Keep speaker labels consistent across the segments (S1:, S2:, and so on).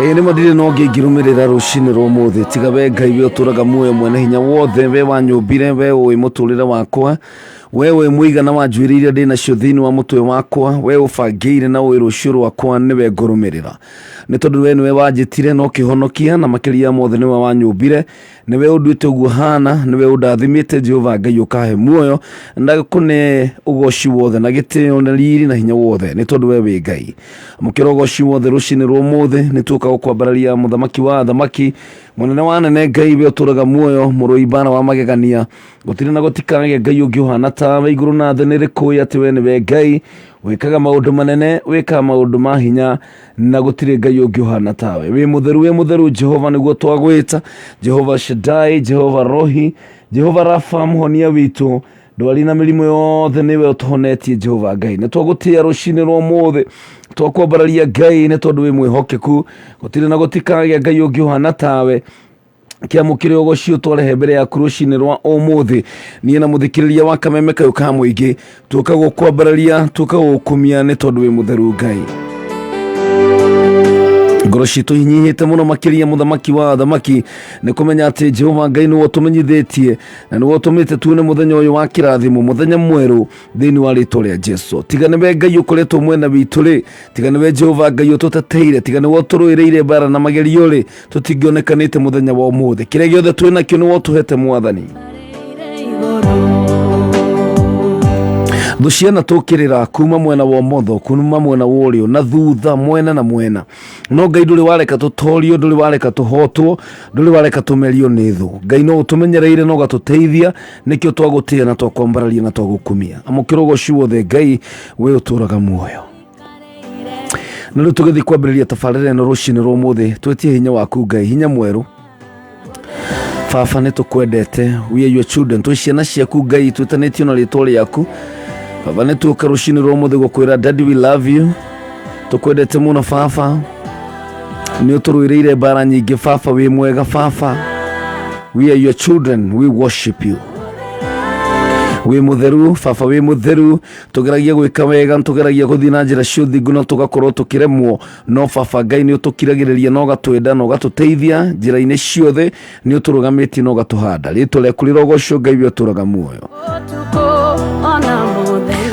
S1: Ene madire no gigirumirira rushini romuthi tigabe Ngai we uturaga muoyo mwene hinya wothe we wanyumbire we ui muturire wakwa wewe muigana wanjwiriire ndina cio thiini wa mutwe wakwa we ubangiire na ui rucio rwakwa niwe ngurumirira ni tondu we niwe wanjitire no kihonokia na makiria mothe niwe wanyumbire niwe unduite uguo hana niwe undathimite Jehova Ngai ukahe muoyo ndagukune ugoci wothe na gitio na riri na hinya wothe ni tondu we wi Ngai mukiro ugoci wothe rucini rwomothe ni tuka gukwambararia muthamaki wa thamaki munene wa nene Ngai we uturaga muoyo murui bana wa magegania gutire na gutikage Ngai ungi uhana tawe iguru na thĩ nĩrĩkũĩ atĩ we nĩwe Ngai wĩkaga maũndũ manene wĩkaga maũndũ ma hinya na gũtirĩ Ngai ũngĩ ũhana tawe wĩ mũtheru Jehova nĩguo twagwĩta Jehova Shaddai Jehova Rohi Jehova Rafa mũhonia witũ ndwari na mĩrimũ yothe nĩwe ũtũhonetie Jehova Ngai nĩ twagũtĩa rũcinĩ rwa ũmũthĩ twakwambararia Ngai nĩ tondũ wĩ mwĩhokeku gũtirĩ na gũtikagĩa Ngai ũngĩ ũhana tawe kiamukire ugocio twarehe mbere ya rucini rwa umuthi nie na muthikiriria wa kameme kayo ka muingi tuka gukwambararia tuka gukumia ni tondu wi mutheru Ngai ngoro citu hinyihite muno makiria muthamaki wa thamaki ni kumenya ati Jehova Ngai ni wotumenyithitie na ni wotumite tune muthenya uyu wa kirathimo muthenya mweru thiini wa ritwa ria Jesu tigane we Ngai ukoretwo mwena witu ri tigane we Jehova Ngai ututeteire tigane woturuireire bara na magerio ri tutingionekanite muthenya wa umuthi kiria giothe twina kio ni wotuhete mwathani Duciana tukirira kuma mwena wa motho kuma mwena wa urio na thutha mwena na mwena no Ngai nduri wareka tutorio nduri wareka tuhotwo nduri wareka tumerio ni thu Ngai no utumenyereire no gatuteithia nikio twagutia na twakwambararia na twagukumia amukiro goci wothe Ngai we uturaga muoyo na riu tugithi kwambiriria tabarĩra ĩno rucini rwa umuthi twetie hinya waku Ngai hinya mweru Baba nĩ tukwendete we are your children twi ciana ciaku Ngai twitanĩtio na rĩtwa rĩaku Baba nĩ tuoka rucini rwa umuthi gukwĩra Daddy we love you tukwendete muno Baba nĩ ũtũrũĩrĩire bara nyingĩ Baba wĩ mwega Baba we are your children we worship you we mutheru Baba we mutheru tugeragia gwika wega tugeragia guthii na njira cio thingu no tugakorwo tukiremwo no Baba Ngai ni utukiragiriria no gatwenda no gatuteithia njira-ini ciothe ni uturugamitie no gatuhanda ritwa rĩaku rĩrogocio Ngai we uturaga muoyo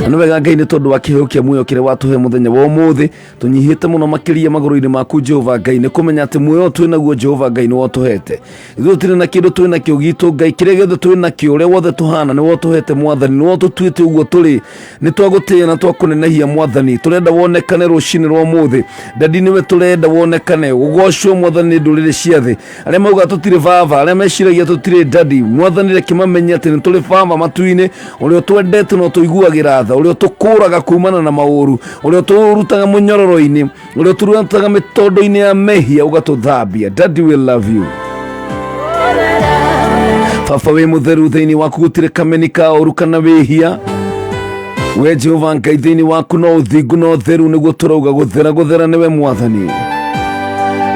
S1: Nĩwega Ngai nĩ tondu wa kĩheo muoyo kĩrĩa watuhe muthenya wa umuthi tunyihite muno makiria magũrũ-inĩ maku Jehova Ngai nĩ kũmenya atĩ muoyo twĩnaguo Jehova Ngai nĩ wotuhete ithuĩ tũtirĩ na kĩndũ twĩnakĩo gitũ Ngai kĩrĩa gĩothe twĩnakĩo ũrĩa wothe tũhana nĩ wotuhete mwathani nĩ wotutuĩte ũguo tũrĩ nĩ twagũtĩĩa na twakũnenehia mwathani tũrenda wonekane rũcinĩ rwa umuthi Daddy nĩwe tũrenda wonekane ũgocwo mwathani nĩ ndũrĩrĩ cia thĩ arĩa mauga tũtirĩ baba arĩa meciragia tũtirĩ Daddy mwathani reke mamenye atĩ nĩ tũrĩ baba matu-inĩ ũrĩa twendete no tũiguagĩra tha ũrĩa tũkũraga kumana na maũru ũrĩa tũrutaga mũnyororo-inĩ ũrĩa tũrutaga mĩtondo-inĩ ya mehia ũgatũthambia Daddy we love you Baba we mutheru thiini waku gutire kameni ka ũru kana wĩhia we Jehova Ngai thiini waku no ũthingu no theru nĩguo tũrauga gũthera nĩwe mwathani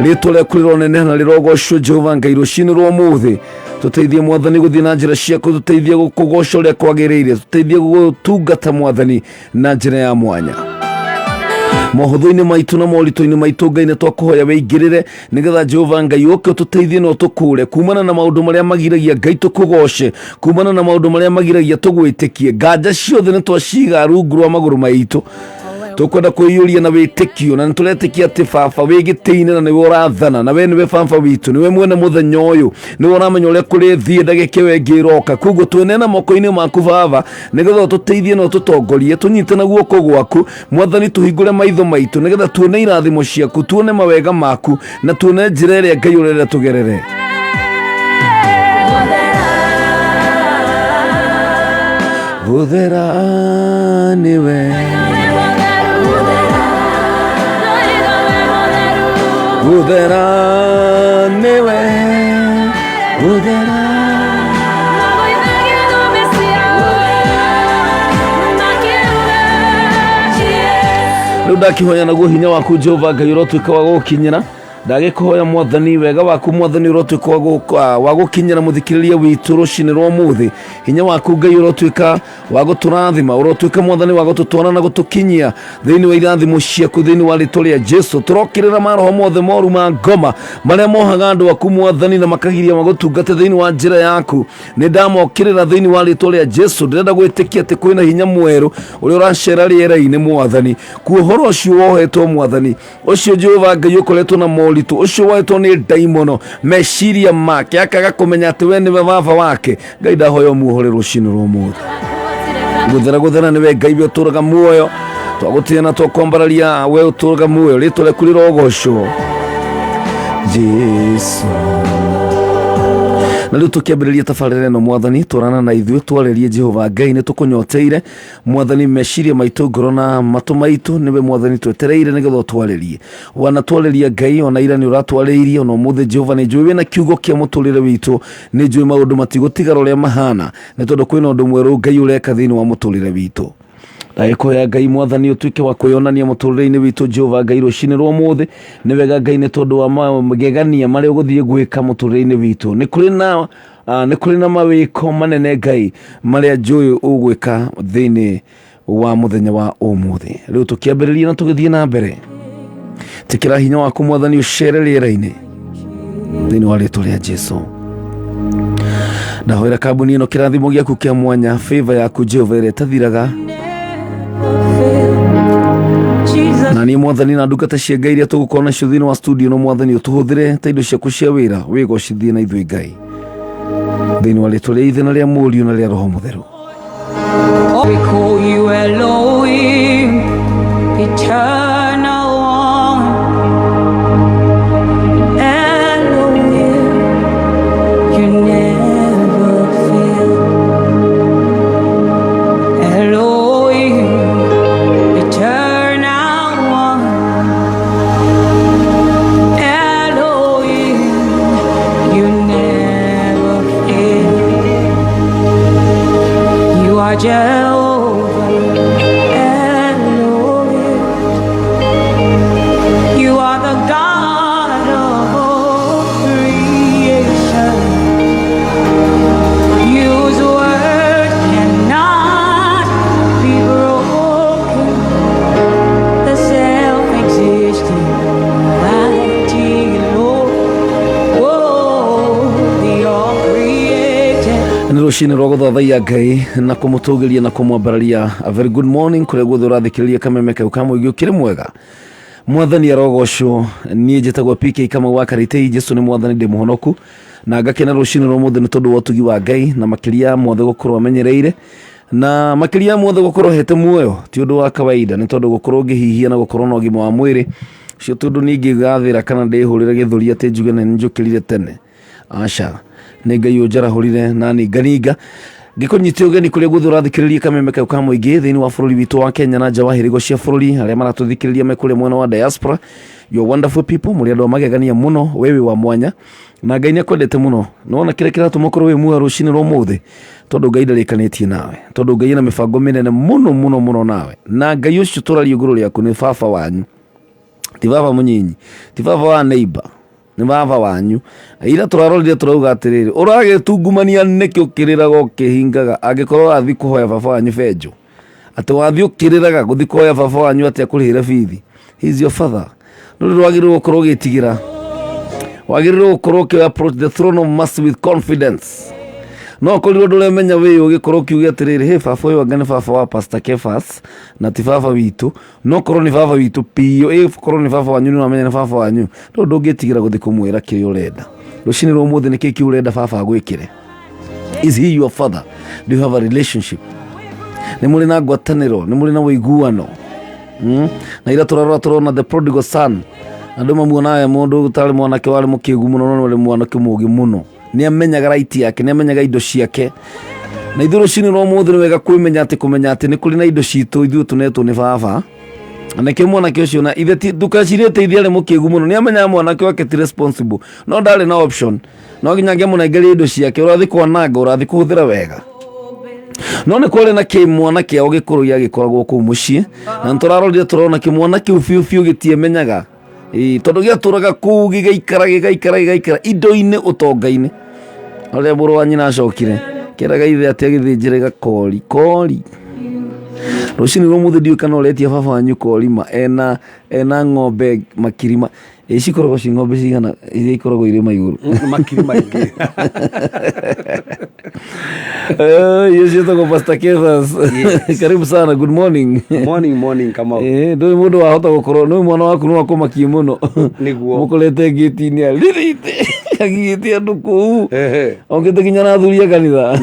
S1: rĩtwa rĩaku rĩroneneha na rĩrogocwo Jehova Ngai rũcinĩ rwa ũmũthĩ tuteithie mwathani guthii na njira ciaku tuteithie gukugoca uria kwagiriire tuteithie gutungata mwathani na njira ya mwanya mohotho-ini maitu na moritũ-ini maitu Ngai nĩ twakuhoya weingĩrĩre nigetha Jehova Ngai ũke tuteithie no tukure kumana na maũndũ marĩa magiragia Ngai tukugoce kumana na maũndũ marĩa magiragia tugwĩtĩkie nganja ciothe nĩ twaciga rungu rwa magũrũ maitu tukwenda kwiyuria na witikio na nituretekia ati baba wigitiine na niwe urathana na we niwe baba witu niwe mwene muthenya uyu niwe uramenya uria kurithie ndagike wengi iroka kuguo twinena moko-ini maku baba nigetha tuteithie na tutongorie tunyite na guoko gwaku Mwathani tuhingure maitho maitu nigetha tuone irathimo ciaku tuone mawega maku na tuone njira iria Ngai urenda tugerere Guthera niwe Guthera niwe Guthera Riu ndakihoya naguo hinya waku Jehova Ngai urotwika wa gukinyira ndagikuhoya Mwathani wega waku Mwathani urotwika wa gukinyira muthikiriria witu rucini rwa muthi hinya waku Ngai urotwika wa guturathima urotwika Mwathani wa gututwara na gutukinyia thiini wa irathimo ciaku thiini wa ritwa ria Jesu turokirira maroho mothe moru ma ngoma maria mohaga andu aku Mwathani na makagiria magutungate thiini wa njira yaku ni ndamokirira thiini wa ritwa ria Jesu ndirenda gwitikia ati kwina hinya mweru uria uracera riera-ini Mwathani kuhoro ucio wohetwo Mwathani ucio Jehova Ngai ukoretwo na moritu ucio wohetwo ni daimono meciria make akaga kumenya ati we niwe baba wake Ngai ndahoya muhore rucini rwa muthi guthera niwe Ngai we uturaga muoyo twagutia na twakombararia we uturaga muoyo ritwa riaku rirogocwo Jesu na riu tukiambiriria tabarĩra ĩno Mwathani twarana na ithuĩ twaririe Jehova Ngai nĩ tukunyoteire Mwathani meciria maitũ ngoro na matũ maitũ niwe Mwathani twetereire nigetha twaririe wana twaririe Ngai ona ira nĩ ũratwarĩirie ona ũmũthĩ Jehova nĩ njũĩ wĩna kiugo kĩa mũtũrĩre witũ nĩ njũĩ maũndũ matigũtigara ũrĩa mahana nĩ tondũ kwĩna ũndũ mwerũ Ngai ũreka thĩinĩ wa mũtũrĩre witũ ndagĩkũhoya Ngai Mwathani ũtuĩke wa kwĩonania mũtũrĩre-inĩ witũ Jehova Ngai rũcinĩ rwa ũmũthĩ nĩ wega Ngai nĩ tondũ wa magegania marĩa ũgũthiĩ gwĩka mũtũrĩre-inĩ witũ nĩ kũrĩ na mawĩko manene Ngai marĩa njũĩ ũgwĩka thĩinĩ wa mũthenya wa ũmũthĩ rĩu tũkĩambĩrĩria na tũgĩthiĩ na mbere tĩkĩra hinya waku Mwathani ũcere rĩera-inĩ thĩinĩ wa rĩtwa rĩa Jesu ndahoera kambuni ĩno kĩrathimo gĩaku kĩa mwanya favor yaku Jehova ĩrĩa ĩtathiraga na niĩ Mwathani na ndungata cia Ngai iria tũgũkorwo nacio thĩinĩ wa studio no Mwathani ũtũhũthĩre ta indo ciaku cia wĩra wĩgocithie na ithuĩ Ngai thĩinĩ wa rĩtwa rĩa Ithe na rĩa Mũriũ na rĩa Roho Mũtheru
S2: We call you Elohim, eternal one. Elohim, you never fail. Elohim, eternal one. Elohim, you never fail. You are Jehovah.
S1: Rucini rwa guthathaia Ngai na kumutugiria na kumwambararia a very good morning kuria guothe urathikiriria kameme kau ka muigi ukiri mwega Mwathani arogocwo nie njitagwo PK kama wa Karitei Jesu ni Mwathani ndi muhonoku na ngakena rucini rwa muthe ni tondu wa utugi wa Ngai na makiria mothe gukorwo amenyereire na makiria mothe gukorwo hete muoyo ti undu wa kawaida ni tondu gukorwo ngihihia na gukorwo na ũgima wa mwĩrĩ cio tondu ningi gathira kana ndihurire githuri ati njuge na njukirire tene aca nĩ Ngai ũnjarahũrire na nĩ ngaringa ngĩkũnyitia ũgeni kũrĩa guothe ũrathikĩrĩria kameme kau ka mũingĩ thĩinĩ wa bũrũri witũ wa Kenya na nja wa hĩrĩgo cia bũrũri arĩa maratũthikĩrĩria me kũrĩa mwena wa diaspora you wonderful people mũrĩ andũ magegania mũno wewe wa mwanya na Ngai nĩakwendete mũno nĩwona kĩrĩa kĩratũma ũkorwo wĩ muoyo rũcinĩ rwa ũmũthĩ tondũ Ngai ndarĩkanĩtie nawe tondũ Ngai ena mĩbango mĩnene mũno nawe na Ngai ũcio tũraria igũrũ rĩaku nĩ baba wanyu ti baba mũnyinyi ti baba wa neighbor ni baba wanyu ira turarorire turauga atiriri uragitungumania niki ukiriraga ukihingaga angikorwo athi kuhoya baba wanyu benjo ati wathi ukiriraga guthi kuhoya baba wanyu ati akurihira bithi he is your father no rwagirwo gukorwo gitigira wagirwo gukorwo ke approach the throne of mercy with confidence no korirwo nduremenya wi ugikorwo kiuge atiriri he baba uyu anga ni baba wa Pastor Kefas na ti baba witu no korwo ni baba witu pio korwo ni baba wanyu no amenya ni baba wanyu ndo ndungitigira guthi kumwira kiri urenda rucini rwo muthi ni kiki urenda baba agwikire. Is he your father? Do you have a relationship? Ni muri na ngwataniro, ni muri na wiguano. Na ira turarora the prodigal son, andu mamuonaga mundu utari mwanake wari mukigu muno no wari mwanake mugi muno, ni amenyaga right yake, ni amenyaga indo ciake. Na ithuru cini no muthi ni wega kwimenya ati kumenya ati ni kuri na indo citu ithu tunetwo ni baba. Anake mwanake ucio na ithe ndukacirite ithiare mukigu muno, ni amenyaga mwanake wake ti responsible, no ndari na option, no ginyange munengerie indo ciake, urathi kwananga, urathi kuhuthira wega. No nä kwarä na kä mwana kä ao gä kå rå ia gä koragwo kå må ciä na nä tå rarorire tå rona kä mwana kä u biå biå gä tiemenyaga tondå gä atå raga kå u gä gaikara indo-inä å tonga-inä å rä a må rå wa nyina acokire kä raga ithe atä agä thä njä re gakori rå cinä rwo må thä ndiå kana å retia baba wanyu korima ena ng'ombe makirima cikoragwo ci ng'ombe cigana iria ikoragwo irä maigå rå
S3: makiri maingä
S1: hiyo cietagwo Pastor Kefas. Karibu sana, good morning.
S3: Morning kama
S1: ndå må ndå wahota gå korwo nä mwana waku nä wakomakie må no må korete ngä-tinä aririte agigä te andå kå u ongä te nginya na thuri a kanitha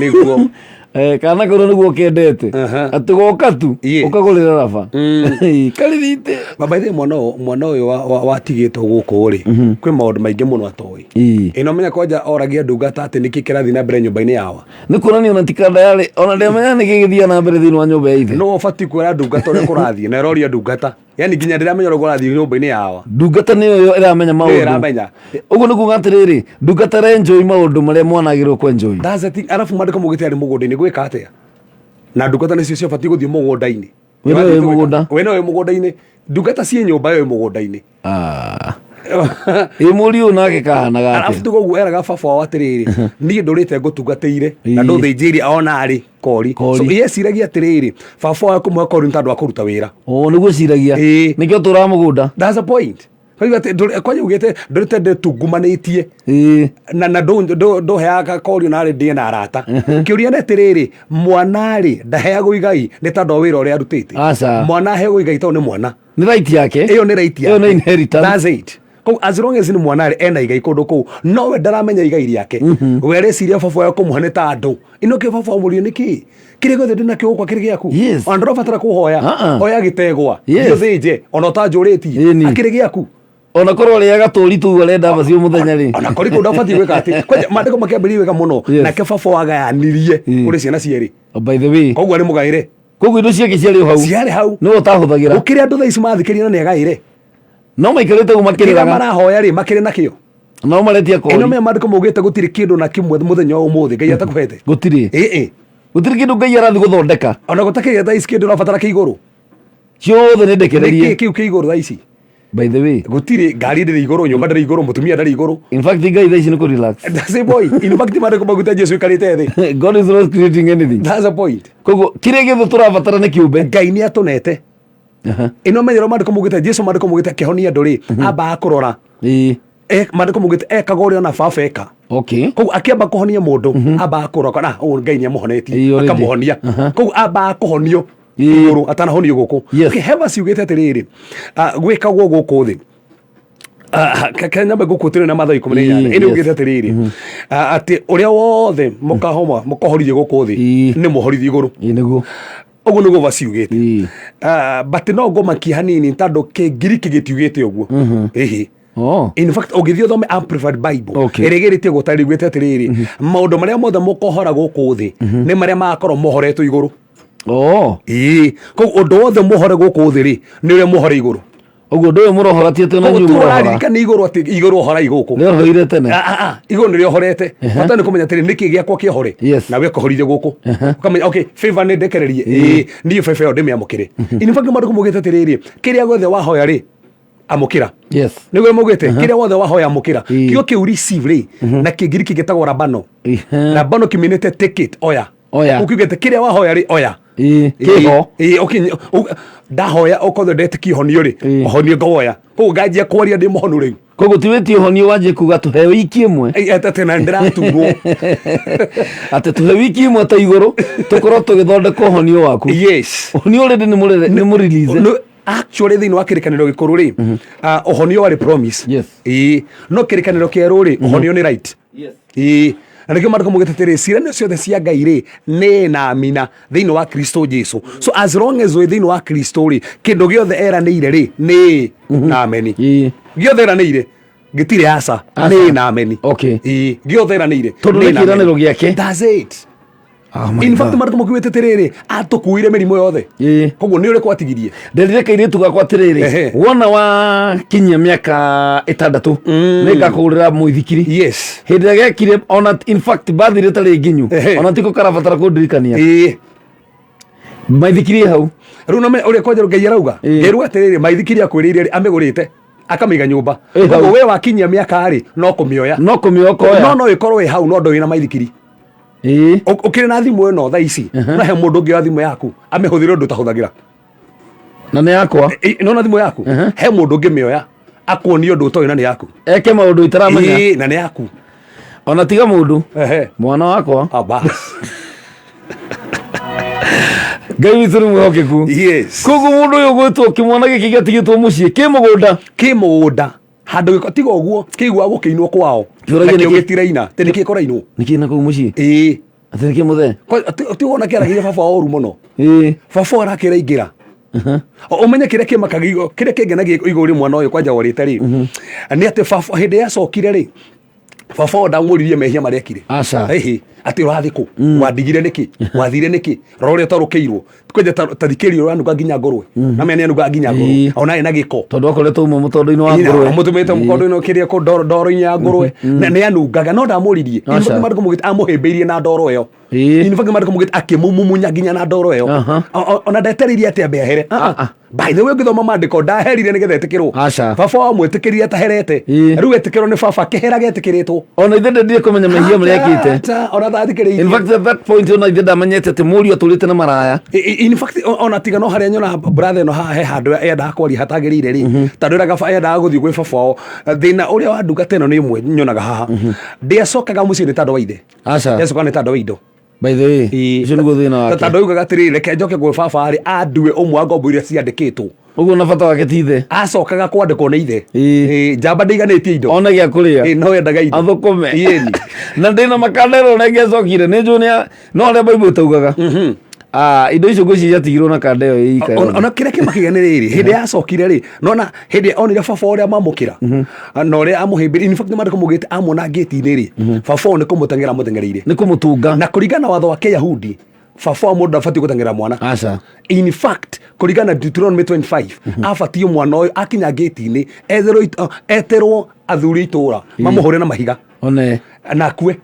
S1: kana korwo nä guo kendete atä goka tu å kagå rä ra raba karirite
S3: babaithe mwana å yå watigä two gå kå rä kwä maå ndå maingä må no atoä ä no menya kwanja oragia ndungata atä nä kä kä rathi na mbere nyå mba-inä yawa
S1: nä kuonania ona tikanda yarä ona ndämenya nä kä gä thia na mbere thä inä wa nyå mba ya ithe
S3: no batiä kwä ra ndungata å rä a kå rathiä na ĩroria ndungata yani nginya ndä ramenya å rä a kå rathiä nyå mba-inä yawa
S1: ndungata nä yo ĩramenya maå ndå å guo nä kuga atä rä rä ndungata renjoi maå ndå marä a mwana agä rwo kwenjoi
S3: arabu mandä ka må gä te arä må gå ndä-inä gwä ka atä a na ndungata nä cio cio batiä gå thiä må gå ndå-inä
S1: wä må gå nda
S3: wä no wä må gå ndå-inä ndungata ciä nyå mba ä yo ä må gå ndå-inä
S1: ä må riå nake kahanaga
S3: arabu tuga guo eraga baba wao atä rä rä niä ndå rä te ngå tungatä ire na ndå thä njä rie ona arä kori so yeciragia atä rä rä baba wao kå mwe kori nä tandå wa kå ruta wä ra
S1: nä guo ciragia nä kä o tå raga må gå nda
S3: kwanja ugä te ndå rä te ndä tungumanä tie na ndå heaga kori narä ndä na arata kä å ria nä atä rä rä mwana rä ndaheagwo igai nä tandå wa wä ra å rä a arutä te mwana aheagwo igai tondå nä mwana
S1: nä right yake
S3: ä yo nä right
S1: yake nä inheritance.
S3: That's it. As long as ni mwana ena igai kundu kuu no we ndaramenya igai riake we reciria baba yako muhane ta andu ino ke baba murio niki kire gothe ndina kio kwa kire giaku andro batara kuhoya oya gitegwa iyo thije ona ta njuriti akire giaku
S1: ona korwo rä aga tå ri tå arenda macio må thenya rä
S3: ona korä kå ndabatiä gwä ka atä mandä ko makä ambä wega må no nake baba wagayanirie kå rä ciana cierä
S1: by the way
S3: koguo arä må gaä re
S1: koguo indo ciake ciarä hau nä we ũtahå thagä ra
S3: gå kä rä andå tha ici mathikä ria na nä agaä re
S1: no maikarä te gå makä rä
S3: marahoya rä makä rä na kä o
S1: no maretia kori
S3: ä no me mandä ko må gä te gå tirä kä ndå na kä mwe må thenya å må thä ngai atakå hete
S1: gå tirä gå tirä kä ndå ngai arathi gå thondeka
S3: ona gå takä tha ici kä ndå rabatara kä igå rå
S1: ciothe nä ndekererie
S3: kä u kä igå rå tha ici
S1: by the way
S3: gå tirä ngari ndä rä igå rå nyå mba ndä rä igå rå må tumia ndarä igå rå
S1: in fact ngai tha ici nä kå relax
S3: that's a point in fact mandä ko magå te jesu ikarä te thä
S1: God is not creating anything
S3: that's a point
S1: koguo kä rä gä thå tå rabatara nä kä å mbe
S3: ngai nä atå nete ä no menyero mandä ko må gä te jesu mandä ko må gä te kä honia andå rä ambaga kå rora mandä ko må gä te ekaga å rä ona baba eka koguo akä amba kå honia må ndå ambaga kå rora kana ngai nä amå honetie akamå honia koguo ambaga kå honio igå atanahonio gå kå heva ciugä te atä rä rä gwä kagwo gå kå thä nyambe gå kå tä na mathaa 18 ä nä å gä te atä rä rä atä å rä a wothe må kahoririe gå kå thä nä må horithi igå rå å guo nä guo baciugä te batä no ngå makia hanini tandå kä ngiri kä gä tiugä te å guo in fact å gä thiä thome amplified bible ä rä gä rä tie gå tarä guä te atä rä rä maå ndå marä a mothe må kohora gå kå thä nä marä a magakorwo mohoretwo igå rå koguo å ndå wothe må hore gå kå thä rä nä å rä a må hore igå rå
S1: å guo ndå å yå må rohoratie te na nyumo
S3: nä igå rå atä igå rå horai gå kå
S1: nä rohoire tene
S3: igå nä rä ohorete bata nä kå menya atä rä nä kä gä akwa kä hore na we kahorire gå kå ukamenya favor nä ndekererie niä bebe ä yo ndä mä amå kä re infact mandä kå må gä te atä rä rä kä rä a gothe wahoya rä amå kä ra nä guo må gä te kä rä a wothe wahoya amå kä ra kä o kä u receive rä na kä ngiri kä gä tagwo rabano rabano kä mä nä te ticket oya å kiuge te kä rä a wahoya rä oya ndahoya å kothe ndetä kä honio rä honio ngoya koguo nganjia kwaria ndä må honu rä u
S1: koguo tiwĩtie ũhonio wanjie kuga tũhe wiki ĩmwe
S3: atĩ na ndĩraturwo
S1: atĩ tũhe wiki ĩmwe ta igũrũ tũkorwo tũgĩthondeka ũhonio waku.
S3: Yes.
S1: Ũhonio already nĩ mũrelease.
S3: Actually thĩinĩ wa kĩrĩkanĩro gĩkũrũ rĩ, ũhonio warĩ promise.
S1: Yes.
S3: No kĩrĩkanĩro kĩerũ rĩ, ũhonio nĩ right. Yes. Na nĩkĩo maandĩko maugĩte atĩrĩ, ciĩranĩro ciothe cia Ngai rĩ nĩ na amina thĩinĩ wa Kristo Jesu. So as long as wĩ thĩinĩ wa Kristo rĩ, kĩndũ gĩothe eranĩire rĩ nĩ na ameni. Gĩothe eranĩire gĩtirĩ aca, nĩ na ameni.
S1: Okay.
S3: Gĩothe eranĩire
S1: tondũ nĩ kĩĩranĩro gĩake.
S3: That's it. In fact maandĩko maugĩte atĩrĩrĩ, atũkuire mĩrimũ yothe. Koguo nĩ ũrĩkũ atigirie.
S1: Nderire kairĩtu gakwa atĩrĩrĩ, wona wa kinyia mĩaka 6 nĩngakũgũrĩra mũithikiri.
S3: Yes.
S1: Hĩndĩ ĩrĩa gekire ona in fact bathi rĩtarĩ nginyu ona tiko karabatara kũndirikania. Maithikiri hau. Rĩu na
S3: ũrĩa kwanja Ngai arauga, ngeruga atĩrĩrĩ, maithikiri akwĩrĩire amĩgũrĩte akamĩiga nyũmba. Koguo we wakinyia mĩaka rĩ no kũmĩoya. No ĩkorwo ĩ hau no ndũrĩ na maithikiri. Ukiri na thimũ ĩno thaa ici na he mũndũ ũngĩ wa thimũ yaku amĩhũthĩre ũndũ ũtahũthagĩra
S1: na nĩ yakwa
S3: no na thimũ yaku he mũndũ ũngĩ mĩoya akuonia ũndũ ũtoĩ na nĩ yaku
S1: eke maũndũ itaramenya
S3: na nĩ yaku
S1: ona tiga mũndũ mwana wakwa Ngai witũ nĩ mwĩhokeku.
S3: Yes.
S1: Koguo mũndũ ũyũ gwĩtwo kĩmwana gĩkĩ gĩatigĩtwo mũciĩ kĩ mũgũnda handũ gĩko tiga ũguo kĩigua gũkĩinwo kwao nakĩo gĩtiraina tĩ nĩkĩ korainwo nĩkĩ na kũu mũciĩ atĩ nĩkĩ mũthee
S3: tiwona kĩaragĩire baba oru mũno baba arakĩraingĩra ũmenye kĩrĩa kĩmakagio kĩrĩa kĩngenagia igũrũ mwana ũyũ kwanja worĩte rĩ nĩ atĩ baba hĩndĩ yacokire rĩ baba ndamũririe mehia marĩa ekire atĩ ũrathikũ wandigire nĩkĩ wathire nĩkĩ rorore ũtarũkĩirwo kwenja tathikĩrio ũranuga nginya ngũrwe na mene anuga nginya ngũrwe ona ena gĩko
S1: tondũ akoretwo uma mũtondo-inĩ wa ngũrwe
S3: mũtumĩte mũkondo-inĩ kĩrĩa kũ ndoro-inĩ ya ngũrwe nĩ anungaga no ndamũririe maandĩko maugĩte amũhĩmbĩirie na ndoro ĩyo maandĩko maugĩte akĩmũmumunya nginya na ndoro ĩyo ona ndetereirie atĩ ambe ahere by the way ũngĩthoma maandĩko ndaherire nĩgetha etĩkĩrwo baba wa mwĩtĩkĩrie ataherete rĩu etĩkĩrwo nĩ baba kĩhera getĩkĩrĩtwo ona ithe ndendire kũmenya mehia marĩa ekĩte ona ndathikĩrĩirie in fact at that point ona ithe ndamenyete atĩ mũriũ atũrĩte na maraya in fact ona tiga no harĩa nyona brother ĩno haha he handũ endaga kwaria hatagĩrĩire rĩ tondũ ĩraga endaga gũthiĩ gwĩ baba wao thĩna ũrĩa wa ndungata ĩno nĩ ĩmwe nyonaga haha ndĩacokaga mũciĩ nĩ tandũ wa ithe yacokaga nĩ tandũ wa indo. By the way, icio nĩguo thĩna wake tondũ ugaga atĩrĩrĩ reke njoke gwĩ baba rĩ andue ũmwe ngombo iria ciandĩkĩtwo ũguo na bata wake ti ithe acokaga kwandĩkwo nĩ ithe njamba ndĩiganĩtie indo ona gĩa kũrĩa no endaga indo athũkũme na ndĩna makandero na ngecokire nĩ njũĩ no arĩa Bible taugaga indo icio ngwĩciria atigirwo na kanda ĩyo ĩika ona kĩrĩa kĩmakĩgĩa nĩ rĩrĩ hĩndĩ yacokire rĩ nona hĩndĩ onire baba ũrĩa mamũkĩra na ũrĩa amũhĩmbĩria in fact nĩmaandĩko maugĩte amona ngĩti-inĩ rĩ baba nĩ kũmũteng'era mũteng'ereire nĩ kũmũtunga na kũringana na watho wa Kĩyahudi baba wa mũndũ ndabatiĩ gũteng'era mwana in fact kũringana na Deuteronomy 25 abatiĩ mwana ũyũ akinya ngĩti-inĩ eterwo athuri itũũra mamũhũre na mahiga na akue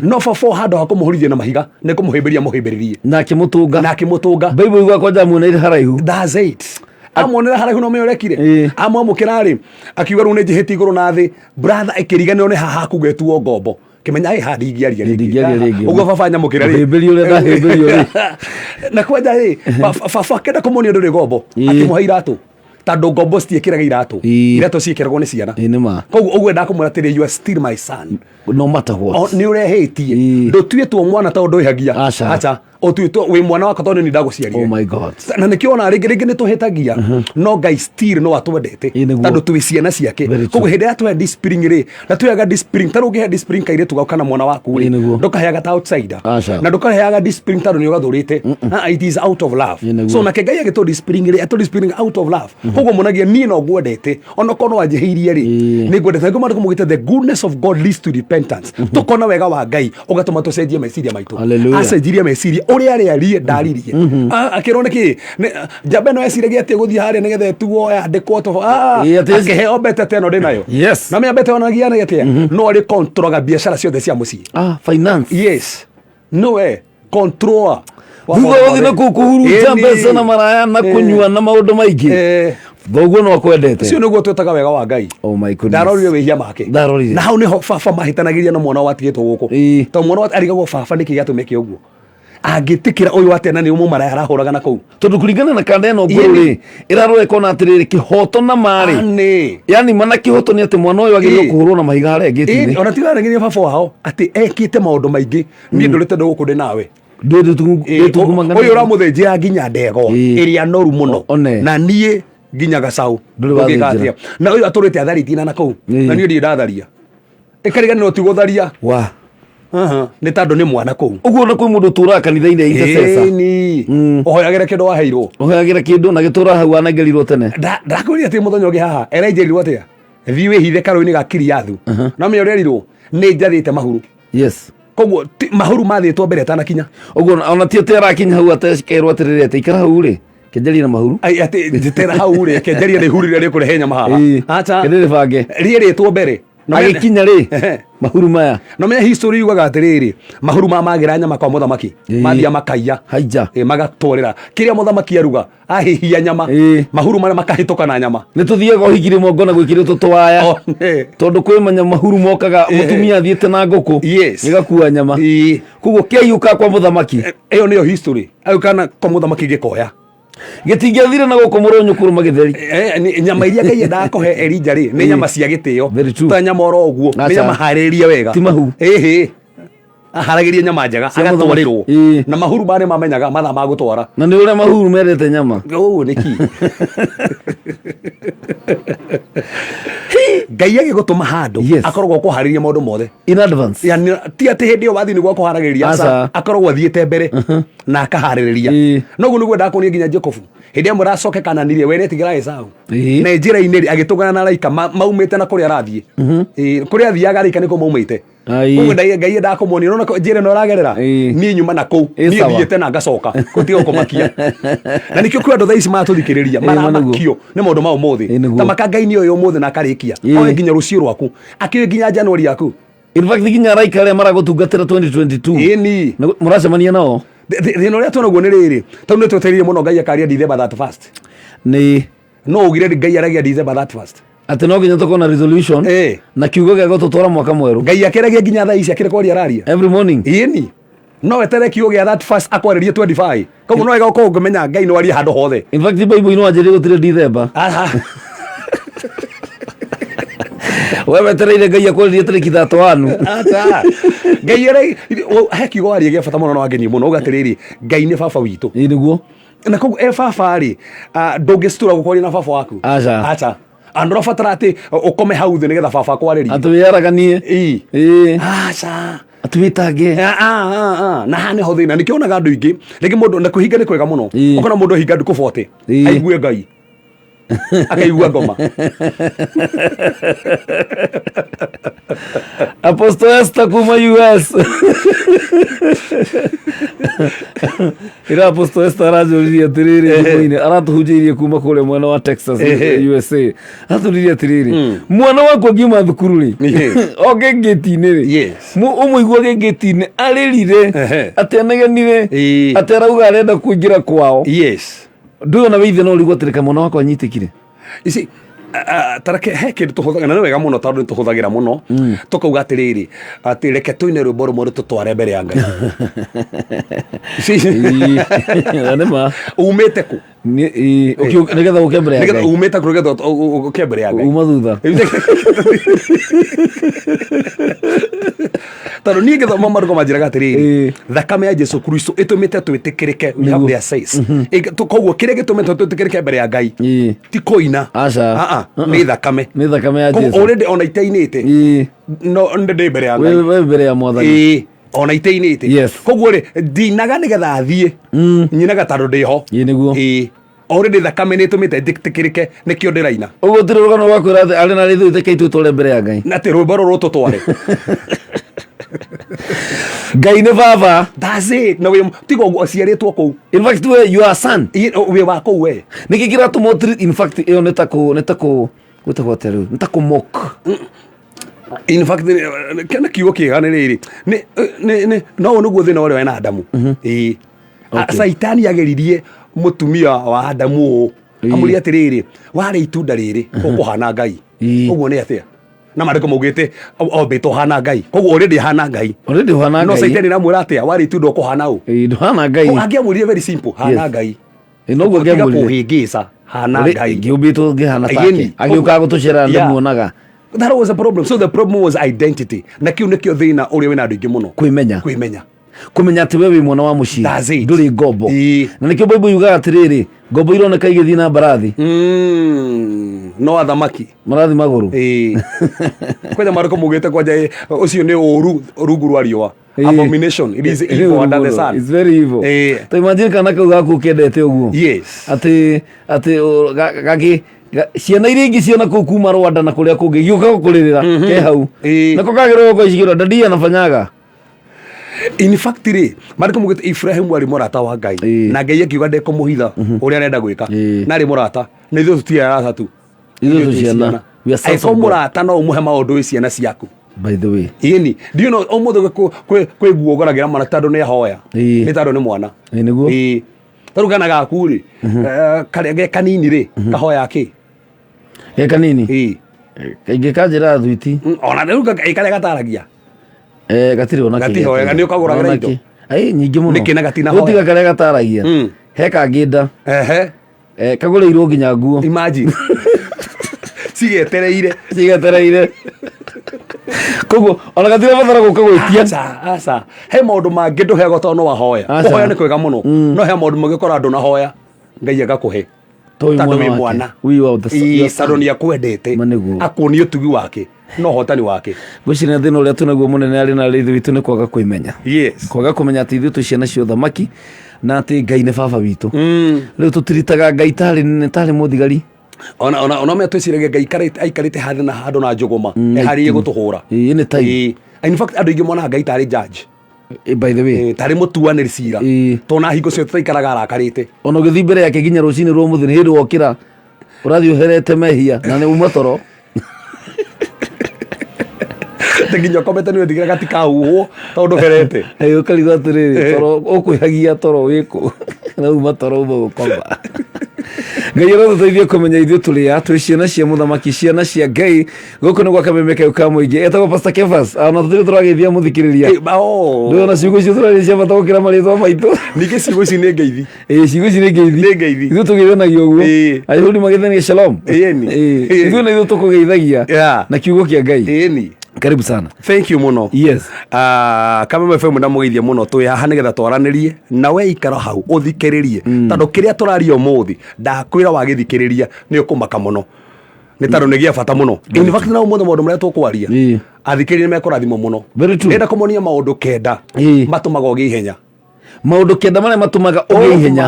S3: no baba handũ ha kũmũhũrithia na mahiga nĩ kũmũhĩmbĩria mũhĩmbĩrĩrie na akĩmũtũnga Bible igua kwanja muoneire haraihu that's it amuonera haraihu no meorekire amwamũkĩra rĩ akiuga rĩu nĩ njĩhĩtie igũrũ na thĩ brother ĩkĩriganĩrwo nĩ haha kugetwo ngombo kĩmenya handi ingĩaria rĩngĩ ũguo baba nyamũkĩra rĩ hĩmbĩrio rĩ na kwanja rĩ baba kenda kũmuonia ndũrĩ ngombo akĩmũha iratũ tondũ ngombo citiĩkĩraga iratũ ciĩkĩragwo nĩ ciana koguo ũguo ndakũmwĩra atĩrĩ you are still my son no matter what nĩ ũrehĩtie ndũtuĩtwo mwana tondũ ndũĩhagia acha ũtuĩtwo wĩ mwana wakwa tondũ nĩ ndagũciarire oh my god na nĩkĩo ona rĩngĩ nĩ tũhĩtagia no Ngai still no atwendete tondũ twĩ ciana ciake koguo hĩndĩ ĩrĩa tũhe discipline rĩ na tuoyaga discipline tarĩ ũngĩhe discipline kairĩtu gau kana mwana waku rĩ ndũkaheaga ta outsider na ndũkaheaga discipline tondũ nĩ ũgathũrĩte it is out of love so nake Ngai agĩtũ discipline rĩ atũ discipline out of love koguo mũnagia niĩ no ngwendete ona korwo wanjĩhĩirie rĩ nĩ ngwendete nĩguo maandĩko maugĩte the goodness of God leads to repentance tũkona wega wa Ngai ũgatũma tũcenjie meciria maitũ acenjirie meciria ũrĩa arĩarie ndaririe akĩrwo nĩkĩ njamba ĩno yeciragia atĩ gũthiĩ harĩa nĩgetha etuo yandĩkwo akĩheo mbete ĩno ndĩnayo na mĩa mbete ĩno nagia nĩgĩtĩa no arĩ controlaga biacara ciothe cia mũciĩ finance yes nowe controller thutha gũthiĩ na kũu kũhuruja mbeca na maraya na kũnyua na maũndũ maingĩ thoguo no akwendete ũcio nĩguo twĩtaga wega wa Ngai ndarorire wĩhia make na hau nĩho baba mahĩtanagĩria na mwana watigĩtwo gũkũ tondũ mwana arigagwo baba nĩkĩ gĩatũmĩke ũguo angitikira uyu atena ni umumara arahuraga na kuu
S1: tondu kuringana na kanda eno nguru ri iraroreka ona atiriri kihoto na mari yani mana kihoto ni ati mwana uyu agirirwo kuhurwo na mahiga haria ngitini
S3: ona tiraregeria baba wao ati ekite maundu maingi ni ndurite ndu gukundi nawe uyu uramuthinjira nginya ndego iria noru muno na nie nginya gacau ngigatia na uyu aturite atharitina na kuu na nie ndi ndatharia ikariganirwo ti gutharia
S1: wa
S3: ni tandu ni mwana kuu
S1: uguo na kwi mundu turaga kanitha-ini intercessor
S3: ni uhoyagire kindu waheirwo
S1: uhoyagire kindu na gitura hau anengerirwo tene
S3: ndakwĩrire atĩ mũthenya ũngĩ haha erenjerirwo atĩa thiĩ wĩhithe karũĩ-inĩ ga Kiriathu no menya ũrĩa erirwo nĩ njathĩte mahuru
S1: yes
S3: koguo mahuru mathĩtwo mbere atanakinya
S1: uguo ona ti atĩ arakinya hau atekerwo atĩrĩrĩ atĩ ikara hau rĩ kenjeria na mahuru
S3: atĩ njĩtĩra hau rĩ kenjeria nĩ ihuru rĩrĩa rĩkũrehe nyama haha acha
S1: kĩrĩrĩ bange
S3: rĩerĩtwo mbere
S1: agĩkinya rĩ mahuru maya
S3: no menya history yugaga atĩrĩrĩ mahuru magira nyama kwa mũthamaki mathia makaiya
S1: haija
S3: magatwarĩra kĩrĩa mũthamaki aruga ahihia nyama mahuru marĩa makahĩtũka na nyama
S1: nĩ tũthiaga ũhingire mongona gwĩkĩrĩtwo tũwaya tondũ kwĩ mahuru mokaga mũtumia athiĩte na ngũkũ ĩgakua nyama koguo kĩaiyũka kwa mũthamaki
S3: ĩyo nĩyo history agĩũkana kwa mũthamaki gĩkoya
S1: gĩtingĩathire na gũkũ mũrũnyũkũrũ magĩtheri
S3: nyama iria Ngai endaga kũhe Elija rĩ nĩ nyama cia gĩtĩo ta nyama oro ũguo nĩ nyama harĩrĩrie wega
S1: ti mahu
S3: aharagĩrie nyama njega agatwarĩrwo na mahuru marĩ mamenyaga mathaa ma gũtwara
S1: na nĩ ũrĩa mahuru mendete nyama
S3: ũguo nĩki Ngai agĩgũtũma handũ akoragwo kũharĩria maũndũ mothe
S1: in advance
S3: yani ti atĩ hĩndĩ ĩyo wathiĩ nĩguo kũharagĩrĩria akoragwo athiĩte mbere na akaharĩrĩria noguo nĩguo ndakuonia nginya Jacob hĩndĩ ĩmwe aracoke Kananirie we netigĩra Esau na njĩra-inĩ agĩtũngana na araika maumĩte na kũrĩa arathiĩ kũrĩa athiaga araika nĩkũ maumĩte koguo Ngai endaga kũmuonia no njĩra ĩno ũragerera niĩ nyuma na kũu niĩ thiĩte na ngacoka gũtiga kũmakia na nĩkĩo kwĩ andũ thaa ici maratũthikĩrĩria maramakio nĩ maũndũ ma ũmũthĩ ta maka Ngai nĩ ũyũ ũmũthĩ na akarĩkia oe nginya rũciũ rwaku akĩoe nginya Januari yaku
S1: in fact nginya araika arĩa maragũtungatĩra 2022 mũracemania nao
S3: thĩna ũrĩa tuonaguo nĩ rĩrĩ tondũ nĩ twetereire mũno Ngai akaria December 31
S1: nĩ
S3: no ugire Ngai aragia December 31
S1: atĩ no nginya tũkorwo na resolution na kiugo gĩa gũtũtwara mwaka mwerũ
S3: Ngai akĩragia nginya thaa ici akĩrĩ kwaria araria
S1: every morning
S3: ĩni no etere kiugo gĩa 31 akwarĩrie 25 koguo no wega gũkorwo ngĩmenya Ngai no aria handũ hothe
S1: in fact Bible ino anjĩrĩire gũtirĩ December we wetereire Ngai akwarĩrie tarĩki 31
S3: Ngai he kiugo aria gĩa bata mũno no angenia mũno uga atĩrĩrĩ Ngai nĩ baba witũ
S1: nĩguo
S3: na koguo baba rĩ ndũngĩcitura gũkwaria na baba waku acha andũ rabatara atĩ ũkome hau thĩ nĩgetha baba akwarĩrie
S1: atĩ wĩaraganie
S3: acha
S1: atuitange
S3: na hane ho thĩna nĩkĩo onaga andũ ingĩ rĩngĩ mũndũ na kũhinga nĩ kwega mũno ũkona mũndũ ahinga ndukũ 40 aigue Ngai akaigua ngoma
S1: Apostle Esther kuma US ira Apostle Esther arajũririe atĩrĩrĩ aratuhunjĩirie kuma kũrĩa mwena wa Texas USA atũririe atĩrĩrĩ mwana wakwa ngiuma thukuru rĩ oke ngĩti-inĩ rĩ ũmũigua gĩngĩti-inĩ arĩrire atĩ anegenire atĩ arauga arenda kũingĩra kwao ndũĩ ona wĩithe no ũrigwo atĩ reka mwana wakwa anyitĩkire
S3: ici tarake he kĩndũ tũhũthagĩra na nĩ wega mũno tondũ nĩ tũhũthagĩra mũno tũkauga atĩrĩrĩ atĩ reke tũine rwĩmbo rũmwe tũtware mbere ya Ngai umĩte kũ
S1: nĩgetha ũke mbere ya Ngai
S3: umĩte kũ nĩgetha ũke mbere ya Ngai
S1: uma thutha
S3: tondũ niĩ ngĩthoma maandĩko manjĩraga atĩrĩrĩ thakame ya Jesu Kristo ĩtũmĩte twĩtĩkĩrĩke we have their says koguo kĩrĩa gĩtũmĩte twĩtĩkĩrĩke mbere ya Ngai ti kũina nĩ thakame
S1: ya Jesu
S3: already ona itainĩte no ndĩ mbere ya Ngai
S1: we mbere ya Mwathani
S3: ona itainĩte koguo rĩ ndinaga nĩgetha athiĩ nyinaga tondũ ndĩho
S1: nĩguo
S3: already thakame nĩ ĩtũmĩte njĩtĩkĩrĩke nĩkĩo ndĩraina
S1: ũguo tĩrĩ rũgano rwa kwĩra atĩ arĩ na rĩthu ĩtĩkĩi tũtware mbere ya Ngai
S3: na atĩ rwĩmbo rũrũ tũtware
S1: Ngai nĩ baba
S3: that's it na we tiga ũguo aciarĩtwo kũu
S1: in fact we you are son
S3: we wa kũu we
S1: nĩkĩ kĩratũma in fact ĩyo nĩ gwĩtagwo atĩa rĩu nĩ ta kũmock
S3: in fact kena kiugo kĩega nĩ rĩrĩ no nĩguo thĩna ũrĩa wena Adamu Saitani ageririe mũtumia wa Adamu amũria atĩrĩrĩ warĩa itunda rĩrĩ ũkũhana Ngai ũguo nĩ atĩa na mariko mugite obito hana ngai koguo already hana ngai no saitani na murate wari tu ndoko hana u
S1: hana ngai
S3: angiamurire very simple hana ngai
S1: no go ngiamurire
S3: kuhingisa hana ngai
S1: giubito ngihana take agiuka gutucera ndamuonaga.
S3: That was a problem. So the problem was identity. Na kiu nikio thina uri wina andu ingi muno kwimenya
S1: kumenya ati wewe mwana wa muci nduri ngombo na nikio Bible yugaga atiriri ngombo ironeka igithi na barathi
S3: no athamaki
S1: marathi maguru
S3: kwanja mariko mugite kwanja ucio ni uru rungu rwa riwa abomination. It is evil under the sun.
S1: It's very evil. To imagine kana kauga kukendete uguo
S3: yes
S1: ati gaki ciana iria ingi ciona kuu kuma Rwanda na kuria kungi giuka gukuririra ke hau nako kagirwo gwicigira ndadia nafanyaga.
S3: In fact mariko mugite Ibrahim wari murata wa Ngai na Ngai akiuga ndekumuhitha uria arenda gwika na ri murata na ithu tutia arata
S1: ithu ciana
S3: ai murata no umuhe maundu ciana ciaku.
S1: By the way
S3: do you know omutho kwe guo goragira mwana tando ne hoya ni tando ni mwana
S1: niguo
S3: taru kana gaku ri kare kanini ri kahoya ki
S1: kanini kaige kanjira thwiti
S3: ona riu kare gataragia
S1: gatiri ona
S3: ki gatihoya ni ukaguragira indo
S1: ai nyingi muno
S3: nikina gatina hoya
S1: gutiga kare gataragia he kangida kagure irwo nginya nguo
S3: imagine
S1: cigetereire koguo ona gatira bathara guka gwitia
S3: asa he maundu mangi nduhego tono wa hoya hoya ni kwega muno no he maundu magikora andu na hoya Ngai agakuhe tando wi mwana saroni akwendete akuoni utugi wake no hotani wake
S1: gucina thina uria tunaguo munene ari na rithu witu ni kwaga kwimenya kwaga kumenya ati ithu tu ciana cio thamaki na ati Ngai ni baba witu riu tutiritaga Ngai tari muthigari
S3: ona me twiciragia Ngai aikarite hathi na handu na njuguma hari gutuhura
S1: ni tai
S3: in fact andu ingi mona Ngai tari judge
S1: by the way
S3: tari mutuaniri cira tona hingo cio tutaikaraga arakarite
S1: ona ugithi mbere yake nginya rucini rwa muthi ni hindu wokira urathi uherete mehia na ni umatoro
S3: teginya kometa ni wethigira gatika huo tondu herete
S1: ukariga atiriri toro ukwihagia toro wiku na umatoro ugukomba Ngai aroteithia kumenya ithuĩ tũrĩ a twĩ ciana cia mũthamaki ciana cia Ngai gũkũ nĩ gwa kamemeke ka mũingĩ etagwo Pastor Kefas ona tũtirĩ tũrageithia mũthikĩrĩria ndona ciugo icio tũrarĩ cia bata gũkĩra marĩtwa maitũ ningĩ ciugo ici nĩ ngeithi ciugo ici nĩ ngeithi ithuĩ tũgeithanagia ũguo ayahudi magethanagia shalom ithuĩ na ithuĩ tũkũgeithagia na kiugo kĩa Ngai. Karibu sana.
S3: Thank you muno.
S1: Yes.
S3: Kama FM na mugeithia muno twi haha nigetha twaranirie na we ikara hau uthikiririe tondu kiria turaria umuthi ndakwira wagithikiriria ni ukumaka muno ni tondu ni gia bata muno. In fact na umuthi maundu maria tukwaria athikiririe mekurathimo muno. Enda kumuonia maundu kenda matumaga ugi ihenya maundu kenda maria matumaga ugi ihenya.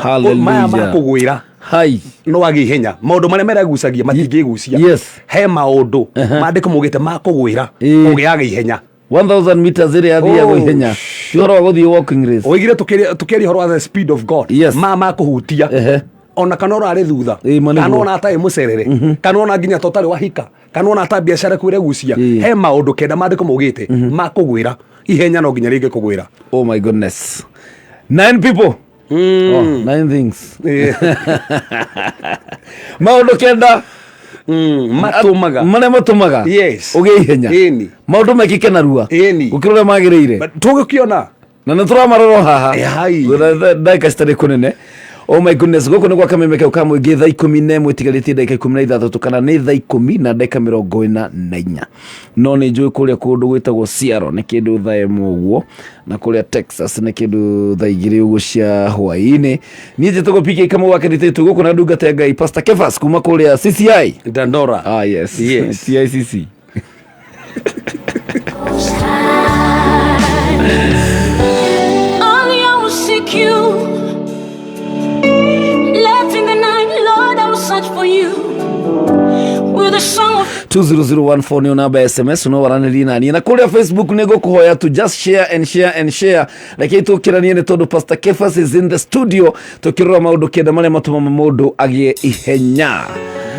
S3: Hallelujah. Maya makugwira hai no wagi ihenya maundu maria meragucagia matingigucia he maundu mandiko mugite makugwira ugiaga ihenya 1000 meters iri athia go ihenya horo guthii walking race oigire tukiria horo the speed of God ma kuhutia ona kana urari thutha kana ona atai mucerere kana ona nginya totari wahika kana ona ata biashara kwire gucia he maundu kenda mandiko mugite makugwira ihenya no nginya ringi kugwira. Oh my goodness, 9 people. 9 things. Maundu kenda matumaga yes ugi ihenya maundu mekike narua ukirore magirire tugukiona na nituramaroro haha ndagika citari kunene. Oh my goodness, goko ni gwa kamemeke ka muingi thaa 11 itigarite ndagika 13 kana ni thaa 10 na ndagika 24 no ni njui kuria kundu gwitagwo Seattle ni kindu thaa 1 uguo na kuria Texas ni kindu thaa 2 uguo cia hwaini. Ni njitagwo PK kama wakanitetu goko na ndungata ya Ngai Pastor Kefas kuma kuria CCI Dandora. Yes CICC.
S2: Only I will seek you.
S1: 20014 ni namba SMS no waranĩria nani na kuria Facebook ni gukuhoya to just share like tukiranie ni tondu Pastor Kefas is in the studio tukirora maundu kenda maria matuma mundu agie ihenya.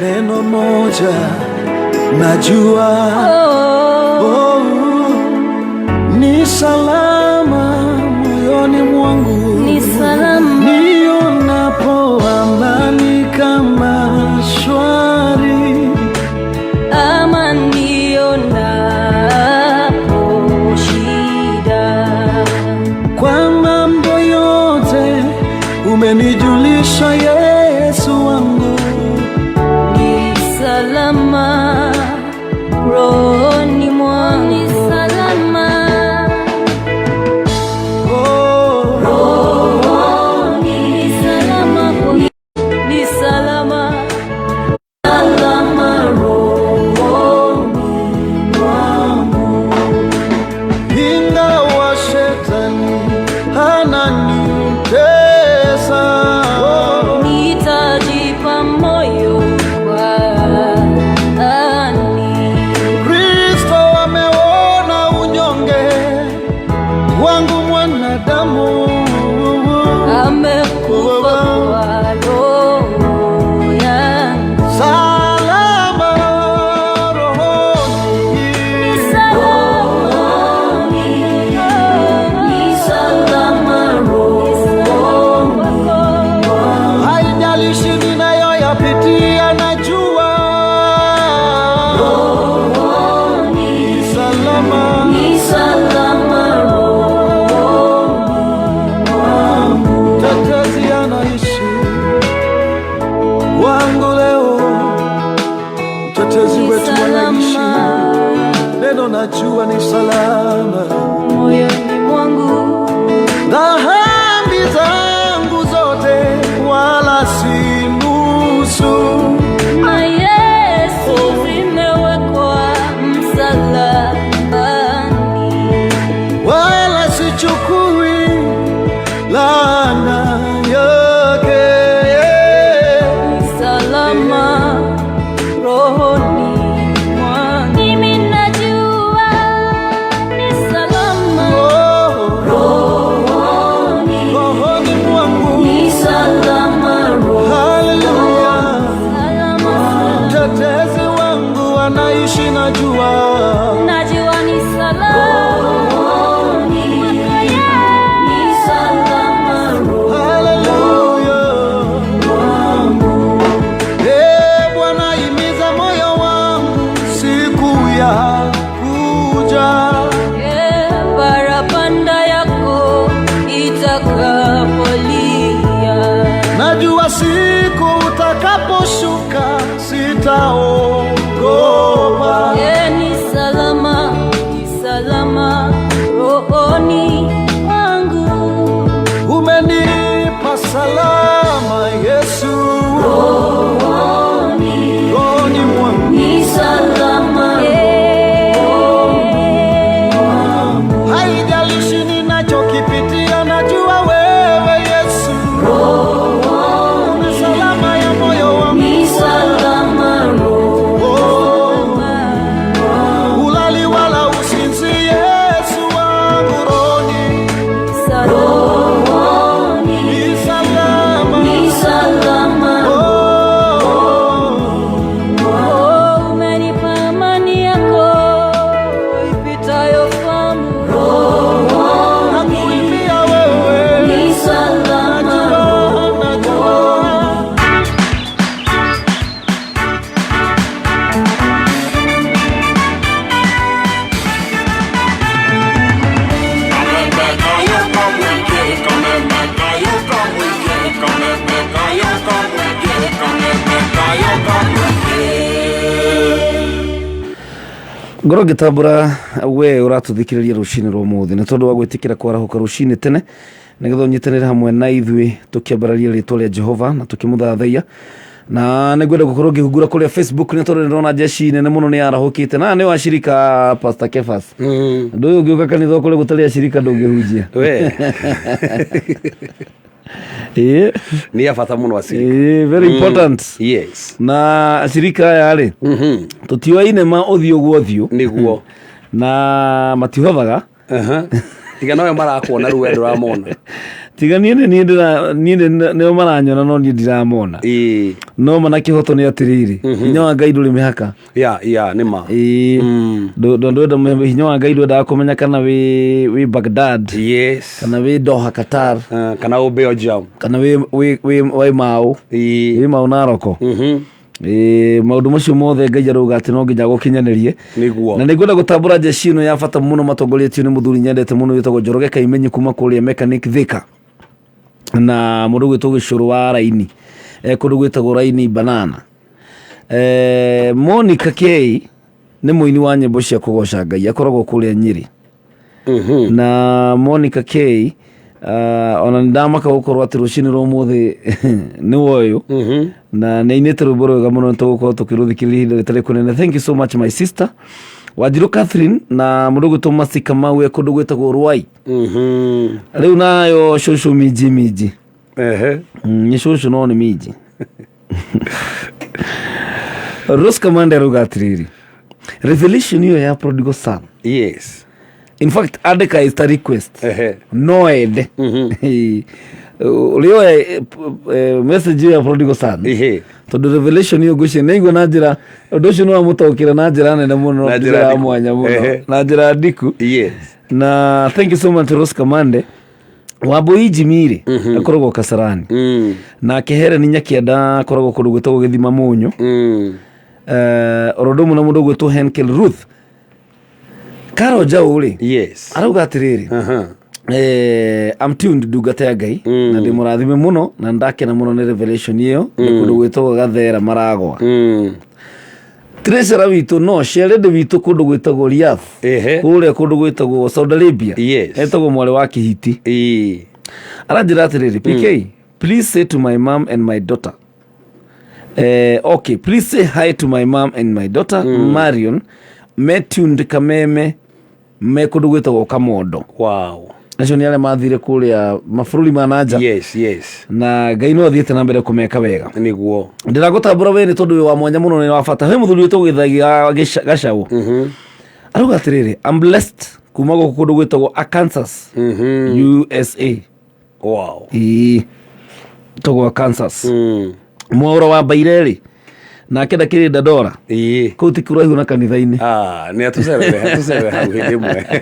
S4: Neno moja najua ni salama moyoni mwangu,
S2: ni salama
S4: nionapo mbali kama shwari,
S2: amani
S4: umenijulisha Yesu wangu
S2: ni salama rohoni mwangu, ni salama rohoni, ni salama, ni salama, salama rohoni mwangu.
S4: ingawa shetani ananitesa,
S2: nitajipa moyo kwani
S4: Kristo ameona unyonge wangu mwanadamu,
S2: amekufa kwa roho yangu.
S4: salama rohoni,
S2: Ni salama rohoni,
S4: haijalishi ninayoyapitia, najua
S2: rohoni,
S4: salama.
S2: ni salama rohoni.
S4: Mtetezi anaishi wangu leo, mtetezi wetu anaishi, neno najua ni salama.
S2: Moyoni mwangu
S4: Dhambi zangu zote wala si nusu,
S2: na Yesu zimewekwa msalabani,
S4: wala sichukui laana yake.
S2: ni salama rohoni mwangu. Mimi najua ni salama rohoni,
S4: Rohoni mwangu,
S2: ni salama rohoni,
S4: haleluya.
S2: salama.
S4: Mtetezi wangu anaishi, najua
S2: Najua ni salama, ni salama rohoni.
S4: haleluya. Bwana himiza moyo wangu siku ya kuja,
S2: Parapanda yako itakapolia,
S4: najua siku utakaposhuka sitaogopa.
S2: ni salama, ni salama rohoni mwangu,
S4: Umenipa salama Yesu,
S2: rohoni,
S4: rohoni mwangu,
S2: ni salama
S4: haijalishi ninachokipitia, najua wewe Yesu ni salama ya moyo wangu.
S2: ni salama rohoni,
S4: Ulali wala usinzi Yesu wangu, rohoni
S2: rohoni,
S4: ni salama.
S2: ni salama. Umenipa amani yako ipitayo fahamu,
S4: Nakuimbia wewe,
S2: ni salama.
S4: najua.
S1: ngoro ngitambura we uratuthikiriria rucini rwa muthi ni tondu wa gwitikira kwarahuka rucini tene nigetha unyitanire hamwe na ithui tukiambararia ritwa ria Jehova na tukimuthathaia na nigwenda gukorwo ngihungura kuria Facebook ni tondu ndirona jeshi nene muno ni arahukite na ni washirika Pastor Kefas ndu uyu ngiuka kanitha kule gutari ashirika ndungihunjia
S3: we ni ya bata muno acirika
S1: very important
S3: yes
S1: na ashirika aya ri tutioine ma uthio gwo uthio
S3: niguo
S1: na matihothaga
S3: tiga noyo marakuona rĩu wendo ramona
S1: tiga niĩ nĩo maranyona no niĩ ndiramona no mana kĩhoto nĩ atĩrĩrĩ hinya wa Ngai ndũrĩ mĩhaka
S3: ya nĩma
S1: ndwenda hinya wa Ngai ndwendaga kũmenya kana wĩ Baghdad
S3: yes
S1: kana wĩ Doha Qatar
S3: kana wĩ Belgium
S1: kana wĩ Mau wĩ Mau Naroko maundu macio mothe Ngai arauga ati no nginya gukinyanĩrie
S3: niguo
S1: na nĩngwenda gũtambũra jeshi ĩno ya bata mũno matongoretio nĩ mũthuri nyendete mũno wĩtagwo Njoroge Kaimenyi kuma kũrĩa Mechanic Thika na mundu gwitwo gicuru wa raini kundu gwitagwo raini banana. Monica K nĩ mũini wa nyĩmbo cia kũgoca Ngai, akoragwo kũrĩa Nyĩrĩ. Na Monica K ona ndamaka gukorwo ati rucini rũmũthĩ nĩ woyo na nĩ ainĩte rwĩmbo rwega mũno tũgũkorwo tũkĩrũthikĩrĩria ihinda rĩtarĩ kũnene. Thank you so much my sister Wanjiru Catherine na mũndũ gwĩtwo Masika Mau kũndũ gwĩtagwo Rwai. Rĩu nayo shosho miji ni shosho no nĩ miji. Rose Commander rugatiriri revelation hiyo ya prodigal son.
S3: Yes.
S1: In fact andika is a request no ende ulio message ya prodigal son tondu revelation hiyo gucie nĩigua na njĩra ũndũ ũcio no amũtaũkĩra na njĩra nene mũno na njĩra mwanya mũno na njĩra ndiku.
S3: Yes.
S1: Na thank you so much Rose Commander Wambui Jimire akoragwo Kasarani na kehere ni Nyakianda akoragwo kũndũ gwĩtagwo Gĩthima Mũnyo. Orodomu na mũndũ gwĩtwo Henkel Ruth Karo Jauri.
S3: Yes.
S1: Arauga atiriri I'm tuned ndungata ya Ngai na ndi mũrathime mũno na ndakena mũno nĩ revelation iyo kũndũ gwĩtagwo Gathera Maragwa. Treasurer witũ no sherede witũ kũndũ gwĩtagwo Riyadh kũrĩa kũndũ gwĩtagwo Saudi Arabia etagwo mwari wa Kihiti. Aranjĩra atiriri PK please say to my mom and my daughter okay please say hi to my mom and my daughter Marion tuned Kameme kũndũ gwĩtagwo Kamondo.
S3: Wow.
S1: Nacio nĩ arĩa mathire kũrĩa mabũrũri ma nanja.
S3: Yes, yes.
S1: Na Ngai no athiĩte na mbere kũmeka wega.
S3: Nĩguo.
S1: Ndĩragũtambũra we nĩ tondũ wa mwanya mũno nĩ wa bata. He mũthuri wĩtagwo Gĩthagi Gacaũ. Arauga atĩrĩrĩ I'm blessed kuma gũkũ kũndũ gwĩtagwo Arkansas USA.
S3: Wow.
S1: Togwo Arkansas. Mwaura wa Baireri na kenda kiri Dadora kũu ti kũraihu na kanitha-inĩ.
S3: Nĩ atucerere hau hĩndĩ ĩmwe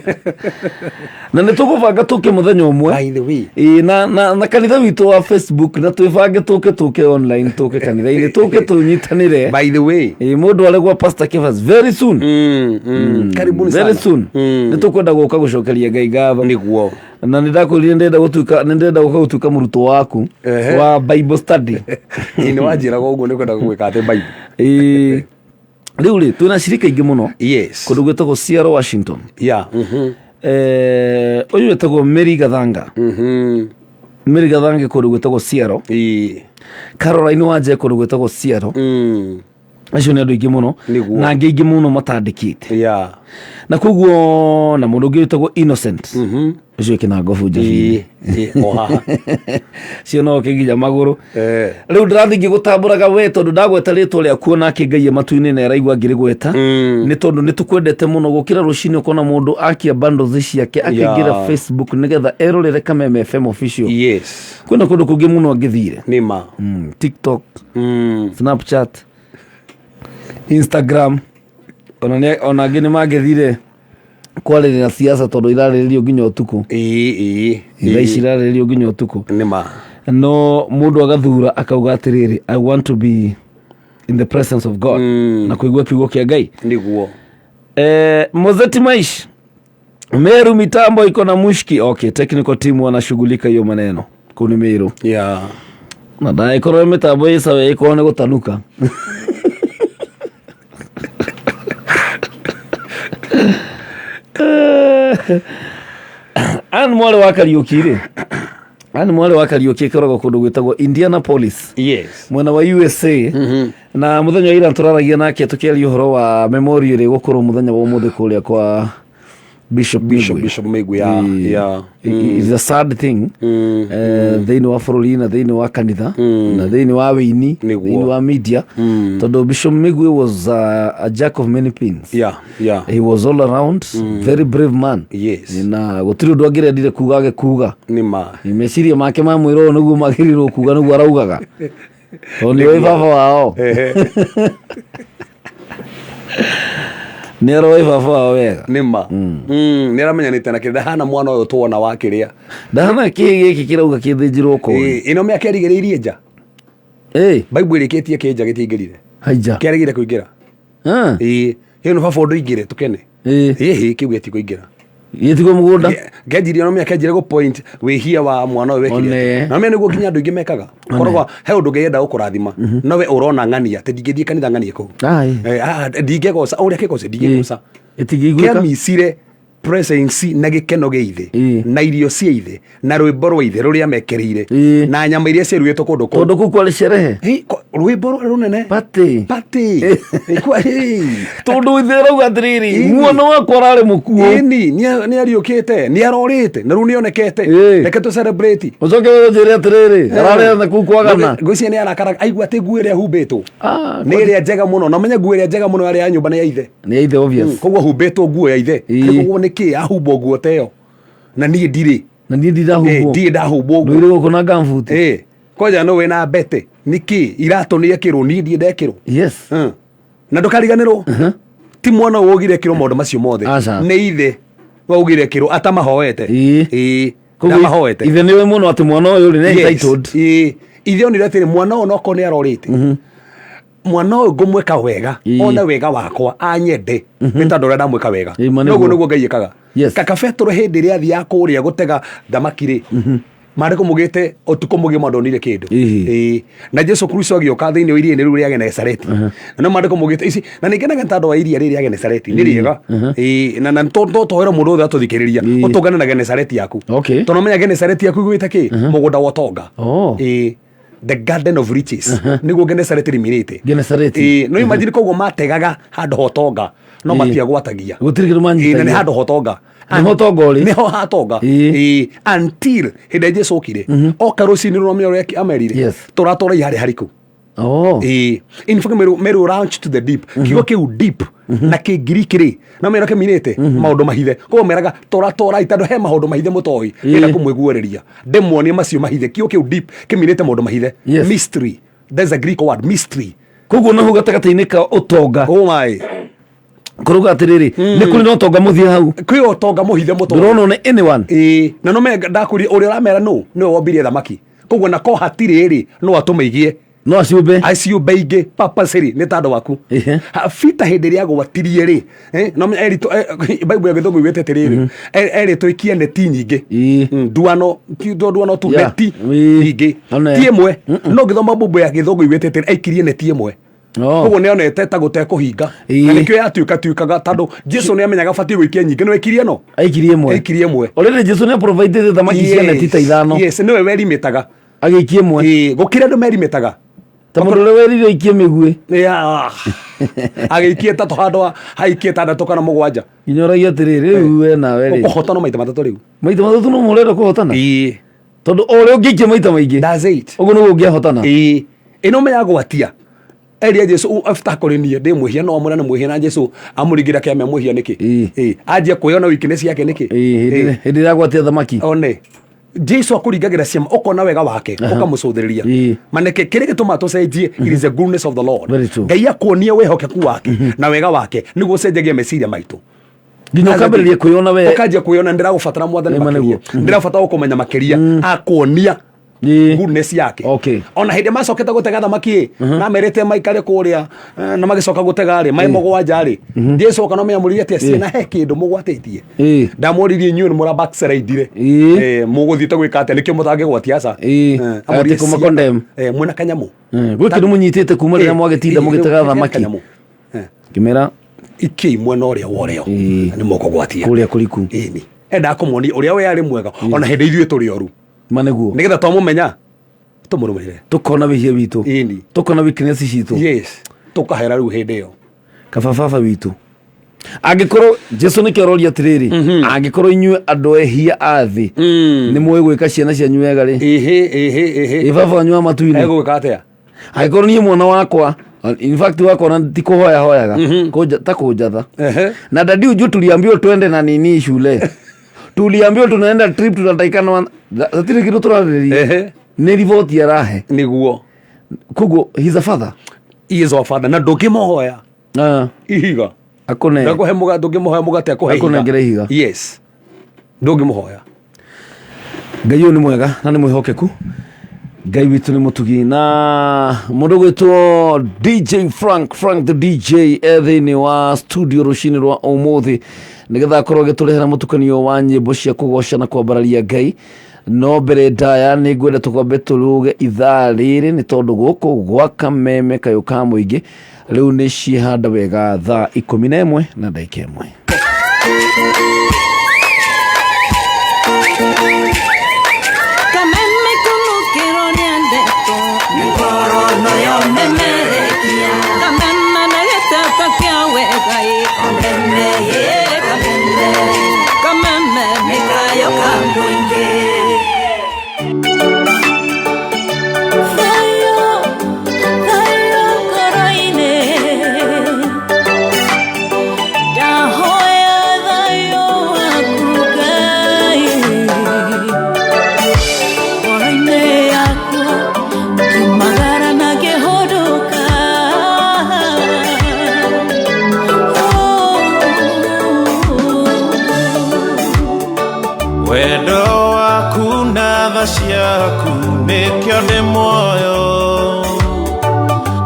S1: na nĩ tũgũbanga tũke mũthenya ũmwe
S3: by the way
S1: na kanitha witũ wa Facebook na twĩbange tũke online tũke kanitha-inĩ tũke tũnyitanĩre
S3: by the way
S1: mũndũ aregwa Pastor Kevas very soon
S3: karibuni sana
S1: very soon nĩ tũkwenda gũka gũcokeria Ngai ngatho.
S3: Nĩguo.
S1: Na nĩndakwĩrire ndenda gũka gũtuĩka mũrutwo waku wa Bible study.
S3: Nĩ wanjĩraga ũguo nĩ kwenda gwĩka atĩ Bible.
S1: Rĩu rĩ twĩna cirika ingĩ mũno.
S3: Yes.
S1: Kũndũ gwĩtagwo Seattle Washington.
S3: Yeah.
S1: Ũyũ wĩtagwo Mary Gathanga. Mary Gathanga kũndũ gwĩtagwo Seattle. Caroline Wanje kũndũ gwĩtagwo Seattle. Acio nĩ andũ aingĩ mũno na angĩ aingĩ mũno matandĩkĩte.
S3: Yeah.
S1: Na koguo na mũndũ ũngĩ wĩtagwo Innocent. Ucio kĩnango bunja cio no kĩnginya magũrũ. Rĩu ndĩrathiĩ ngĩgũtambũraga we tondũ ndagweta rĩtwa rĩaku na kĩngai matu-inĩ na eraigua ngĩrĩgweta nĩ tondũ nĩ tũkwendete mũno gũkĩra rũcinĩ ũkona mũndũ akia bundles ciake akĩingĩra Facebook nĩgetha erorere Kameme FM official.
S3: Yes.
S1: Kwĩna kũndũ kũngĩ mũno angĩthire
S3: nĩma
S1: TikTok, Snapchat, Instagram ona angĩ nĩ mangĩthire kwarĩrĩra siasa tondũ irarĩrĩrio nginya ũtukũ. Thaa ici irarĩrĩrio nginya ũtukũ.
S3: Nĩma.
S1: No mũndũ agathura akauga atĩrĩrĩ I want to be in the presence of God na kũigua kiugo kĩa Ngai.
S3: Nĩguo.
S1: Mozeti Maish Meru mitambo iko na mushki. Okay, technical team wanashughulika hiyo maneno kuni Meru.
S3: Yeah.
S1: Na dai koro mitambo hii sawa iko na gutanuka. Ani mwale wa Kariuki koragwo kũndũ gwĩtagwo Indianapolis.
S3: Yes.
S1: Mwena wa USA. Na mũthenya wa ira tũraragia nake tũkĩaria ũhoro wa memorial gũkorwo mũthenya wa ũmũthĩ kũrĩa kwa Bishop Migwi. Yeah. It's a sad thing. Thĩinĩ wa bũrũri na thĩinĩ wa kanitha na thĩinĩ wa wĩini thĩinĩ wa media tondũ Bishop Migwi was a jack of many pins.
S3: Yeah.
S1: He was all around, very brave man.
S3: Yes.
S1: Na gũtirĩ ũndũ angĩrendire kuga agĩkuga.
S3: Nĩma.
S1: Meciria make ma mwĩro nĩguo magĩrĩirwo kuga nĩguo araugaga. Tondũ nĩ baba wao. Nero baba wao wega.
S3: Nĩma. Nĩaramenyanĩte na kĩrĩa hana mwana ũyũ tuona wa kĩrĩa. Ndahana
S1: gĩkĩ kĩrauga kĩthĩnjirwo kũu.
S3: Ĩno mĩaka ĩrigĩrĩirie nja. Bible ĩrĩkĩtie kĩnja gĩtingĩrire.
S1: Haija.
S3: Kĩarĩgire kũingĩra. Hiyo nĩ baba ũndũ ingĩre tukene. Kĩu gĩti kũingĩra.
S1: yetigo mugunda
S3: ngenjirie no mia kenjire go point wihia wa mwana we wekire na mia niguo kinya andu ingi mekaga korogwa he undu ngeyenda gukurathima no we urona ng'ania te ndingithie kanitha ng'anie ku ndingegoca uria kigose ndingegoca
S1: itigiguika
S3: misire presence na gikeno geithe na irio cia ithe na rwimbo rwa ithe ruria mekereire na nyama iria ciruitwo kundu
S1: ku kwa sherehe
S3: rwimbo runene
S1: pati
S3: kwa
S1: tondu ithe rauga atiriri mwana wakwa arari mukuo
S3: ni ariukite ni arorite na ru ni onekete reke tu celebrate
S1: ucoke wewe njire atiriri arari na ku kwagana
S3: ngwiciria ni arakara aigua ati nguo iria humbitwo ni iria njega muno na menya nguo iria njega muno ari ya nyumba ni ya ithe
S1: obvious
S3: koguo humbitwo nguo ya ithe koguo ni ki ahumbo nguo teo na nie ndiri ndahumbo nguo
S1: ndire guko na gamfuit
S3: koja no we na bete niki irato ni ekirwo ni ndie ndekirwo
S1: yes
S3: na ndukariganirwo ti mwana wogire kiro maundu macio mothe ni ithe wogire kiro atamahoete ndamahoete
S1: ithe ni we muno ati mwana uyu ni entitled
S3: ithe onire atiri mwana uyu noko ni arorite mwana uyu ngumweka wega ona wega wakwa anyende ni tondu ria ndamwika wega noguo niguo Ngai ekaga kaka Petro hindi ria thia kuria gutega thamaki mariko mugite otuko mugi mandonire kindu na Jesu Kristo agioka thiini wa iria riu ria Genesareti na mariko mugite ici na ningenaga tondu wa iria ria Genesareti ni riega na tohera mundu othe atuthikiriria utungane na Genesareti yaku tondu menya Genesareti yaku gwita ki mugunda wa tonga the garden of riches niguo Genesareti rimirite no imagine koguo mategaga handu hotonga no matiagwatagia
S1: gutirigiru manyi
S3: na ni handu hotonga niho hatonga until hinde Jesu okire oka rucini rumia uria amerire turatora ihari hariku in fact meru launch to the deep kigo kiu deep na ki Greek ri na mera keminite maundu mahithe ko meraga turatora itando he maundu mahithe mutoi ila kumweguoreria demonia macio mahithe kigo kiu deep keminite maundu mahithe mystery, there's a Greek word mystery
S1: koguo naho gatagataini ka utonga
S3: my
S1: kuruga atiriri ni kuri no tonga muthia hau
S3: kwi utonga muhithe mutonga
S1: ndurona ni anyone
S3: na no me ndakuri uri uramera no wombirie thamaki koguo na ko hatiri ri no atumaigie
S1: no
S3: aciumbe ingi papa siri ni tando waku fita hindi ria gwatirie ri no me erito Bible ya githungu iwete tiriri erito ikie neti nyingi duano tu neti nyingi ti imwe no githoma Bible ya githungu iwete tiriri aikirie neti imwe koguo ni onete ta gutekuhinga na nikio yatuikaga tondu Jesu ni amenyaga bati wikie nyingi no ekirie no aikirie imwe
S1: already Jesu ni provided thamaki cia neti ta ithano
S3: niwe werimitaga
S1: agikie imwe
S3: gukira andu merimitaga
S1: tamurule werire ikie migwe
S3: agikie tatu handu haikie tandatu kana mugwanja
S1: inyoragia atiriri riu we na we ri
S3: kuhotana maita matatu riu
S1: no murenda kuhotana tondu ore ungikie maita maingi
S3: that's it
S1: uguo no ungiahotana
S3: ino menya gwatia eria Jesu after korinie de muhia no amuna na muhia na Jesu amuringira kiame muhia niki aje kuiona weakness yake niki
S1: hindi ya gwatia thamaki
S3: one Jesu akuringagira ciama ukona wega wake ukamucuthiria maneke kiri gituma tucenjie it is the goodness of the Lord Ngai akuonia wehokeku wake na wega wake niguo cenjagia meciria maitu
S1: nginya ukambiririe kuiona we
S3: ukaje kuiona ndiragubatara mwathani makiria ndirabatara kumenya makiria akuonia goodness yake ona hindi macokete gutega thamaki na merete maikare kuria na magicoka gutega ri mai mugwanja ri Jesu kana me amuririe ati ciana he kindu mugwatitie ndamuririe nyuo ni mura backslide muguthiite gwika ati nikio mutange gwatia sa
S1: amuririe kuma condemn
S3: mwena kanyamu
S1: gwikiru munyitite kuma riria mwagitinda mugitega thamaki kimera
S3: iki mwena uria woreo ni moko gwatia
S1: kuria kuriku
S3: ni enda kumoni uria we ari mwega ona hindi ithuĩ turi oru
S1: maneguo
S3: nigetha twamumenya tumurumire
S1: tukona wihia witu tukona weakness citu
S3: tukahera riu hindi iyo
S1: kababa witu angikorwo Jesu ni kiororia atiriri angikorwo inyue andu ehia athi ni mwe gwika ciana cianyu wega ri baba wanyu amatuini
S3: egwika atia
S1: angikorwo ni mwana wakwa in fact wakona ti kuhoya hoyaga ta kunjatha na dadi uju tuliambiwa twende na nini shule tuliambiwa tunaenda trip tunataikana zatiri kitu turarĩrĩria ni riboti arahe
S3: niguo
S1: kuguo he's a father
S3: he is our father na ndũngĩmũhoya ihiga
S1: akone
S3: ndakuhe muga ndũngĩmũhoya mugate akuhe
S1: akonengere ihiga
S3: yes ndũngĩmũhoya
S1: Ngai ũyũ nĩ mwega na nĩ mwĩhokeku Ngai witũ nĩ mũtugi na mũndũ gwĩtwo DJ Frank the DJ thĩinĩ wa studio rũcinĩ rwa ũmũthĩ nigetha korwo giturehera mutukanio wa nyimbo cia kugoca na kwambararia Ngai. No mbere ndaya nĩ ngwenda tũkombe tũruge ithaa rĩrĩ nĩ tondũ gũkũ gwa Kameme kayũ ka mũingĩ rĩu nĩ ciĩhanda wega thaa 11 na ndagĩka 1.
S2: Kameme kumukiro niandeko Nikorono yomemerekia Kameme na gĩtata kĩa wegai Kameme Kameme Kameme mĩkayo ka mũingĩ ciaku nĩkĩo ndĩ muoyo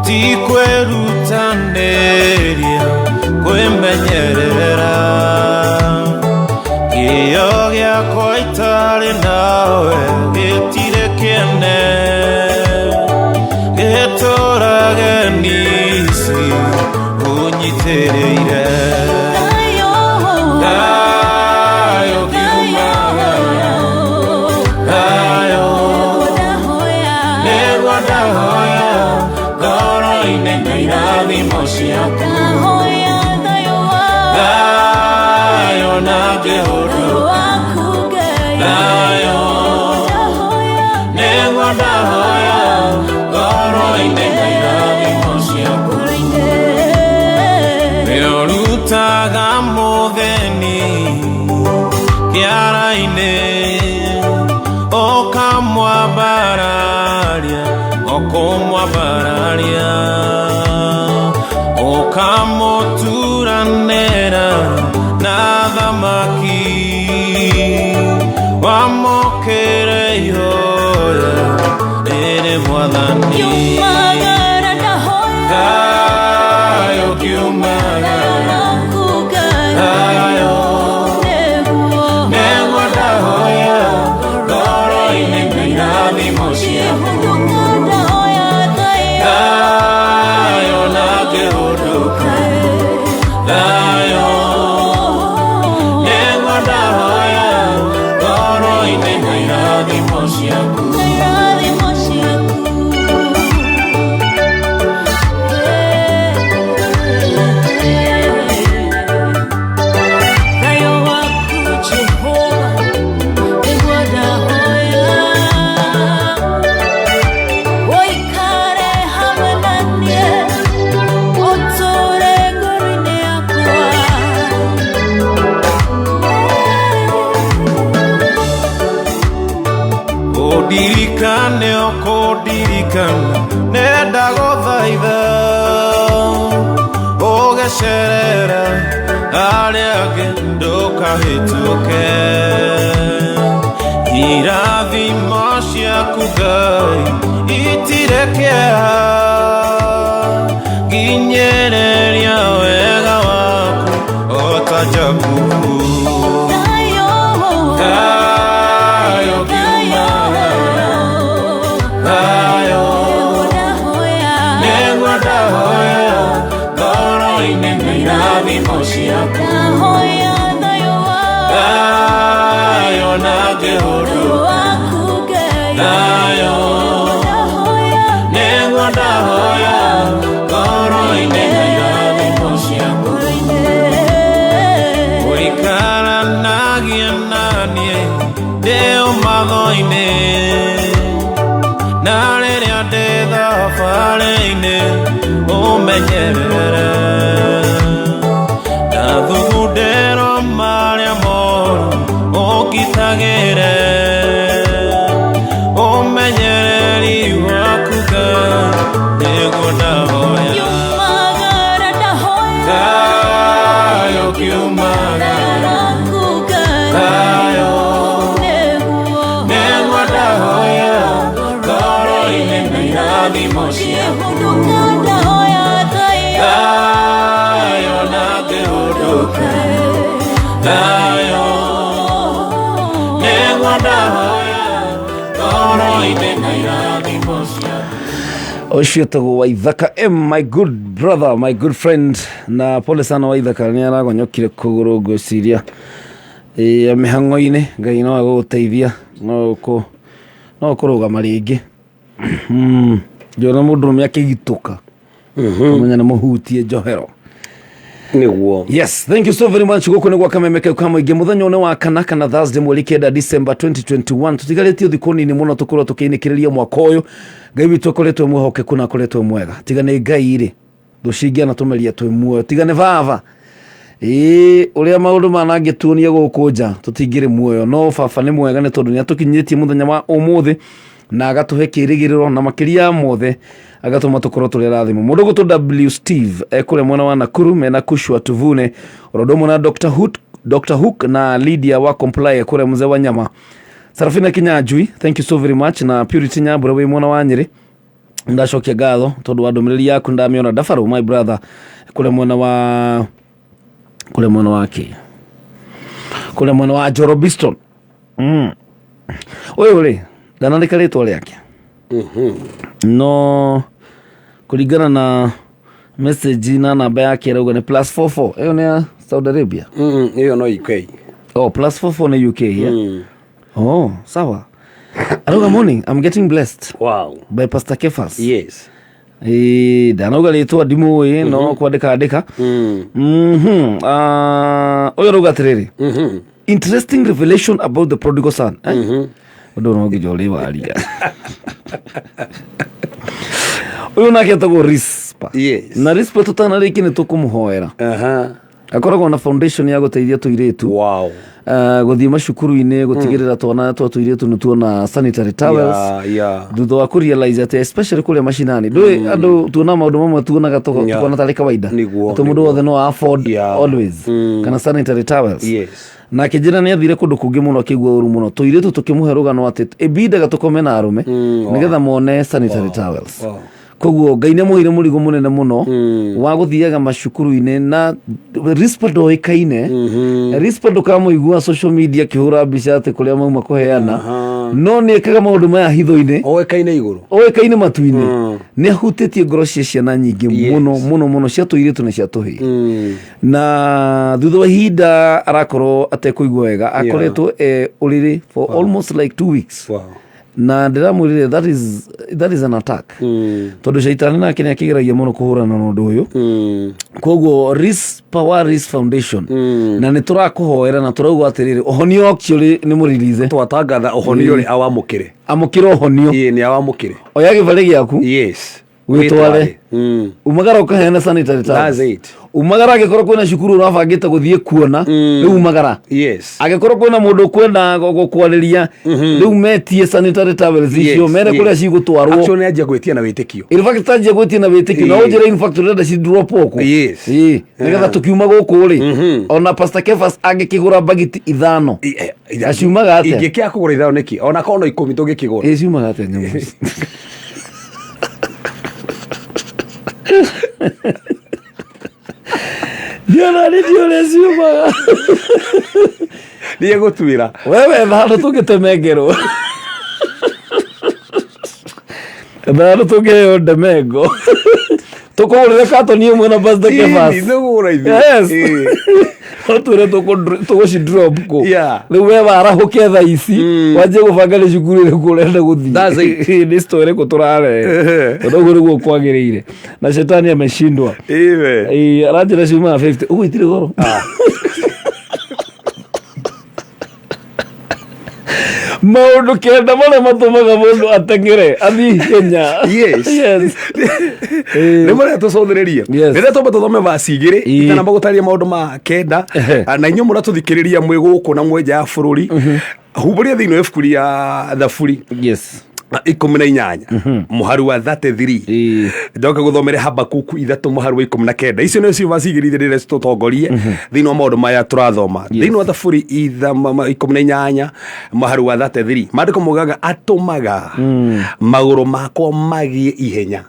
S2: ti kwĩrutanĩria kwĩmenyerera kĩyo gĩakwa itarĩ nawe gĩtirĩ kĩene gĩtũrage nici ũnyitĩrĩire Bararia okamoturanera na thamaki wamokere ihoya ere mwathani yumagara ndahoya ayo kiumagara ayo negwo ndahoya ngoro-inĩ irathimo ciaku nenda gũthaitha ũgĩcerera arĩa angĩ ndũkahĩtũke irathimo ciaku Ngai itirĩ kĩeha nginyĩrĩria wega waku o ta Jakubu umenyerere na thugundero marĩa moru ũgitagĩre umenyereri waku Ngai nĩguo ndahoya yumagara ndahoya kayo kiumagara kayo nĩguo ndahoya ngoro-inĩ na irathimo ciaku
S1: Oshiotago Waithaka my good brother, my good friend. Na pole sana Waithaka ni aragonyokire kuguru gwiciria mihango-ini Ngai no aguteithia no kurugama ringi jona mundu me akigituka kumenya na muhutie njohero
S3: niguo.
S1: Yes, thank you so very much guku ni gwa kamemeke kama ingi muthenya one wa kana Thursday mweri 9 December 2021 tutigaletie thikoni ni muno tukorwo tukiinikiriria mwaka uyu Ngai witu akoretwo mwihoke kuna akoretwo mwega tigane Ngai ri ndushingia na tumeria twi muoyo tigane baba uria maundu manangituonia guku nja tutingire muoyo no baba ni mwega ni tondu ni atukinyitie muthenya wa umuthi na agatuhe kirigiriro na makiria mothe agatuma tukorwo turi rathimo mundu gutu W Steve kule mwana wa Nakuru mena kushwa tuvune rodomo na Dr. Hook na Lydia wa comply kule mzee wa nyama Sarafina Kinyanjui, thank you so very much na Purity Nyambura we mwana wa Nyeri ndacokia gatho tondu wa ndomiriri yaku ndamiona Dafaro my brother kule mwana wa Jorobiston wewe ndanandika ritwa riake no kulingana na message na namba yake rauga ni +44 hiyo ni Saudi Arabia
S3: hiyo no UK
S1: +44 ni UK yeah sawa Aroga morning I'm getting blessed by Pastor Kefas
S3: yes
S1: danoga ritwa dimu no kwandika oyo rauga tiriri interesting revelation about the prodigal son Odo no gijoli waria uyu nake tago Rispa na Rispa tutana riki ni tukumuhoera akoragwo na foundation ya guteithia tuiretu guthii macukuru-ini gutigirira twana tuiretu ni tuona sanitary towels thutha wa kurealize that especially kule mashinani ndui andu tuona maundu mamwe tuonaga tukona tari kawaida atu mundu wothe no afford always kana sanitary towels na kijira ni athire kundu kungi muno akigwa uru muno tuiretu tukimuhe rugano ati ebindaga tukome na arume nigetha mone sanitary towels koguo Ngai ni muhire murigo munene muno wa guthiaga macukuru-ini na Rispa ndoikaine Rispa ndukamuigua social media kihura mbica ati kuria mauma kuheana no ni ekaga maundu maya hitho-ini oekaine matu-ini ni ahutitie ngoro cia ciana nyingi muno cia tuiretu na cia tuhi na thutha wa ihinda arakorwo atekuigua wega akoretwo uriri for almost like 2 weeks na ndiramwirire that is an attack tondu shaitani nake ni akigeragia muno kuhurana na undu uyu koguo Rispa Foundation na ni turakuhoera na turauga atiriri ohonio actually ni muririze
S3: twatangatha ohonio ri awamukire
S1: ohonio
S3: ni awamukire
S1: oya gibare giaku witware umagara ukaheana sanitary towels umagara agikorwo kwina cukuru urabangite guthie kuona riu umagara agikorwo kwina mundu kwenda gukwariria riu metie sanitary towels icio mere kuria cigutwarwo
S3: actually anjia gwetia na witikio
S1: in fact anjia gwetia na witikio na ujira in fact renda ci drop oku nigetha tukiuma guku ri ona Pastor Kefas agikigura bagiti 5 aciumaga ate
S3: ingikia kugura 5 niki ona kono 10 tugikigura
S1: ciumaga ate nyamu Diana ndio leziuma.
S3: Niye gutwira.
S1: Wewe bado tugitemegero. Bado tugeyo demego. Tukore katoni mwana Pastor Kefas. Yes. Oture tuko shi drop ko. Riu wewe arahuke tha ici waje gubanga ni cukuru ri kurenda guthii.
S3: That's it.
S1: Ni story ko turare. Ndogo riguo kwagiriire. Na shetani ameshindwa. Arajira shuma 50. Ugwitire goro. Maundu kenda mara matumaga mundu atengere athi Kenya.
S3: Yes. Ni mara tucothiririe. Rĩrĩa tomba tuthome vacigire itana magutaria maundu ma kenda na inyo mura tuthikiriria mwe guku na mwe nja ya bururi. Huburia thiino efukuri ya thaburi. 18 muharu wa 33 ndoka guthomere Habakuku 3 muharu wa 19 icio nĩ cio vacigirire rĩrĩa tutongorie thiino maundu maya turathoma thiino thaburi 18 muharu wa 33 maandiko mugaga atumaga maguru makwa magie ihenya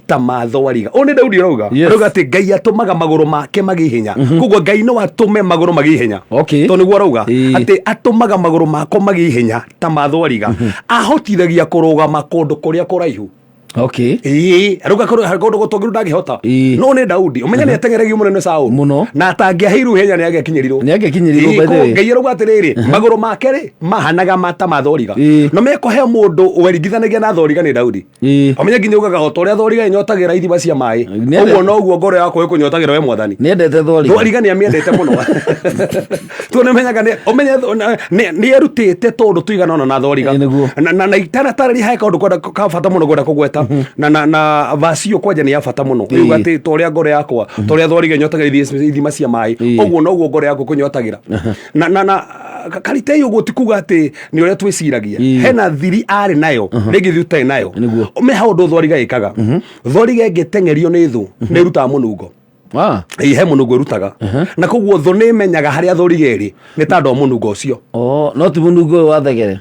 S3: ta mathwariga one Daudi arauga arauga ati Ngai atumaga maguru make magihinya kugo Ngai no atume maguru magihinya to niguo arauga ati atumaga maguru mako magihinya ta mathwariga ahotithagia kurugama kundu kuria kuraihu arauga kundu gutongiru ndangihota no ne Daudi umenya ni atengeregia munene Saul muno na atangiahiru henya ni agekinyirirwo Ngai arauga atiriri maguru make ri mahanaga mata mathoriga no mekuhe mundu werigithanagia na thoriga ni Daudi umenya nginya ugaga otoria thoriga inyotagira ithima cia mai uguo no guo ngoro yako ikunyotagira we mwathani ni endete thoriga ni amiendete muno tu ne menyaga ni umenya ni erutite tondu tuigana na thoriga na itana tarari hai kaundu ka bata muno gwenda kugweta na vasio kwaja ni ya bata muno uga ati toria ngoro yakwa toria thoriga inyotagira ithima cia mai uguo no guo ngoro yako kunyotagira na kalite yo gutikuga ati ni uria twiciragia hena thiri ari nayo rigi thutai nayo umeha undu thoriga ikaga thoriga ngetengerio ni thu ni ruta munungo he munungo rutaga na koguo thu ni menyaga haria thoriga iri ni tando munungo ucio
S1: no ti munungo wa thegere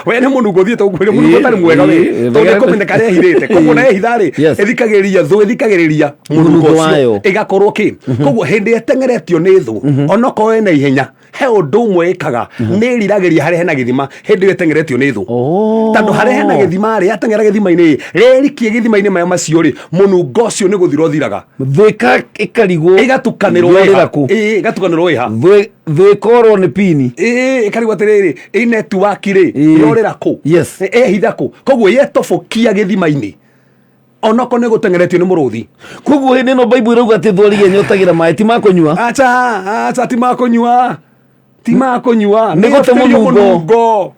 S3: we ne munungo thiete uguo munungo tari mwega we to ne komene kare hirite koguo na ehithari ethikagiriria thu ethikagiriria munungo ucio igakorwo ki koguo hindi etengeretio ni thu onoko we na ihenya he undu umwe ikaga ni riragĩria harĩa hena gĩthima hĩndĩ etengeretio nĩ thũ tondũ harĩa hena gĩthima rĩ atengera gĩthima-inĩ rĩrikie gĩthima-inĩ maya macio rĩ mũnungo ũcio nĩ gũthira ũthiraga thũ ĩkarigwo igatukanĩrwo ĩha
S1: thũ ĩkorwo nĩ pini
S3: ĩkarigwo atĩrĩrĩ ĩ network rĩ yorĩra kũ ehitha kũ koguo yetobokia gĩthima-inĩ onoko ne gutengeretio ni muruthi
S1: koguo hindi no Bible irauga ati thoriga nyotagira mai ti makunyua
S3: acha ti makunyua
S1: ni gote munungo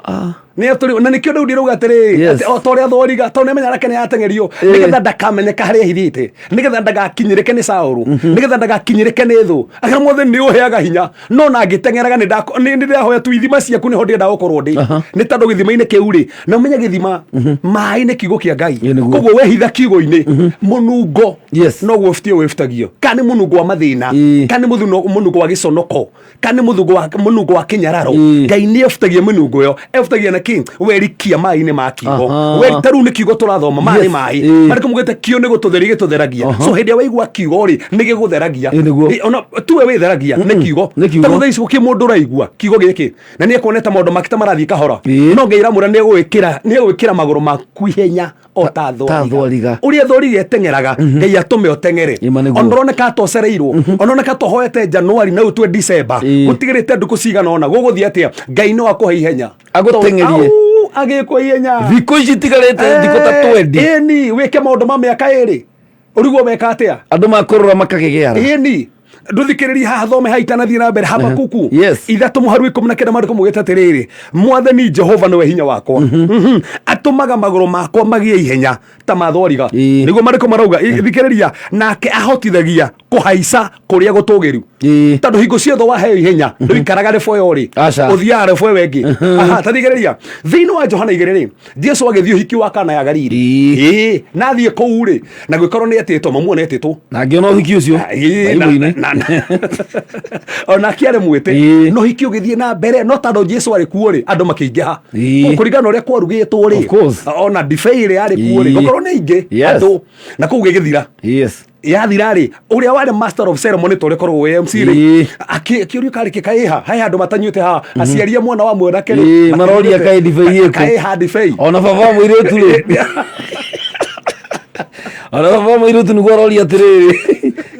S3: ni aturi na nikio Daudi rauga atiri o toria thoriga to nemenya rake ni atengerio nigetha ndakamenyeka haria hithite nigetha ndagakinyirike ni Saulu nigetha ndagakinyirike ni thu aka mothe ni uheaga hinya no na ngitengeraga ni ndirahoya tu ithima ciaku ni hondia ndagokorwo ndi ni tando githima-ini kiu ri na umenya githima mai ni kiugo kia Ngai koguo we hitha kiugo-ini munungo no gwofitio wefitagio kani munungo wa mathina kani munungo wa giconoko kani munungo wa kinyararo Ngai ni efitagia munungo yo efitagia na king werikia mai-ini ma kiugo we taru ni kiugo turathoma mai mariko mugete kio ni gututheri tutheragia so hindi waigua kiugo ri ni gigutheragia ona tuwe witheragia ni kiugo taru thaici guki mundu raigua kiugo giki na ni ekoneta maundu makita marathii kahora no ngeira mura ni gwikira maguru maku ihenya o ta thoriga uria thoriga etengeraga Ngai atume otengere onroneka tocereirwo onroneka tohoete Januari na utwe December gutigirite nduku cigana ona guguthia atia Ngai no akuhe ihenya
S1: agutengerie
S3: agikwa ihenya
S1: thikũ ici tigarite thikũ ta 20
S3: eni wike maundu ma miaka iri urigwo meka atia
S1: andu makurura makagegeara
S3: eni nduthikiriria haha thome haitana thii na mbere Habakuku ithatu muharu 19 mariko mugeta atiriri mwathani Jehova niwe hinya wakwa atumaga maguru makwa magie ihenya ta mathoriga niguo mariko marauga thikiriria nake ahotithagia kuhaica kuria gutugiru tondu hingo ciothe waheo ihenya nduikaraga refoe ori uthiaga refoe wengi tathikiriria thiini wa Johana 2 Jesu agithio hiki wa Kana ya Galili nathie kuu ri na gwikorwo ni etitwo mamuone etitwo
S1: na ngiona hiki ucio
S3: ona kiare mwete no hiki ugithie na mbere no tando Jesu ari kuo ri andu makiingiha kuringana uria kwarugitwo ri ona difeire yari kuo ri gokorwo ni ingi andu na kuu gigithira yathira ri uria wari master of ceremony tore korwo we MC ri akiurio kari kikaiha hai andu matanyuite ha aciaria mwana wa mwanake ri
S1: maroria kai difei yeko
S3: kai difei
S1: ona baba mwiretu ri ona baba mwiretu ni gororia atiriri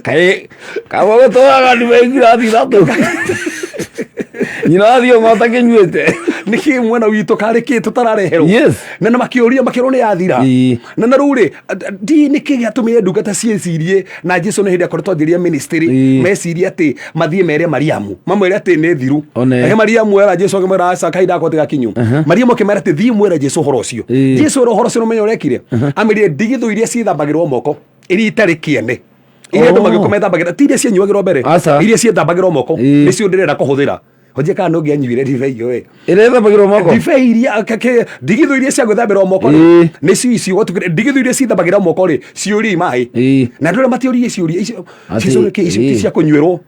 S1: kai kawo toaga difei grathi rato nyina thio ngota kinyuite niki mwana witu kari ki tutarareherwo na makiuria makiro ni yathira na ruri di niki gatumire ndungata ciecirie na Jesu ni hindi akoretwo athiria ministry meciria ati mathie mere Mariamu mamwire ati ni thiru he Mariamu era Jesu akimwira aca kaida akote gakinyu Mariamu akimwira ati thie mwire Jesu horo ucio Jesu ro horo ucio no menyo rekire amirire ndigithu iria ciithambagirwo moko iri itari kiene iria andu magikomethambagira ti iria cianyuagirwo mbere iria ciethambagirwo moko nicio ndirenda kuhuthira
S3: hoje kana no ngianyuire ndibei yo we
S1: Iretha bagiro moko.
S3: ndibei iria ndigithu iria cia gwithambira moko ni cio gotukire ndigithu iria cithambagira moko ri ciuri mai na ndore matiuri ciuri icio cia kunyuirwo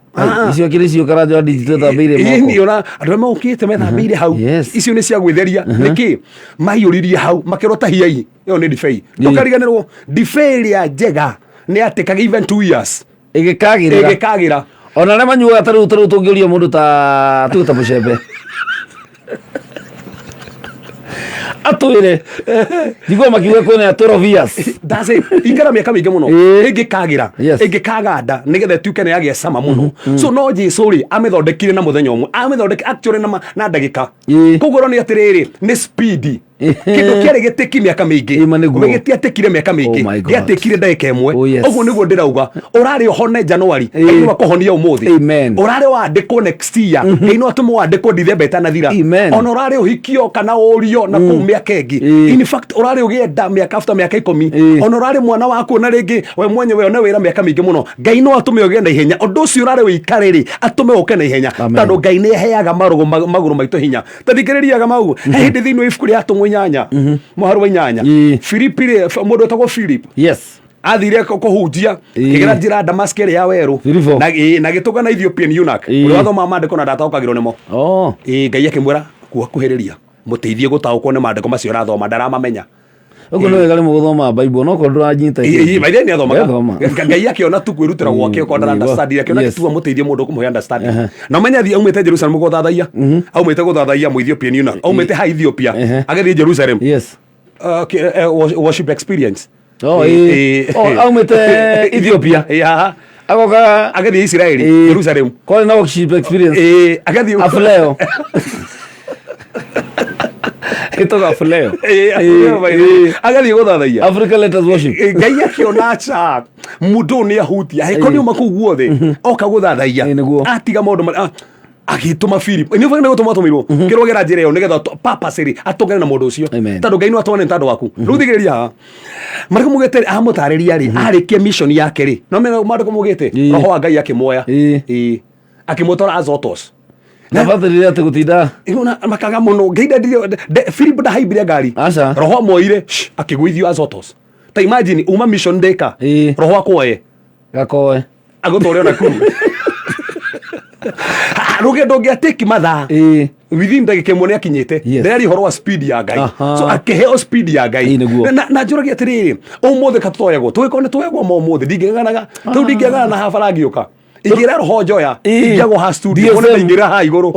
S1: icio kiri cio karajo digital thambeire moko
S3: ni ona andå maukite methambeire hau icio ni cia gwitheria niki maiyuririe hau makirota hiai iyo ni ndibei ndukariganirwo ndibei ria njega ni atikaga even 2 years igikagira
S1: ona rä manyuaga tarä u tå ngä å må ndå ta tuä ta må cembe atwä re thigå makiuga kwä na
S3: ingara mä aka mä ingä må no ä ngä kagä ä kaganda nä getha tuä ke nä yagä cama må no so no jesu rä amä thondekire na må thenya å mwe amä thondeke na ndagä ka koguo ro nä atä rä rä nä speed kindu kiari gitiki miaka mingi giti atikire miaka mingi giatikire ndagika imwe uguo niguo ndirauga urari ohone January niguo kuhonia umuthi urari wandikwo next year nino atume wandikwo December itanathira ona urari uhikio kana urio na ku miaka ingi in fact urari ugienda miaka after miaka 10 ona urari mwana waku na ringi we mwenyewe ona wira miaka mingi muno Ngai no atume ugie na ihenya undu ucio urari wikare ri atume uke na ihenya tondu Ngai ni heaga maguru maitu hinya tathikiririaga mau hindi thini ifuku ria nyanya muharu wa nyanya Philip ri mundu tagwo Philip athire kuhunjia kigera njira Damascus ya weru na gituga na Ethiopian eunuch uri wathoma mandiko na ndataukagirwo nimo Ngai akimwira kuhiriria muteithie gutaukwo ni mandiko macio rathoma ndaramamenya
S1: uguo no wegale muguthoma Bible no ko nduranyita
S3: maithe ni athomaga Ngai akiona tu kwirutira gwake ko ndara understand akiona tu muteithie mundu kumuhe understand na menya thi aumite Jerusalem guthathaia aumite guthathaia mu Ethiopian eunuch aumite ha Ethiopia agathie Jerusalem worship experience aumite Ethiopia agoka agathie Israeli Jerusalem
S1: ko na worship experience
S3: agathie
S1: afleo itoga fuleo
S3: agathie guthathaia
S1: Africa let us worship
S3: Ngai akiona cha mundu ni ahutia hekoni uma ku guothe oka guthathaia atiga maundu agituma Philip ni vana gutuma tumirwo kirogera njira yo nigetha purpose atongere na mundu ucio tondu Ngai no atwane ntandu waku ruthigeria mariko mugete amutariria ri arikie mission yake ri no mena mariko mugete roho wa Ngai akimoya akimotora Azotos
S1: na bathirira ate gutinda
S3: iguna makaga muno Ngai Philip da haibire ngari roho moire akigwithio Azotos ta imagine uma mission deka roho akoe
S1: gakoe
S3: agutore na kuru rugendo ngiateki mathaa within ndagika imwe ni akinyite ndari horo wa speed ya Ngai so akiheo speed ya Ngai na njuragia atiriri umuthi katutoyagwo twikone twegwo mo umuthi ndingeganaga tu ndingegana na habara ngioka ingira roho njoya ingiago ha studio wona ingira ha iguru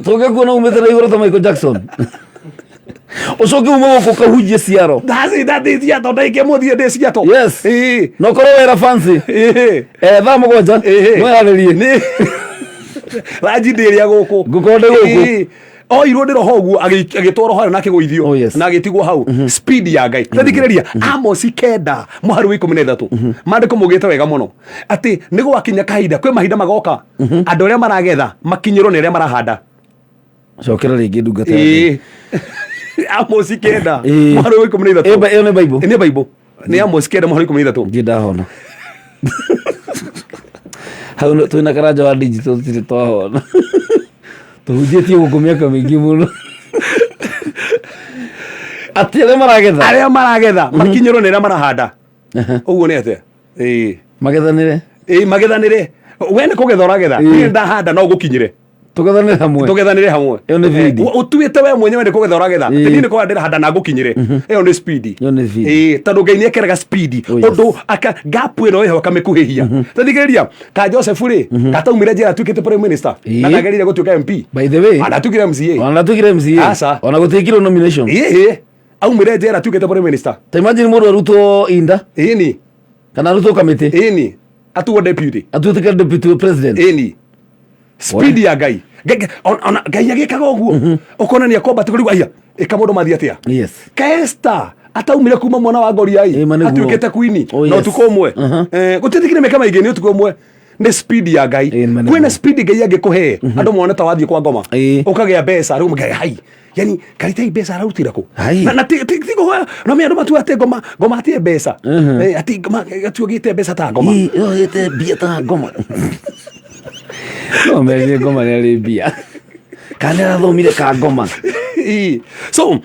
S1: toge kuona umete na iguru ta Michael Jackson ucoke ume guku kahunjie ciaro
S3: ndathi ciato ndaike muthie ndi ciato
S1: no korwo wera fancy thaa mugwanja no yaririe ni
S3: raji ndiria guku
S1: ngukonde guku
S3: oirwo ndi roho guo agitwaro hara na kigwithio na agitigwo hau speed ya Ngai tathikiriria Amos 9 muharu 13 mandiko mugite wega muno ati nigo wakinya kahinda kwi mahinda magoka andu aria maragetha makinyirwo ni aria marahanda
S1: cokera ringi ndungata
S3: Amos 9 muharu 13
S1: iyo ni Bible
S3: ni Amos 9 muharu 13
S1: ndahona hau twina karaja wa digital tiri twahona tuhunjĩtie gũkũ mĩaka mĩingĩ mũno atĩ arĩa
S3: maragetha makinyĩrwo nĩ arĩa marahanda ũguo nĩ atĩa magethanĩre we nĩ kũgetha ũragetha niĩ ndahanda no gũkinyĩre tũgethanĩre hamwe ũtuĩte we mwenyewe nĩ kũgetha ũragetha niĩ nĩ kũhanda ndĩrahanda na ngũkinyĩre ĩyo nĩ speed tondũ Ngai nĩ ekeraga speed ũndũ gap ĩno ĩho akamĩkuhĩhia tathikĩrĩria ka Joseph rĩ kataumire njĩra atuĩkĩte prime minister na ndagerire gũtuĩka MP
S1: by the way
S3: anatuĩkire MCA
S1: ona gũtĩkirwo nomination
S3: aumire njĩra atuĩkĩte prime minister
S1: ta imagine mũndũ arutwo inda
S3: ĩni
S1: kana arutwo kamĩtĩ
S3: ĩni atuo deputy
S1: atuĩke deputy president
S3: ĩni speed ya Ngai ona Ngai agikaga uguo ukonania kwamba tukuriwa aya ikamundu mathi atia Esther ataumire kuma mwana wa Goliai atuikete queen no tukomwe gutitikire meka maige ni tukomwe ni speed ya Ngai kwina speed Ngai agikuhe andu mwana ta wathie kwa ngoma ukagea mbeca ru Ngai hai yani karite mbeca arutira ku na tigo no me andu matu ate ngoma atie mbeca ati atuogite mbeca ta ngoma
S1: ite bia ta ngoma no me ngoma nĩ arĩ mbia kana arathomire ka ngoma
S3: so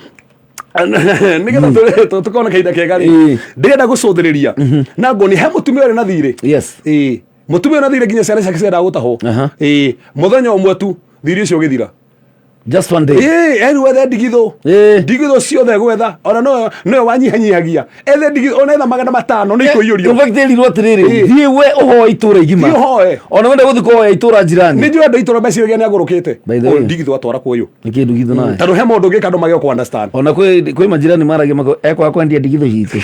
S3: nigetha tukona kahinda kega rĩ ndĩrenda gũcũthĩrĩria na ngoni he mũtumia ũrĩ na thirĩ
S1: yes
S3: mũtumia na thirĩ nginya ciana ciake ciendaga gũtahwo mũthenya ũmwe tu thirĩ ũcio ũgĩthira
S1: just one day
S3: wethe ndigitho ciothe gwetha ona no wanyihanyihagia ethe ndigitho ona etha 500 nĩ ikũiyũrio
S1: tũbakĩrirwo atĩrĩrĩ thiĩ we ũhoe itũra igima ona wenda gũthiĩ kũhoya itũra njirani
S3: nĩ njũĩ andũ itũra meciragia nĩ agũrũkĩte ndigitho atwara kũyũ
S1: nĩ kĩndũ githo nawe
S3: tondũ he maũndũ ũngĩka andũ magĩo kũ understand
S1: ona kwĩ majirani maragia ekwaga kwendia ndigitho citũ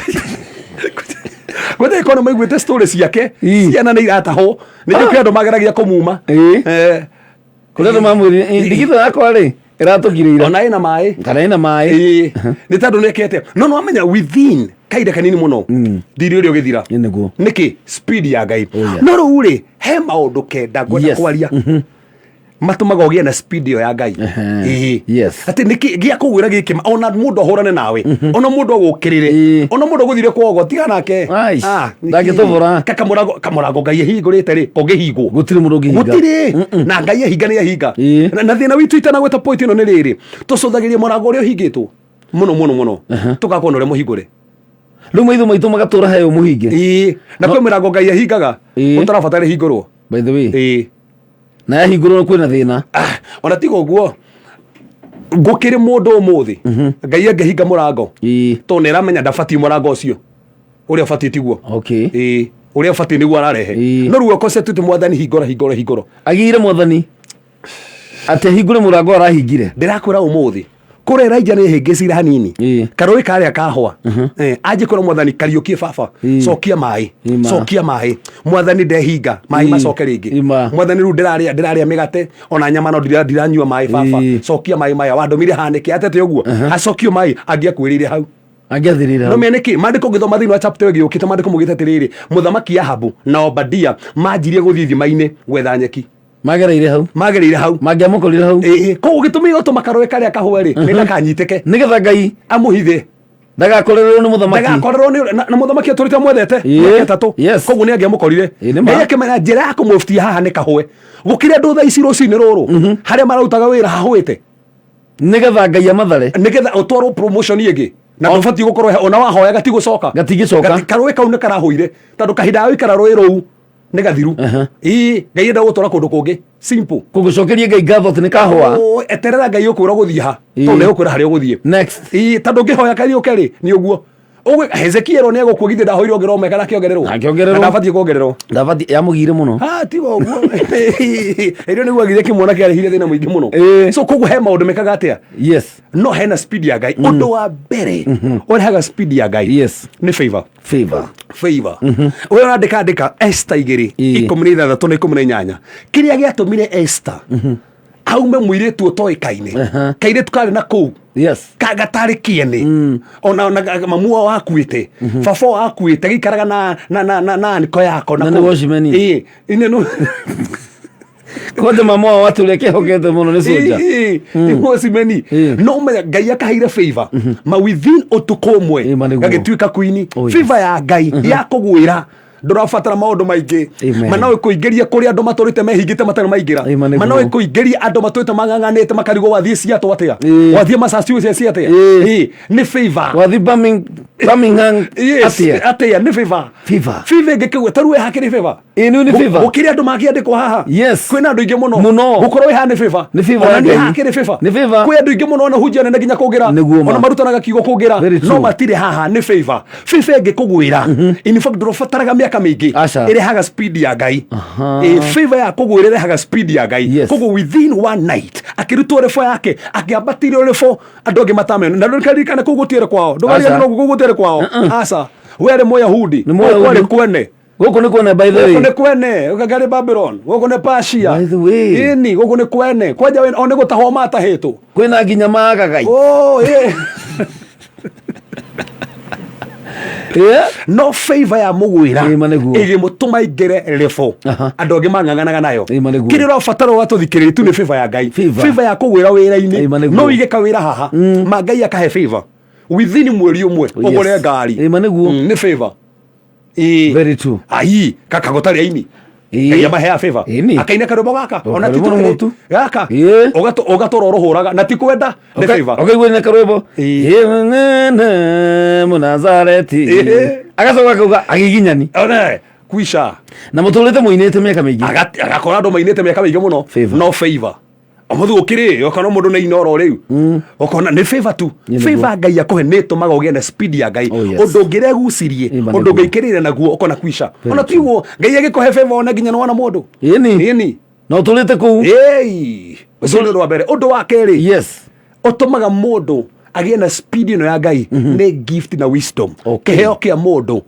S3: gwetha ĩkono maiguĩte story ciake ciana nĩ iratahwo nĩ njũkĩ andũ mageragia kũmuma
S1: kũrĩa andũ mamwĩrire ndigitho yakwa rĩ ĩratũgirĩire
S3: ona ĩna maĩ
S1: kana ĩna maĩ
S3: nĩ tondũ nĩkete no amenya within kahinda kanini mũno thirĩ ũrĩa ũgĩthira nĩkĩ speed ya Ngai no rĩu rĩ he maũndũ kenda ngwenda kwaria matũmaga ũgĩe na speed ĩyo ya Ngai atĩ nĩkĩ gĩa kũgwĩra gĩkĩ ona mũndũ ahũrane nawe ona mũndũ agũkĩrĩre ona mũndũ gũthire kwogo tiga nake
S1: ndangĩtũbũra
S3: kamũrango Ngai ehingũrĩte rĩ ũngĩhingwo
S1: gũtirĩ mũndũ ũngĩhinga
S3: gũtirĩ na Ngai ehinga nĩ ehinga na thĩna witũ itana gwĩta point ĩno nĩ rĩrĩ tũcũthagĩrie mũrango ũrĩa ũhingĩtwo mũno tũgakona ũrĩa mũhingũre
S1: rĩu maitho maitũ magatũra heyo mũhinge
S3: na kwĩ mũrango Ngai ehingaga ũtarabatara hingũrwo
S1: by the way na yahingũrwo kwĩna thĩna
S3: ona tiga ũguo ngũkĩrĩ mũndũ ũmũthĩ Ngai angĩhinga mũrango tondũ nĩ aramenya ndabatiĩ mũrango ũcio ũrĩa ũbatiĩ tiguo ũrĩa ũbatiĩ nĩguo ararehe no rĩu okocetũte mwathani hingũra
S1: agĩire mwathani atĩ hingũre mũrango arahingire
S3: ndĩrakwĩra ũmũthĩ kũrĩa Elijah nĩ hĩngĩcire hanini karũĩ karĩa kahwa anjĩ kũra mwathani kariũkie baba cokia maĩ mwathani ndehinga maĩ macoke rĩngĩ mwathani rĩu ndĩrarĩa mĩgate ona nyama no ndiranyua maĩ baba cokia maĩ maya wandũmire hanĩke atete ũguo acokio maĩ angĩakwĩrĩire hau
S1: angĩathirĩra
S3: no mene kĩ mandĩko ngĩthoma thĩinĩ wa chapter gĩũkĩte mandĩko mugĩte atĩrĩrĩ mũthamaki Ahabu na Obadia manjirie gũthiĩ thima-inĩ gwetha nyeki
S1: magereire hau mangĩamũkorire hau
S3: koguo gĩtũmi gũtũma karũĩ karĩa kahũe rĩ nĩ ndakanyitĩke
S1: nĩgetha Ngai
S3: amũhithe
S1: ndagakorerwo nĩ mũthamaki
S3: na mũthamaki atũrĩte amwethete gatatũ koguo nĩ angĩamũkorire Ngai akĩmenya njĩra ya kũmũbutia haha nĩ kahũe gũkĩrĩ andũ thaa ici rũcinĩ rũrũ harĩa mararutaga wĩra hahũĩte
S1: nĩgetha Ngai amathare
S3: nĩgetha ũtwarwo promotion ĩngĩ na ndũbatiĩ gũkorwo ona wahoya gatigũcoka karũĩ kau nĩ karahũire tondũ kahinda ga gũikara rũĩ rũu nĩ gathiru Ngai enda gũtwara kũndũ kũngĩ simple
S1: kũgũcokeria Ngai ngatho atĩ nĩ kahũa
S3: eterera Ngai ũkwĩra gũthiĩ ha tondũ nĩ ũkwĩra harĩa ũgũthiĩ
S1: next
S3: tondũ ũngĩhoya kariũke rĩ nĩ ũguo Hezekia ero nĩ egũkua githĩ ndahoire ongererwo kana akĩongererwo ndabatiĩ kuongererwo
S1: yamũgire mũno
S3: tiga ũguo ĩrĩo nĩguo agire kĩmwana kĩarehire thĩna mũingĩ mũno so koguo he maũndũ mekaga atĩa no hena speed ya Ngai ũndũ wa mbere ũrehaga speed ya Ngai nĩ favor ũrĩa ũrandĩka Esther 2:16 na 18 kĩrĩa gĩatũmire Esther aume mũirĩtu ũtoĩkaine kairĩtu karĩ na kũu gatarĩ kĩene ona mamu wao akuĩte baba wao akuĩte gĩikaraga na niko yako
S1: kwanja mama wao atũrĩa kĩhokete mũno nĩ soja
S3: Washimeni no menya Ngai akaheire favor ma within ũtukũ ũmwe gagĩtuĩka queen favor ya Ngai ya kũgwĩra ndũrabatara maũndũ maingĩ mana ũkũingĩria kũrĩa andũ matũrĩte mehingĩte matarĩ maingĩra mana ũkũingĩria andũ matũrĩte mang'ang'anĩte makarigwo wathiĩ ciatũ atĩa wathiĩ Massachusetts atĩa nĩ favor
S1: wathiĩ Birmingham
S3: atĩa nĩ favor ĩngĩkĩgwe tarũ ĩha kĩrĩ favor
S1: nĩ favor
S3: gũkĩrĩ andũ mangĩandĩkwo haha kwĩna andũ aingĩ mũno gũkorwo ĩha nĩ favor ona nĩ haha kĩrĩ favor kwĩ andũ aingĩ mũno ona hunjia nene nginya kũngĩra ona marutanaga kiugo kũngĩra no matirĩ haha nĩ favor ĩngĩkũgwĩra in fact ndũrabataraga mĩaka mĩingĩ ĩrehaga speed ya Ngai favor ya kũgwĩra ĩrehaga speed ya Ngai koguo within one night akĩrutwo rebo yake akĩambatirio rebo andũ angĩ matamenya na ndũkarikane kũu gũtiere kwao ndũkarikane kũu gũtiere kwao aca we arĩ Mũyahudi kwarĩ kwene
S1: gũkũ nĩ kwene by the way
S3: gũkũ nĩ kwene ũkagari Babylon gũkũ nĩ Persia
S1: by the way
S3: ini gũkũ nĩ kwene kwanja we one gũtahwo matahĩtwo
S1: kwĩna nginya magagai
S3: no favor ya mũgwĩra ĩgĩmũtũma aingĩre rebo andũ angĩ mang'ang'anaga nayo kĩrĩa ũrabatara watũthikĩrĩria tu nĩ favor ya Ngai favor ya kũgwĩra wĩra-inĩ no wĩige kawĩra haha ma Ngai akahe favor within mweri ũmwe ũgũre ngari nĩ favor
S1: very true
S3: ai kaka gũtarĩ aini Ngai amahea favor akaina karumbo gaka ona ti mutu gaka ugatora uruhuraga na ti kwenda ni favor
S1: okaigua ni karumbo Munazareti agacoka akauga agiginyani
S3: ona kuisha
S1: na muturite muinite miaka mingi
S3: agakora andu mainite miaka mingi muno no favor amuthu ukiri okana mundu ni inoro riu okona ni favor tu favor Ngai akuhe ni tumaga ugie na speed ya Ngai undu ngiregucirie undu ngeikirire naguo okona kuisha ona tiguo Ngai agikuhe favor ona nginya wana mundu ini
S1: no turite ku
S3: ucio ni rwa mbere undu wa keri utumaga mundu agie na speed ino ya Ngai ni gift na wisdom kiheo kia mundu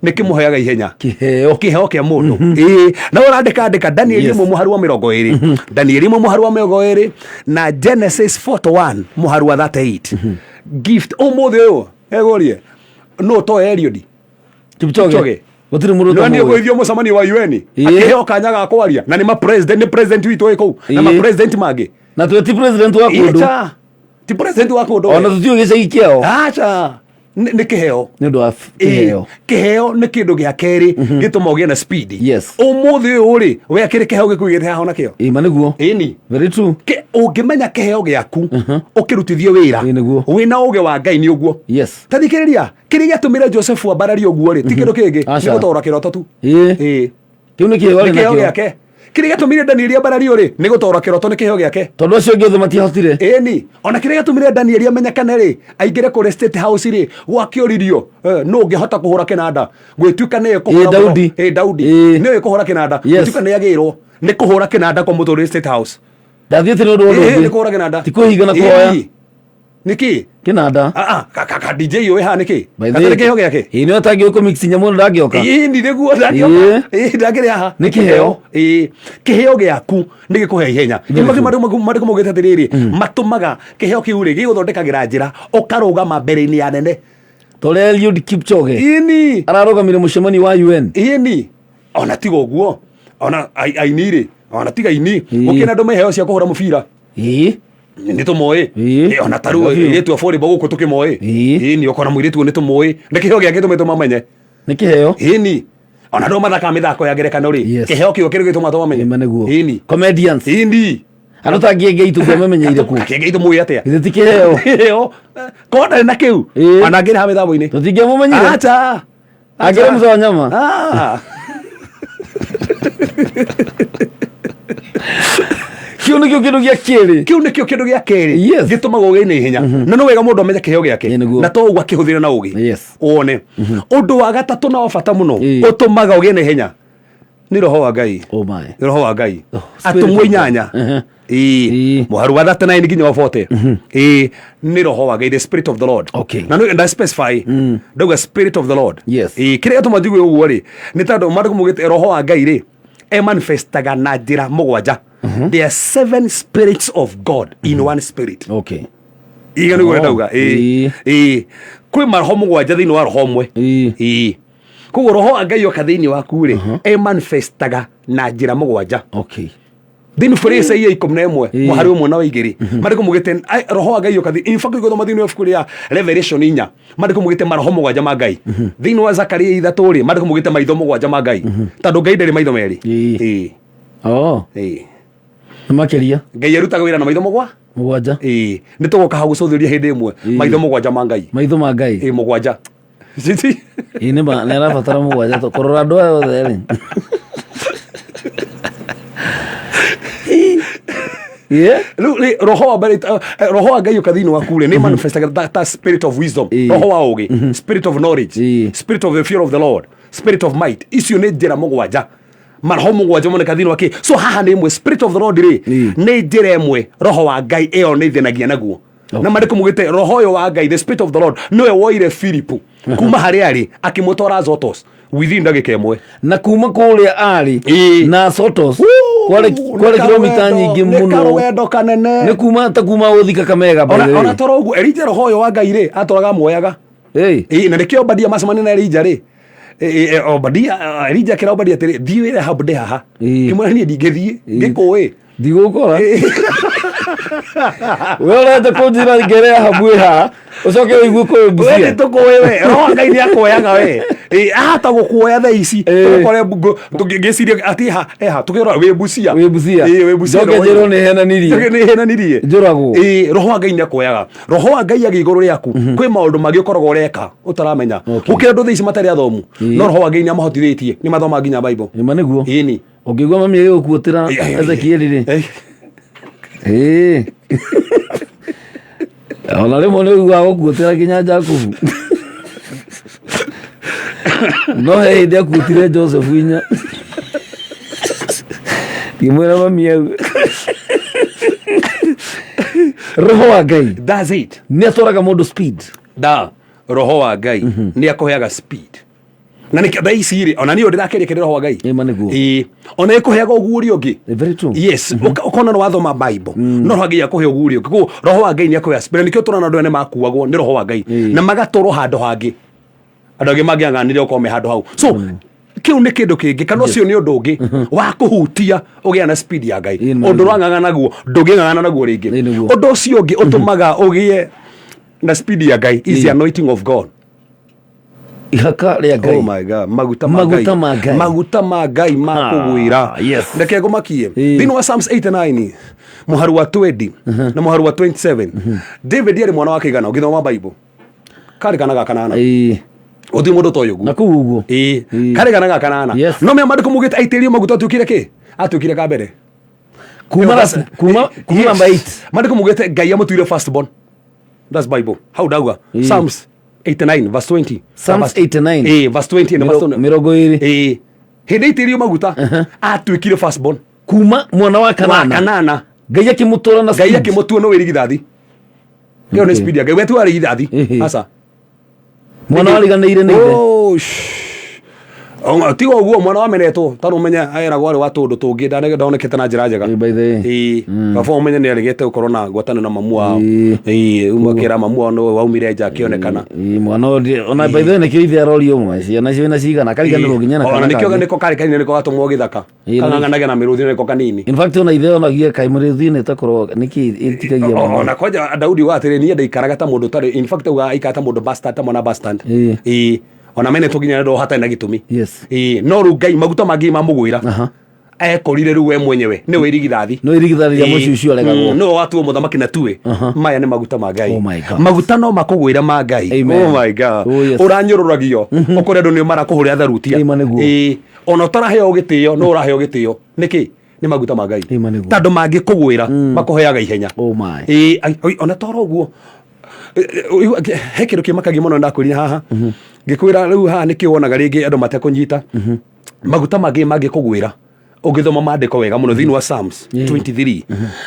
S3: nikimuheaga ihenya kiheo kia mundu na urandika Daniel 1:20 Daniel 1:20 na Genesis 4:1 38 gift umuthi uyu egorie no to Eliud
S1: Kipchoge gutiri muruto
S3: no ni gwithio mucamani wa UN akiheo kanya ga kwaria na ni ni president witu iko na ma president mage
S1: na tu ti president wa kundu
S3: ti president wa kundu
S1: ona tutio gicagi kiao
S3: acha ni kiheo
S1: ni ndo
S3: kiheo ni kindu gia keri gituma ugie na speed umuthi uyu ri we akiri kiheo gikuigite haha nakio
S1: maniguo
S3: ini
S1: very true
S3: ungimenya kiheo giaku ukirutithie wira wina uge wa Ngai ni uguo tathikiriria kiri giatumire Joseph ambarario uguo ri ti kindu kingi ni gutora kiroto tu
S1: kiu ni kiheo
S3: giake kiri giatumire Daniel ambarario ri ni gutora kiroto ni kiheo giake
S1: tondu acio ngi othe matihotire
S3: ni ona kiri giatumire Daniel amenyekane ri aingire kuri State House ri wakioririo no ngihota kuhura kinanda gwituika ni kuhura Daudi ni kuhura kinanda gwituika ni agirwo ni kuhura kinanda kwa muthuri State House
S1: dathiete no ndo
S3: ni kuhura kinanda
S1: ti kuhiga na kuoya
S3: niki
S1: kinanda
S3: kaka DJ yo ha niki katare kiheo giake
S1: ni otangi uko mix nyamu ndagioka
S3: ni niguo ndagioka ndagire ha
S1: ni kiheo
S3: kiheo giaku ni gikuhe ihenya imagi maru mugite atiriri matumaga kiheo kiu ri giguthondekagira njira ukarugama mbere-ini ya nene
S1: tore Eliud Kipchoge ararugamire mucemani wa UN
S3: ona tigo uguo ona ainiri ona tiga ini ukina ndo meheo cia kuhura mubira ni tumoe ona taru yetu affordable guko tukimoe ni okona mwiritu ni tumoe ni kiheo giake tumete mamenye
S1: ni kiheo
S3: ni ona ndo mathaka mithako ya ngerekano ri kiheo kio kiri gituma tumamenye
S1: ni comedians arutangie ngeitu kwamenyeire ku
S3: ngeitu muye atia
S1: ti kiheo
S3: kona na kiu ana ngira ha mithabo ini
S1: tutingemumenyire
S3: acha
S1: agire muzo nyama kiu nikio kindu gia keri gitumaga ugie na ihenya na no wega mundu amenye kiheo giake na to ugwa kihuthira na ugi one undu wa gatatu na bata muno utumaga ugie na ihenya ni roho wa Ngai roho wa Ngai atumwe nyanya muharu wa 39 nginya wa 40 ni roho wa Ngai the spirit of the Lord na no and specify the spirit of the Lord kire atumathigwe uguo ri ni tandu marugo mugite roho wa Ngai ri manifestaga na njira mugwanja there are 7 spirits of God in one spirit iga ni gwendauga kwi maroho mugwanja thiini wa roho mwe koguo roho wa Ngai oka thiini waku ri manifestaga na njira mugwanja thiini buri Isaia 11 muhari umwe na wa igiri mariko mugite roho wa Ngai oka thiini in fact igotho mathini of kuria Revelation 4 mariko mugite maroho mugwanja ma Ngai thiini wa Zakaria 3 ri mariko mugite maitho mugwanja ma Ngai tondu Ngai ndari maitho meri makiria
S3: Ngai arutaga wira na maitho mugwanja ni tugoka ha gucuthuria hindi imwe maitho mugwanja ma Ngai
S1: maitho ma Ngai
S3: mugwanja
S1: ini ba nera batara mugwanja to korora ndo yothe roho wa Ngai ukathini waku ri ni manifestaga that spirit of wisdom roho wa ugi spirit of knowledge spirit of the fear of the Lord spirit of might icio ni njira mugwanja maroho mugwanja mone kathini wake so haha ni imwe spirit of the Lord ri ni njira imwe roho wa Ngai eo ni thenagia naguo na mariko mugite roho yo wa Ngai the spirit of the Lord niwe woire Philip kuma hari ari akimutora Azotos within ndagika imwe na kuma kuria ari na Azotos kwale kilomita nyingi muno ni kuma ta kuma uthika Kamega
S3: ona toro ugu Elijah roho yo wa Ngai ri atoraga muoyaga na nikio Obadia macemani na Elijah ri Obadia Elijah kira Obadia tiri thiwire habde haha kimwana ni ndingithie ngikuwi
S1: ndigukora we urete kunjira ngerea habuä ha ucoke wigue kå mbucia
S3: we tå kå we roho wa Ngai nä akoyaga we ahata gå kuoya thaa ici tåkore ngä ciria atä ha tå kä rora wä mbucia
S1: njoke nä
S3: henanirie
S1: njå ragwo
S3: roho wa Ngai nä akoyaga roho wa Ngai agä igå rå rä aku kwä maå ndå mangä å koragwo å reka å taramenya gå kä ra andå thaa ici matarä athomu no roho wa Ngai nä amahotithä tie nä mathoma nginya Bible
S1: nä niguo
S3: ĩni
S1: å ngä igua mami agä gå kuotä ra Ezekieli rä ona rä mwe nä uga gå kuotä ra nginya Jakubu no he hä ndä akuotire Joseph inya ngimwä ra mami au roho wa Ngai nä atwaraga må ndå speed
S3: roho wa Ngai nä akåheaga speed na nä thaa ici rä ona nä å ndä rakä rä roho wa Ngai ona ä kå heaga å guå ri å ngä yes ukona nä wathoma Bible no roho Ngai akå he å guå ri å ngä koguo roho wa Ngai nä akå hea speed nä kä o tå rona andå ene makuagwo nä roho wa Ngai na magatå handå hangä andå angä mangä ang'anire å korwo me handå hau so kä u nä kä ndå kä ngä kana å cio nä å ndå å ngä wa kå hutia å gä a na speed ya Ngai å ndå rwang'ang'a naguo ndå ngä ng'ang'ana naguo rä ngä å ndå å cio å ngä å tå maga å gä e na speed ya Ngai is the anointing of God
S1: ihaka rĩa Ngai
S3: oh my God maguta ma Ngai ma kũgwĩra reke ngũmakie thĩinĩ wa Psalms 89 mũharu wa 20 na mũharu wa 27 David yarĩ mwana wa kĩgana ũgĩthoma Bible karĩ kana ga kanana ũthiĩ mũndũ ta ũyũ ũguo
S1: na kũu ũguo
S3: karĩ kana ga kanana no me maandĩko mugĩte aitĩrĩrio maguta atuĩkire kĩ atuĩkire ka mbere
S1: kuma namba 8
S3: maandĩko mugĩte Ngai amũtuire first born that's Bible how dauga Psalms 89 verse 20
S1: Psalms 89
S3: verse 20 na verse 20
S1: mirongo ĩrĩ
S3: hĩndĩ aitĩrĩrio maguta atuĩkire first born
S1: kuma mwana wa kanana Ngai akĩmũtwara na
S3: Ngai akĩmũtua no wĩrigithathi ĩyo nĩ speed ya Ngai wetu arigithathi aca
S1: mwana wariganĩire nĩ
S3: ithe tiga ũguo mwana wamenetwo tondũ ũmenye eragwo arĩ wa tũndũ tũngĩ ndonekete na njĩra njega baba ũmenye nĩ arĩgĩte gũkorwo na ngwatanĩro na mamu wao ũmakĩra mamu wao nĩwe waumire nja akĩonekana
S1: mwana ona by the way nĩkĩo ithe arorio ũmwe ciana cio na cigana kariganĩrwo nginya na
S3: ona nĩkĩo karĩ nĩko gatũmwo gĩthaka kang'ang'anagia na mĩrũthi nĩko kanini
S1: in fact ona ithe onagia kaĩ mũrũthi nĩtakorwo nĩkĩ ĩtikagia
S3: ona kwanja Daudi uga atĩrĩ niĩ ndaikaraga ta mũndũ tarĩ in fact uga aikara ta mũndũ bastard ta mwana bastard ona mene tuginya ndo hata na gitumi no ru Ngai maguta mangĩ mamũgwĩra ekorire rĩu we mwenyewe nĩ we irigithathi
S1: ya mũcicio aregagwo
S3: no watu mũthamaki na tuwe maya nĩ maguta ma Ngai maguta no makũgwĩra ma Ngai oh my God ũranyũrũragio ũkore andũ nĩ marakũhũrĩra tharutia ona ũtaraheo gĩtĩo no ũraheo gĩtĩo nĩkĩ nĩ maguta ma Ngai tondũ mangĩkũgwĩra makũheaga ihenya ona toro ũguo he kä rå kä makagia må no ndakwä haha ngä kwä ra rä u haha nä kä wonaga rä ngä andå matekå nyita maguta mangä mangä kå gwä ra å gä thoma mandä ko wega må no thä inä wa Psalms 23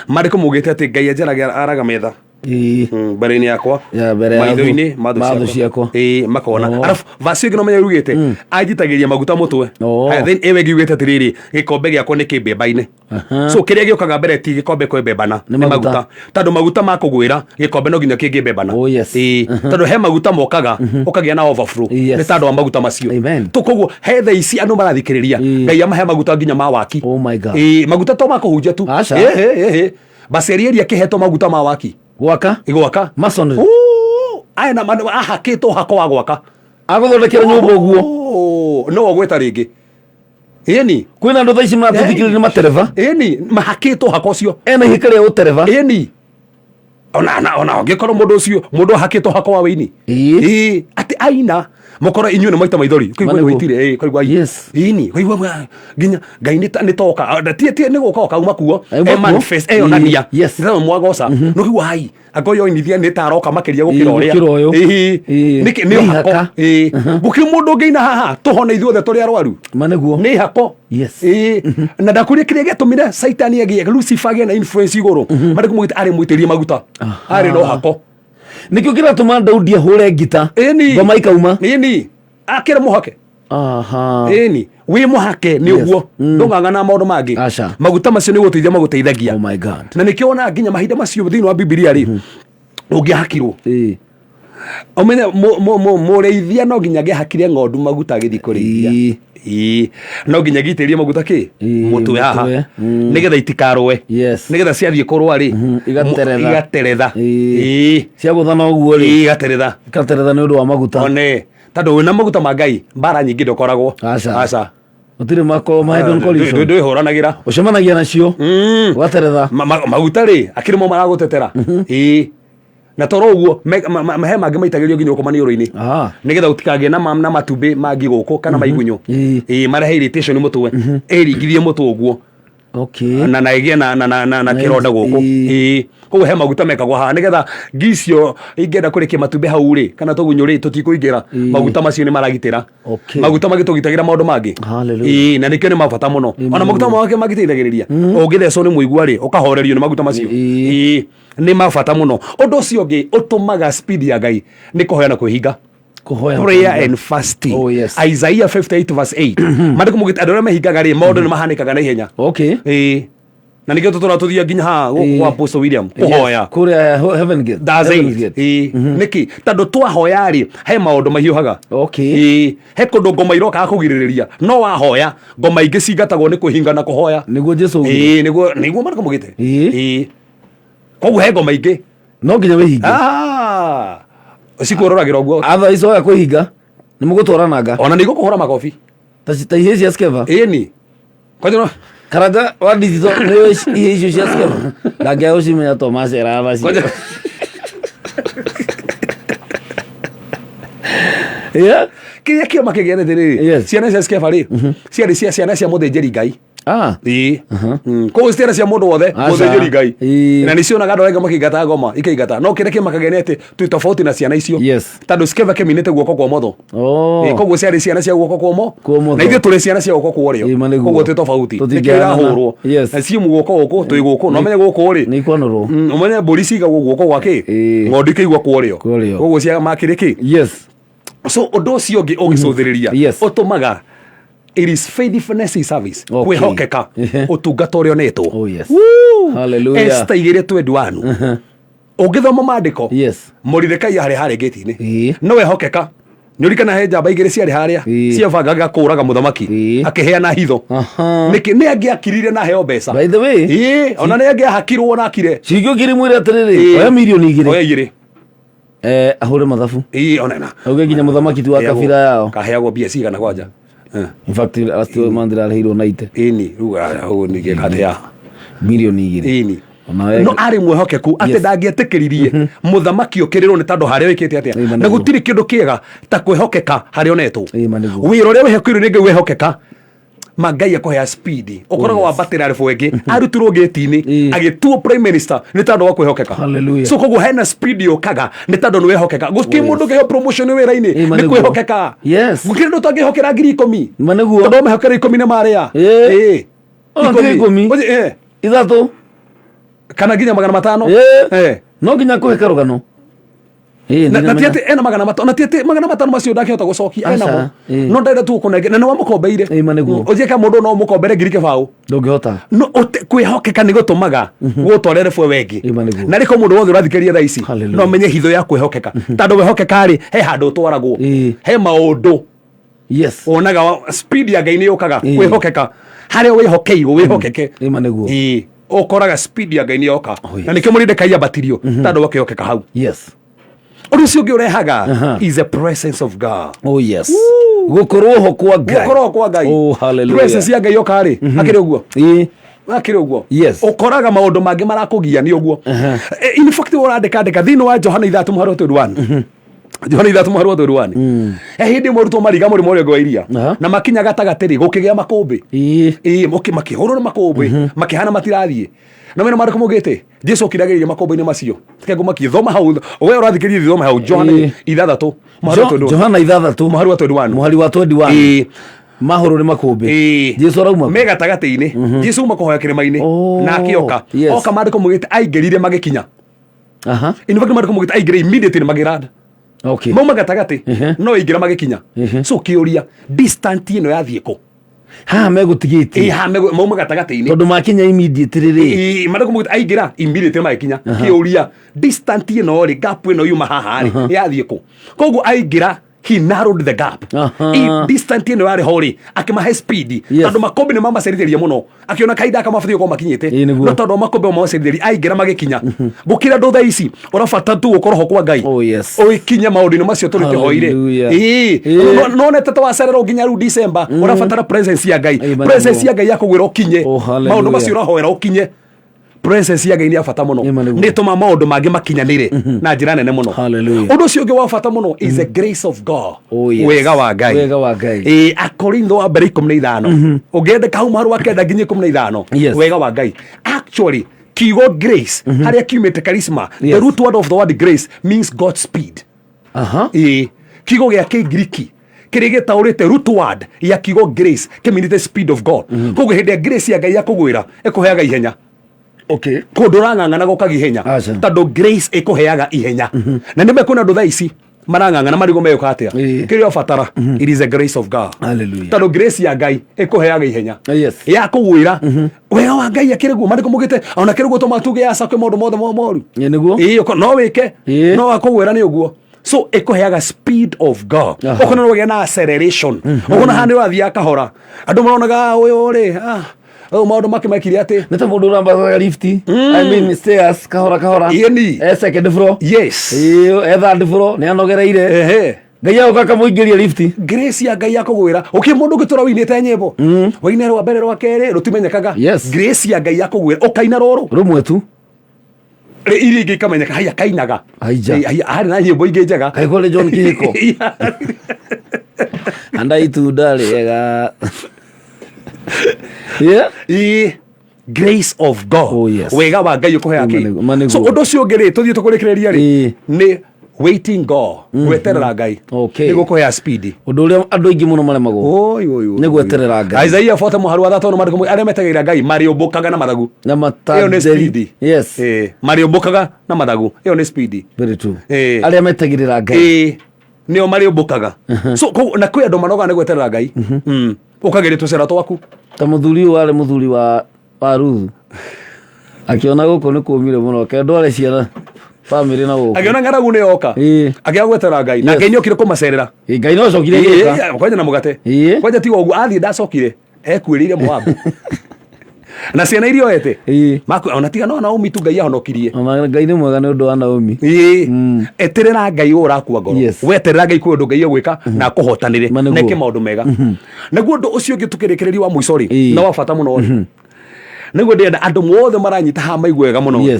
S3: mandä ko må gä te atä Ngai enjaraga araga metha mbere-inĩ yakwa maitho-inĩ mathũ ciakwa makona arabu vaci ĩngĩ no menya rugĩte anjitagĩria maguta mũtwe then ĩwe ngiugĩte atĩrĩrĩ gĩkombe gĩakwa nĩ kĩmbemba-inĩ so kĩrĩa gĩũkaga mbere ti gĩkombe kwĩmbembana nĩ maguta tondũ maguta ma kũgwĩra gĩkombe no nginya kĩngĩmbembana tondũ he maguta mokaga ũkagĩa na overflow nĩ tondũ wa maguta macio koguo he thaa ici andũ marathikĩrĩria Ngai amahe maguta nginya ma waki maguta to ma kũhunjia tu bacerieria kĩhetwo maguta ma waki gwaka
S1: masonry
S3: aya na ahakĩtwo hako wa gwaka
S1: agũthondekera nyũmba ũguo
S3: no gweta rĩngĩ ĩni
S1: kwĩna andũ thaa ici maratũthikĩrĩria matereba
S3: ĩni mahakĩtwo hako ũcio
S1: ena ihĩka rĩa ũtereba
S3: ĩni ona angĩkorwo mũndũ ũcio mũndũ ahakĩtwo hako wa wĩini atĩ aina mukora inyuĩ nĩ maita maithori kũigua wĩtire kũigua ini kũigua nginya Ngai nĩ toka tie nĩ gũka kauma kuo manifest onania nĩ mwagoca no kĩu hai akoyo inithia nĩ taroka makĩria gũkĩra ũrĩa nĩ hako gũkĩrĩ mũndũ ũngĩina haha tũhone ithuothe tũrĩ arwaru nĩ hako na ndakũria kĩrĩa gĩatũmire Saitani agĩe Lucifer agĩe na influence igũrũ marĩ kũmwĩta arĩ mwĩtĩrie maguta arĩ no hako
S1: nikio kiratuma Daudi ahũre ngita ngoma ikauma
S3: akĩra mũhake wĩ mũhake nĩ ũguo ndũng'ang'ana maũndũ mangĩ maguta macio nĩ gũteithia magũteithagia na nĩkĩo ona nginya mahinda macio thĩinĩ wa Bibilia rĩ ũngĩahakirwo Omenya mureithia no nginya gehakire ng'ondu maguta githi kurithia. No nginya giterie maguta ki mutwe haha nigetha itikarwe nigetha ciathie kurwa ri igateretha
S1: cia guthana uguo ri
S3: igateretha
S1: ni undu wa maguta
S3: one tando wina maguta ma Ngai mbara nyingi ndokoragwo aca
S1: utire mako maidon collision
S3: ndu ihuranagira
S1: ucemanagia nacio ugateretha
S3: maguta ri akirimo maragutetera na toro uguo he mangi maitagirio nginya ukomani uro-ini nigetha utikagie na matumbi mangi guku kana maigunyo marehe irritation mutwe iringithie mutwe uguo na igie na kironda guku koguo he maguta mekagwo haha nigetha ngicio ingenda kurikia matumbi hau ri kana tugunyo ri tutikuingira maguta macio ni maragitira maguta magitugitagira maundu mangi na nikio ni mabata muno ona maguta make magiteithagiriria ungithecwo ni muigua ri ukahorerio ni maguta macio ni mabata muno undu ucio ngi utumaga speed ya Ngai ni kuhoya na kwihinga prayer and fasting. Isaiah 58 verse 8 mandiko mugita andũ arĩa mehingaga rĩ maũndũ nĩ mahanĩkaga na ihenya na nĩkĩo tũtũra tũthia nginya haha gwa Apostle William kũhoya
S1: kũrĩa Heaven Gate
S3: nĩkĩ tondũ twahoya rĩ he maũndũ mahiũhaga he kũndũ ngoma irokaga kũgirĩrĩria no wahoya ngoma ingĩ cingatagwo nĩ kwĩhinga na kũhoya
S1: nĩguo Jesũ
S3: nĩguo mandiko mugite koguo he ngoma ingĩ
S1: no nginya wĩhinge
S3: cikuroragĩra ũguo
S1: atha icoya kwĩhinga nĩ mũgũtwarananga
S3: ona nĩ igũkũhũra makobi
S1: ta ihĩ cia Skeva
S3: ĩni kwajũra
S1: karanga wa digital nĩ ihĩ icio cia Skeva ndangĩa ũcimenya Tomacera abaci
S3: kĩrĩa kĩoma kĩgĩane rĩrĩ ciana cia Skeva rĩ ciarĩ cia ciana cia mũthĩnjĩri Ngai koguo citiana cia mũndũ wothe mũthĩnjĩri Ngai na nĩ cionaga andũ aingĩ makĩingata ngoma ikaingata no kĩrĩa kĩmakagĩa nĩ atĩ twĩ tofauti na ciana icio tondũ Skeva kĩminĩte guoko kwa ũmotho koguo ciarĩ ciana cia guoko kwa ũmotho na ithuĩ tũrĩ ciana cia guoko kwa ũrĩo koguo twĩ tofauti nĩkĩo irahũrwo na ciumu guoko gũkũ twĩ gũkũ na ũmenye gũkũ rĩ
S1: nĩ ikwanũrwo
S3: ũmenye mbũri cigagwo guoko gwa kĩ ng'ondu ikaigua kwa ũrĩo koguo cia makĩrĩ kĩ so ũndũ ũcio ũngĩ ũgĩcũthĩrĩria ũtũmaga it is faithfulness in service kwĩhokeka ũtungata ũrĩa onetwo Esther 2:21 ũngĩthoma maandĩko Moridekai harĩ gate-inĩ no wehokeka nĩũrikana he njamba igĩrĩ ciarĩ harĩa ciabangaga kũũraga mũthamaki akĩheana hitho nĩkĩ nĩ angĩakirire na heo mbeca
S1: by the way
S3: ona nĩ angĩahakirwo na akire
S1: ciingĩ ũkĩrimwĩre atĩrĩrĩ oya mirioni igĩrĩ ahũre mathabu
S3: onena
S1: auge nginya mũthamaki tu wa kabira yao
S3: kaheagwo mbia cigana kwanja
S1: in fact last month ndĩrareheirwo 90
S3: rĩu nĩgĩkatea
S1: mirioni igĩrĩ
S3: no arĩ mwĩhokeku atĩ ndangĩetĩkĩririe mũthamaki ũkĩrĩrwo nĩ tondũ harĩa wĩkĩte atĩa na gũtirĩ kĩndũ kĩega ta kwĩhokeka harĩa onetwo wĩra ũrĩa wĩhokeirwo nĩ Ngai wĩhokeka Ngai akũhea speed ũkoragwo wambatĩra arĩbũ ĩngĩ arutirwo gate-inĩ agĩtuo prime minister nĩ tondũ wa kwĩhokeka so koguo hena speed yũkaga nĩ tondũ nĩ wĩhokeka gũtirĩ mũndũ ũngĩheo promotion wĩra-inĩ nĩ kwĩhokeka gũtirĩ mũndũ ũtangĩhokera 10,000 tondũ mehokera 10 nĩ marĩa
S1: 10 ithatũ
S3: kana nginya 500
S1: no nginya kũheka rũgano
S3: na tiati ena 500 na tiati 500 macio ndakĩhota gũcokia enamo no ndenda tu kũnenge na nĩ wamũkombeire ũthiĩ ka mũndũ no mũkombere ngiri kĩbaũ
S1: ndũngĩhota
S3: no kwĩhokeka nĩ gũtũmaga gũtwarere bwe wengi na rĩko mũndũ wothe ũrathikĩria thaa ici no menye hitho ya kwĩhokeka tondũ wĩhokeka rĩ he handũ ũtwaragwo he maũndũ wonaga speed ya Ngai nĩ yũkaga kwĩhokeka harĩa wĩhokeirwo wĩhokeke ũkoraga speed ya Ngai nĩ yoka na nĩkĩo Moridekai ambatirio tondũ wa kwĩhokeka hau ũndũ ũcio ũngĩ ũrehaga is the presence of God
S1: gũkorwo ho kwa Ngai
S3: presence ya Ngai yoka rĩ akĩrĩ ũguo akĩrĩ ũguo ũkoraga maũndũ mangĩ marakũgia nĩ ũguo in fact ũrandĩka thĩinĩ wa Johana 3:21 Johana 3:21 hĩndĩ mũrutwo mariga mũrĩmo ũrĩa wa iria na makinya gatagatĩ gũkĩgĩa makũmbĩ makĩhũrwo na makũmbĩ makĩhana matirathiĩ na mena marĩkũ mugĩte Jesũ okiragĩrĩria makũmbĩ-inĩ macio kĩngũ makĩthoma hau we ũrathikĩrĩria thoma hau Johana 3
S1: Johana 3
S3: mũhari wa 21
S1: mahũrwo nĩ makũmbĩ Jesũ arauma
S3: me gatagatĩ-inĩ Jesũ uma kũhoya kĩrĩma-inĩ na akĩoka oka marĩkũ mugĩte aingĩrire magĩkinya in fact marĩkũ mugĩte aingĩre immediately magĩranda mauma gatagatĩ no aingĩra magĩkinya so kĩũria distant ĩno yathiĩ kũ
S1: ha megutigite
S3: ha mauma gatagati-ini
S1: tondu makinya immediate riri
S3: mariko mugita aingira immediate magikinya kiuria distant ino ri gap ino yuma haha ri yathie ku koguo aingira he narrowed the gap distant ino yari hori akimahe speed tondu makombe ni mamacerithiria muno akiona kaida akamabathio ko makinyite no tondu makombe mamacerithiria aingira magikinya gukira ndutha ici urabata tu ukorwo kwa Ngai oikinya maundu-ini macio turi kihoire no nete twacererwo nginya riu December urabatara presence ya Ngai presence ya Ngai yakugwira ukinye maundu macio urahoera ukinye presence ya Ngai ni ya bata muno ni tuma maundu mangi makinyanire na njira nene muno undu ucio ungi wa bata muno is the grace of God wega wa Ngai Akorintho wa mbere 15 ungiendeka hau maru akenda nginya 15 wega wa Ngai actually kigo grace haria kiumite charisma the root word of the word grace means God's speed kigo gia Kigiriki kiri gitaurite root word ya kigo grace kimeanite speed of God koguo hinde grace ya Ngai ya kugwira ikuheaga ihenya kundu rang'ang'ana gukagi ihenya tondu grace ikuheaga ihenya na nime kuna ndutha ici marang'ang'ana marigo meyuka atia kirio batara it is the grace of God tondu grace ya Ngai ikuheaga ihenya ya kugwira wega wa Ngai akiriguo mariko mugite ona kiriguo to matuge ya sakwe maundu mothe moru niguo no wike no akugwira ni uguo so ikuheaga speed of God ukona no gena acceleration ukona handi wathia kahora andu maronaga uyu ri maundu makimekire ati
S1: neta mundu uramba lift I mean stairs kahora second floor third floor ni anogereire Ngai agoka muingiria lift
S3: grace ya Ngai yakugwira mundu gitura winite nyimbo waine rwa mbere rwa keri rutimenyekaga grace ya Ngai yakugwira ukaina roro
S1: rumwe tu
S3: iri ingi kamenyeka haya kainaga hari na nyimbo ingi njega
S1: kaigole John Kihiko anda itunda riega
S3: grace of God wega wa Ngai ukuhea ki so undu ucio ngiri tuthie tukurikireria ri ni waiting God gweterera Ngai ni gukuhea speed
S1: undu uria andu aingi muno maremagwo ni gweterera Ngai
S3: Isaiah 40 muharu wa 3 mariko aria metegeira Ngai mariumbukaga na mathagu
S1: na mathagu
S3: speed mariumbukaga na mathagu iyo ni speed
S1: very true aria metegirira Ngai
S3: nio mariumbukaga so na kwi andu manoga ni gweterera Ngai ukagire tucera twaku
S1: ta muthuri wale muthuri wa Ruthu akiona guko ni kumire muno kendo ale ciana family na guko
S3: akiona ngaragu ni yoka akiagwetera Ngai na Ngai ni okire kumacerera
S1: Ngai no cokire gika
S3: kwanja na mugate kwanja tigo ugu athi ndacokire ekwirire Moabu na ciana irio ete maku ona tiga no Naomi tu Ngai ahonokirie
S1: Ngai ni mwega ni undu wa Naomi
S3: eterera Ngai urakua ngoro weterera Ngai kwi undu Ngai egwika na kuhotanire neke maundu mega naguo undu ucio ungi tukirikireria wa muico ri na wa bata muno niguo ndenda andu mothe maranyita ha maigwega muno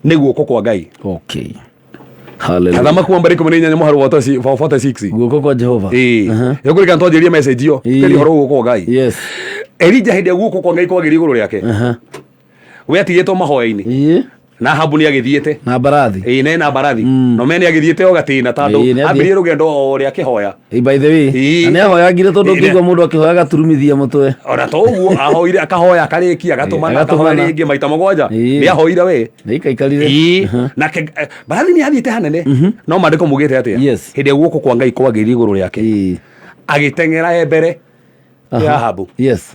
S3: niguo kwa Ngai
S1: hallelujah
S3: adama kuwa mbari kumenya nyamo haru wata 46
S1: guko kwa Jehova
S3: yokurika ntojeria message yo keri horo guko Ngai Elijah hinde guko kwa Ngai kwa giri iguru riake we atigitwo mahoya-ini na Ahabu ni agithiete
S1: na barathi
S3: na barathi no meni agithiete o gatina tando ambirie rugendo o ria kihoya
S1: by the way ani ahoya ngire tondu ngigwa mundu akihoya gaturumithia mutwe
S3: ora to uguo ahoire akahoya akariki agatuma na akahoya ringi maita magwanja ni ahoire we
S1: ikaikarire
S3: na barathi ni athiete hanene no mandiko mugite atia hinde guko kwa Ngai kwa giri iguru riake agitengera mbere ya Ahabu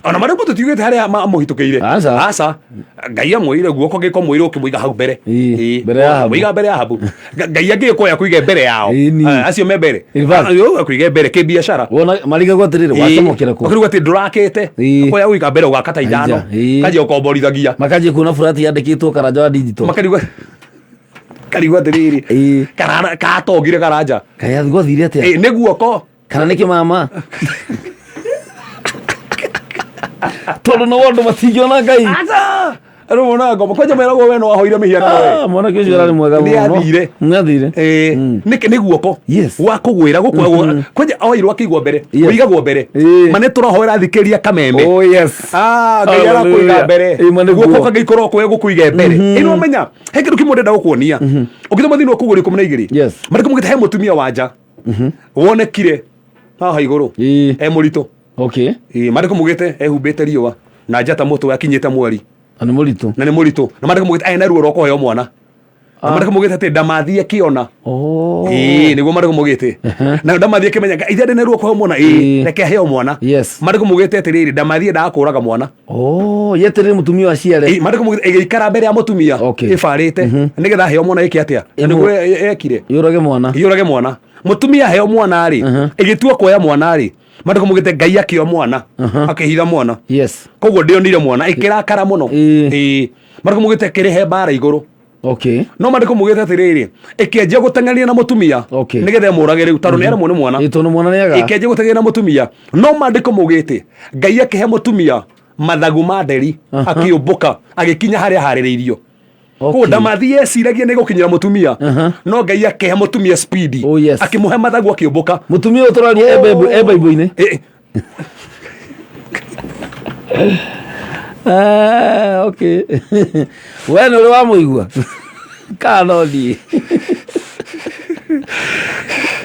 S3: ona mariko tutiugite haria muhitukiire aca Ngai amwire guoko giko mwire ukimuiga hau mbere
S1: mbere ya Ahabu
S3: muiga mbere ya Ahabu Ngai agikoya kuiga mbere yao acio me mbere yo kuiga mbere ke biashara
S1: wona mariga gwatirire wacamokera ku
S3: ukiri gwati durakite koya uiga mbere ugakata ithano kaje ukomborithagia
S1: makaje kuna furati yandikitwo karanja wa digital
S3: karigwa tiriri karana katongire karanja
S1: kaya gwathire atia
S3: ni guoko
S1: kana niki mama tondu no wandu matingiona Ngai
S3: aro mona ngoma kwanja meragwo we no ahoire mihiana we
S1: mwana kicio arari mwega muno
S3: ngathire niki ni guoko wa kugwira gukwa kwanja oirwo akigwo mbere kuigagwo mbere mane turahoera thikiria kamembe Ngai arakuiga mbere guoko kangai korwo kwe gukuiga mbere ino menya he kindu kimwe ndenda gukuonia ukithoma thini okuguri 12 mariko mugite he mutumia wanja wonekire haha iguru murito mariko mugite ehumbite riwa na njata mutu akinyite mweri
S1: na ni muritu
S3: na mariko mugite aina ruo roko yo mwana Mariko mugite ati ndamathie kiona niguo Mariko mugite na ndamathie kimenya ithe ndene ruo kwa mwana reke heo mwana Mariko mugite ati riri ndamathie ndakuraga mwana
S1: yetere mutumia aciare
S3: Mariko mugite igikara mbere ya mutumia ifarite nigetha heo mwana iki atia niguo ekire yurage mwana mutumia heo mwana ri igitua kuoya mwana ri Mariko mugite Ngai akio mwana akihitha mwana koguo ndionire mwana ikirakara muno Mariko mugite kirihe bara iguru no Mariko mugite atiriri ikenje guteng'ania na mutumia nigetha murage riu taro nere mwana mwana ikenje guteng'ania na mutumia no Mariko mugite Ngai akihe mutumia mathagu ma nderi akiumbuka agikinya haria haririirio ko ndamathie ciragia ni gukinyira mutumia no Ngai akihe mutumia speed akimuhe mathagu akiumbuka
S1: mutumia uturania ebaibu-ini we nä å rä wa må igua kanoni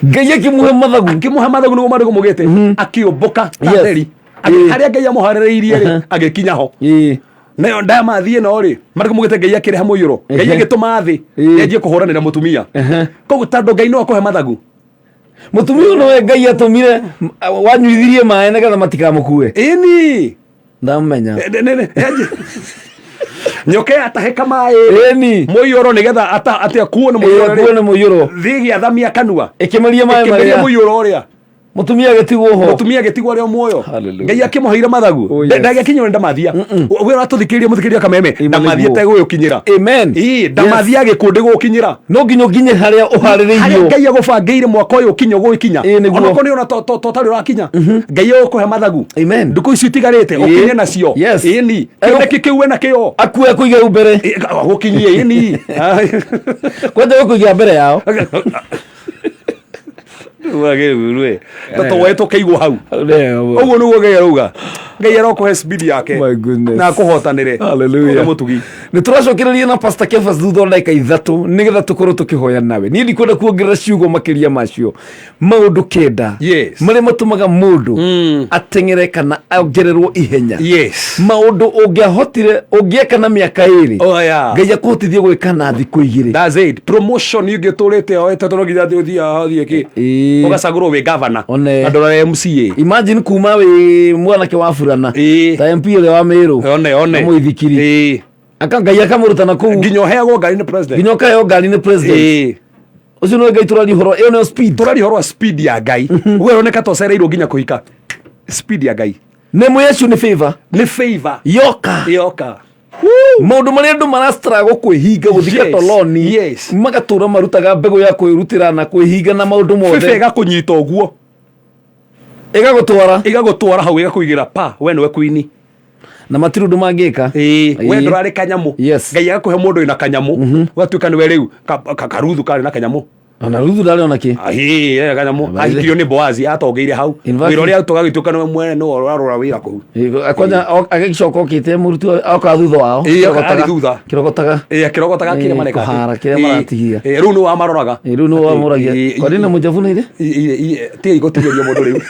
S1: Ngai akimuhe mathagu
S3: nä guo Mariko mugite akiumbuka tatheri haria Ngai amuharĩrĩirie rĩ agĩkinya ho nayo ndamathie no rĩ Mariko mugite Ngai akĩrehe mũiyũro Ngai agĩtũma thĩ yanjie kũhũranĩra mutumia koguo tondũ Ngai no akũhe mathagu
S1: mutumia no we Ngai atũmire wanyuithirie maĩ nĩgetha matikamũkue
S3: ĩni
S1: ndamenya
S3: nyoke ataheka maĩ mũiyũro nĩgetha atia kuo nĩ
S1: mũiyũro
S3: thiĩ gĩathamia kanua
S1: ĩkĩmeria maĩ marĩa
S3: mũiyũro ũrĩa
S1: mutumia agetigwo ho
S3: mutumia agetigwo rio muoyo Ngai akimuheire mathagu ndagikinywo ndamathia we ratuthikiria muthikiria kameme ndamathia tego yukinyira
S1: amen
S3: ndamathia agikundi gukinyira
S1: no nginyo ginye haria uhaririirio
S3: Ngai agubangĩire mwaka uyu ukinyo gukinya onako ni ona totari urakinya Ngai ukuhe mathagu
S1: amen
S3: nduku ici tigarite ukinye nacio ini kioneki kiu na kio
S1: akue kuiga mbere
S3: gukinyie ini
S1: kwenda kuiga mbere yao
S3: wagirwe toto weto keigwo hau uguo niguo Ngai arauga Ngai arokuhe speed yake na kuhotanire
S1: haleluya
S3: mutugi
S1: ni turacokereria na Pastor Kefas thutha ndagika ithatu nigetha tukorwo tukihoya nawe ni ndikwenda kuongerera ciugo makiria macio maundu kenda maria matumaga mundu ateng'ere kana ongererwo ihenya maundu ungiahotire ungieka na miaka iri Ngai akuhotithie gwika na thiku igiri
S3: that's it promotion ingiturite o etatoro nginya thia hathie ki ugasagurwo wi governor andora MCA
S1: imagine kuma wi mwanake wa furana ta MP ile wa Meru
S3: one
S1: muithikiri aka Ngai akamurutana ku
S3: nginyo heagwo ngari ni president
S1: nginyo kayo ngari ni president ucio no Ngai turari horo iyo no speed
S3: turari horo speed ya Ngai we roneka tocereirwo nginya kuika speed ya Ngai
S1: nemo yesu ni favor
S3: yoka
S1: maundu maria andu marastrago kwihinga guthika toloni magatura marutaga mbegu ya kwirutira na kwihinga na maundu mothe
S3: fefega kunyita uguo igagutwara hau igakuigira pa we niwe kwini
S1: na matirundu mangika
S3: we ndurari kanyamu Ngai agakuhe mundu ina kanyamu watuika niwe riu karuthu kari na kanyamu
S1: ona ruthu ndari ona ki
S3: kanyamu ahikirio ni Boazi atongeire hau wira uria tugagituka niwe mwene no urarora wira kuu
S1: akonya agicoka okite murutu oka thutha wao kirogotaga kire mareka hara kire maratigia
S3: riu no amaroraga
S1: riu no amuragia kwa nini mujavu nire
S3: ti igutigeria mundu riu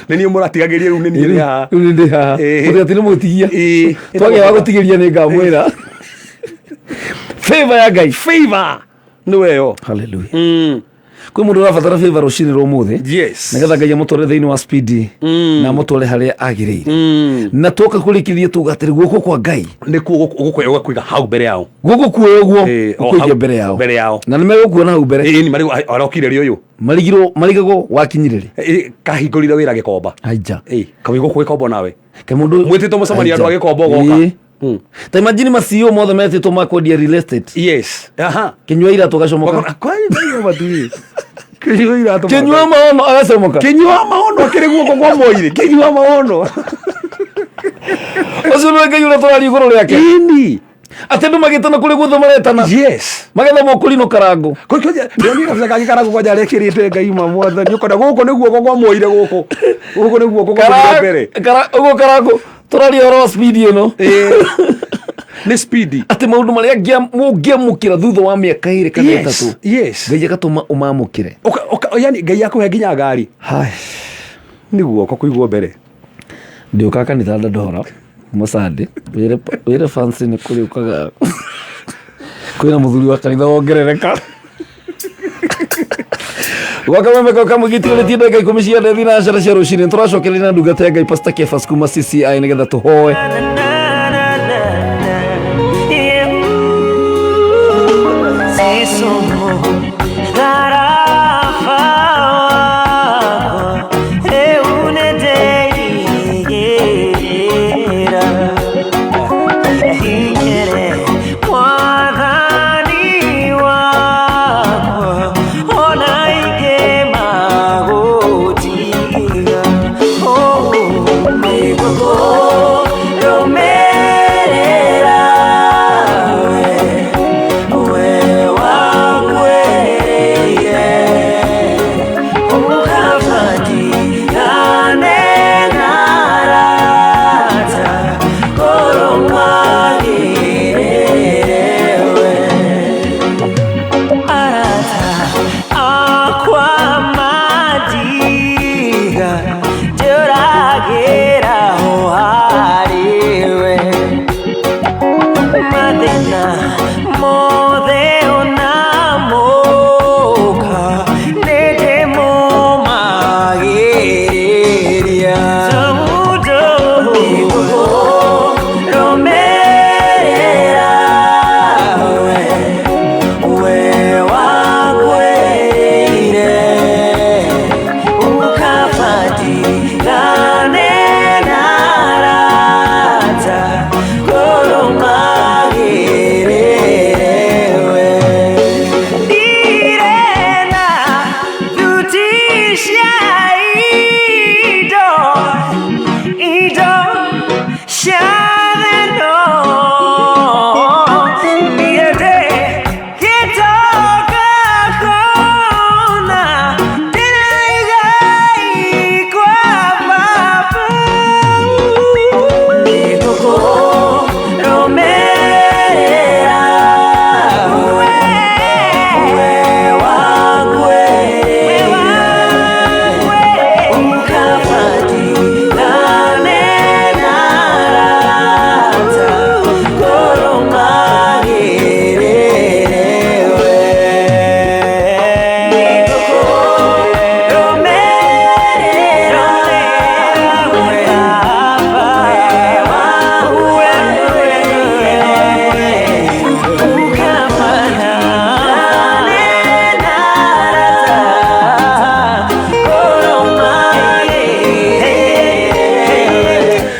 S3: nini muratigagiria riu nini ha
S1: muri atini mutigia twage wa gutigeria ni ngamwira favor ya Ngai
S3: niwe yo
S1: hallelujah kwi mundu urabatara favor rucini rumuthi nigetha Ngai amutware thiini wa speed na amutware haria agirire na tuka kurikithia tugatiri guko kwa Ngai
S3: ni kugukwega kuiga hau mbere yao
S1: guko kuo uguo kuiga mbere yao na nimegukuna hau mbere
S3: ni mari arokire uyu
S1: marigagwo wakinyirire
S3: kahingurire wira gikomba
S1: aija
S3: kawigo kwikomba nawe
S1: ke mundu
S3: mwitito mucemania andu agikomba goka
S1: ta imagine masio mothe metito makwendia real estate kinywa ira tugacomoka
S3: kwani ndio matui
S1: kinywa maono agacomoka
S3: kinywa maono kiri guoko kwa moire kinywa maono
S1: ucio no Ngai ura turari iguru riake ini atendu magitana kuri gutho maretana magetha mokuri no karango
S3: kokoja ndio nafsa kagi karango kwa jare kirite Ngai mamwatha nyuko guko ni guoko kwa moire guko ni guoko kwa mbere
S1: ugo karango turari horo speed no
S3: ni speed
S1: ati maundu maria mungiamukira thutha wa miaka iri kana itatu Ngai agatuma umamukire
S3: yani Ngai akuhe nginya ngari niguo ko kuigwo mbere
S1: ndio kaka ni thanda ndora musande wire fancy ni kuri ukaga kwina muthuri wa kanitha wongerereka Wakameme kwa kamu gitire tida kai komishia de dina shara shara ushini turacokerera na ndungata ya Ngai Pastor Kefas kuma CCI nigetha tuhoe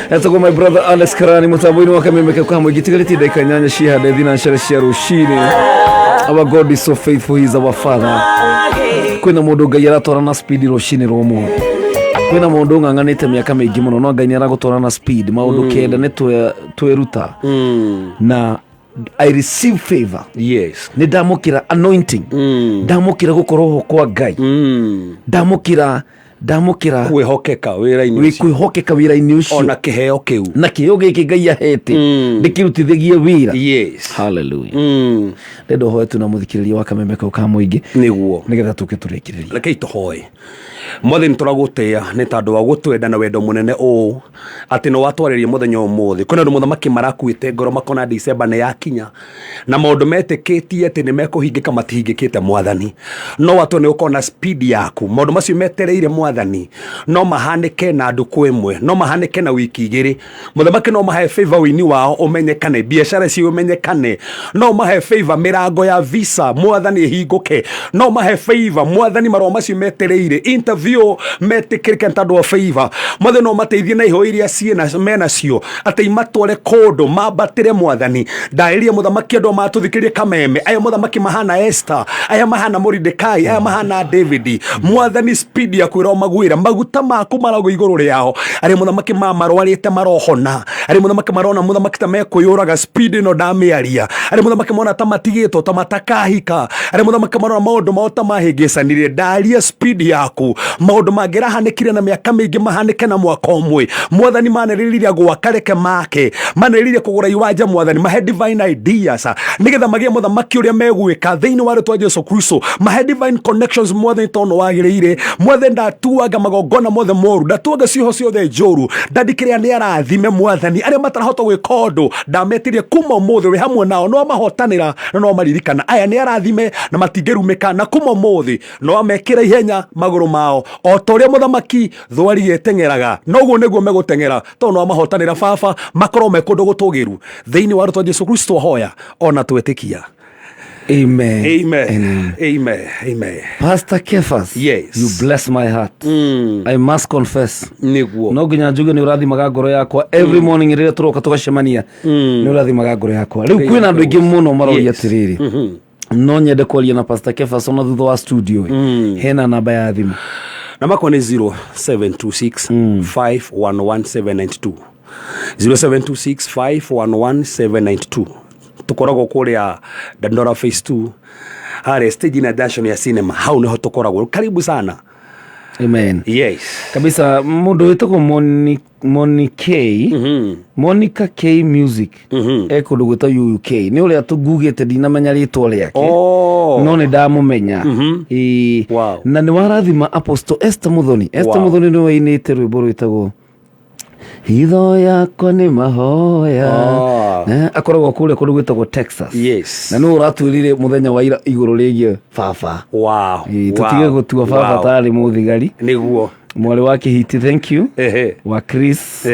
S1: That's my brother Alex Karani mutambo wa Kameme kwa mwigitigaliti dakika nyanya shihada dhina shara rushini. Our God is so faithful, he is our Father. Kwina mundu Ngai aratwarana speed rushini romo. Kwina mundu nganganite miaka mingi muno no Ngai aragutwarana speed maundu kenda ne tweruta. Na I receive favor.
S3: Yes.
S1: Ni ndamukira anointing. Ndamukira gukorwo kwa Ngai. Ndamukira
S3: kwihokeka wira-ini ucio ona kiheo kiu
S1: na kiheo giki Ngai ahete ndikirutithagie wira.
S3: Yes.
S1: Hallelujah. Ndendo hoye tuna muthikiriria wa Kameme ka muingi
S3: niguo
S1: nigetha tuke turekireria
S3: rekei tuhoye Mwathani turagutia ni tandu wa gutwenda na wendo munene o ati no watwaririe muthenya umuthi kuna ndu muthamaki marakuite ngoro makona December ne yakinya na maundu metikitie ati ni mekuhingika matihingikite Mwathani no watu ni ukona speed yaku maundu macio metereire Mwathani no mahanike na andu kwemwe no mahanike na wiki igiri muthamaki no mahe favor wini wao umenyekane biashara cio umenyekane no mahe favor mirango ya visa Mwathani hinguke no mahe favor Mwathani marwa macio metereire interview metikirike ntandu wa favor Mwathani no mateithie na iho iria ciena menacio ati imatware kodo mabatire Mwathani ndairia muthamaki andu matuthikirie Kameme aya muthamaki mahana Esther aya mahana Mordecai aya mahana David Mwathani speed ya kwira magwira maguta maku marago iguru riao ari muthamaki marwarite marohona ari muthamaki marona muthamaki ta mekuyuraga speed no damiaria ari muthamaki mona ta matigito ta matakahika ari muthamaki marona maundu mauta mahingicanire ndaria speed yaku maundu mangira hanikire na miaka mingi mahanike na mwaka umwe Mwathani maneriria gwakareke make maneriria kugura iwanja Mwathani mahe divine ideas nigetha magie muthamaki uria megwika thiini wa ritwa Jesu Kristo mahe divine connections Mwathani tono wagirire Mwathani ndatuaga magongona mothe moru, ndatuaga cioho ciothe njoru, ndandikĩrĩa nĩ arathime Mwathani arĩa matarahota gwĩka ũndũ, ndametirie kuma ũmũthĩ wĩ hamwe nao, no mahotanĩra na no maririkana. Aya nĩ arathime na matingĩrumĩka, na kuma ũmũthĩ no mekĩra ihenya magũrũ mao, o ta ũrĩa mũthamaki thwari yeteng'eraga, noguo nĩguo megũteng'era, tondũ no mahotanĩra Baba, makorwo me kũndũ gũtũgĩru thĩinĩ wa rĩĩtwa Jesũ Kristo hoya ona twetĩkia.
S1: Amen.
S3: Amen.
S1: Amen.
S3: Amen. Amen.
S1: Pastor Kefas,
S3: yes,
S1: you bless my heart. I must confess.
S3: Niguo.
S1: No nginya njuge ni urathimaga ngoro yakwa every morning rĩrĩa turoka tugacemania. Ni urathimaga ngoro yakwa. Rĩu kwĩna andũ aingĩ mũno maroria atĩrĩrĩ. No nyende kwaria na Pastor Kefas ona thutha wa studio. Hena namba ya thimũ.
S3: Namba kwa ni 0726 511792. 0726 511792. Tukoragwo kuria Dandora phase 2 hare stage na Junction ya cinema, hau niho tukoragwo. Karibu sana.
S1: Amen.
S3: Yes.
S1: Kabisa mundu witagwo Monica K Music. Eko ndugwita UK. Ni uria tugugite ndinamenya ritwa riake. No ni ndamumenya.
S3: Wow.
S1: Na ni warathima Apostle Esther Muthoni. Esther Muthoni ni wainite rwimbo rwitagwo hitho yakwa nĩ mahoya. Akoragwo kũrĩa kũndũ gwĩtagwo Texas.
S3: Yes.
S1: Na nĩ ũratwĩrire mũthenya wa ira igũrũ rĩgiĩ Baba.
S3: Wow.
S1: Tũtige gũtua Baba tarĩ mũthigari.
S3: Nĩguo.
S1: Mwarĩ wa Kĩhiti, thank you. Wa Chris.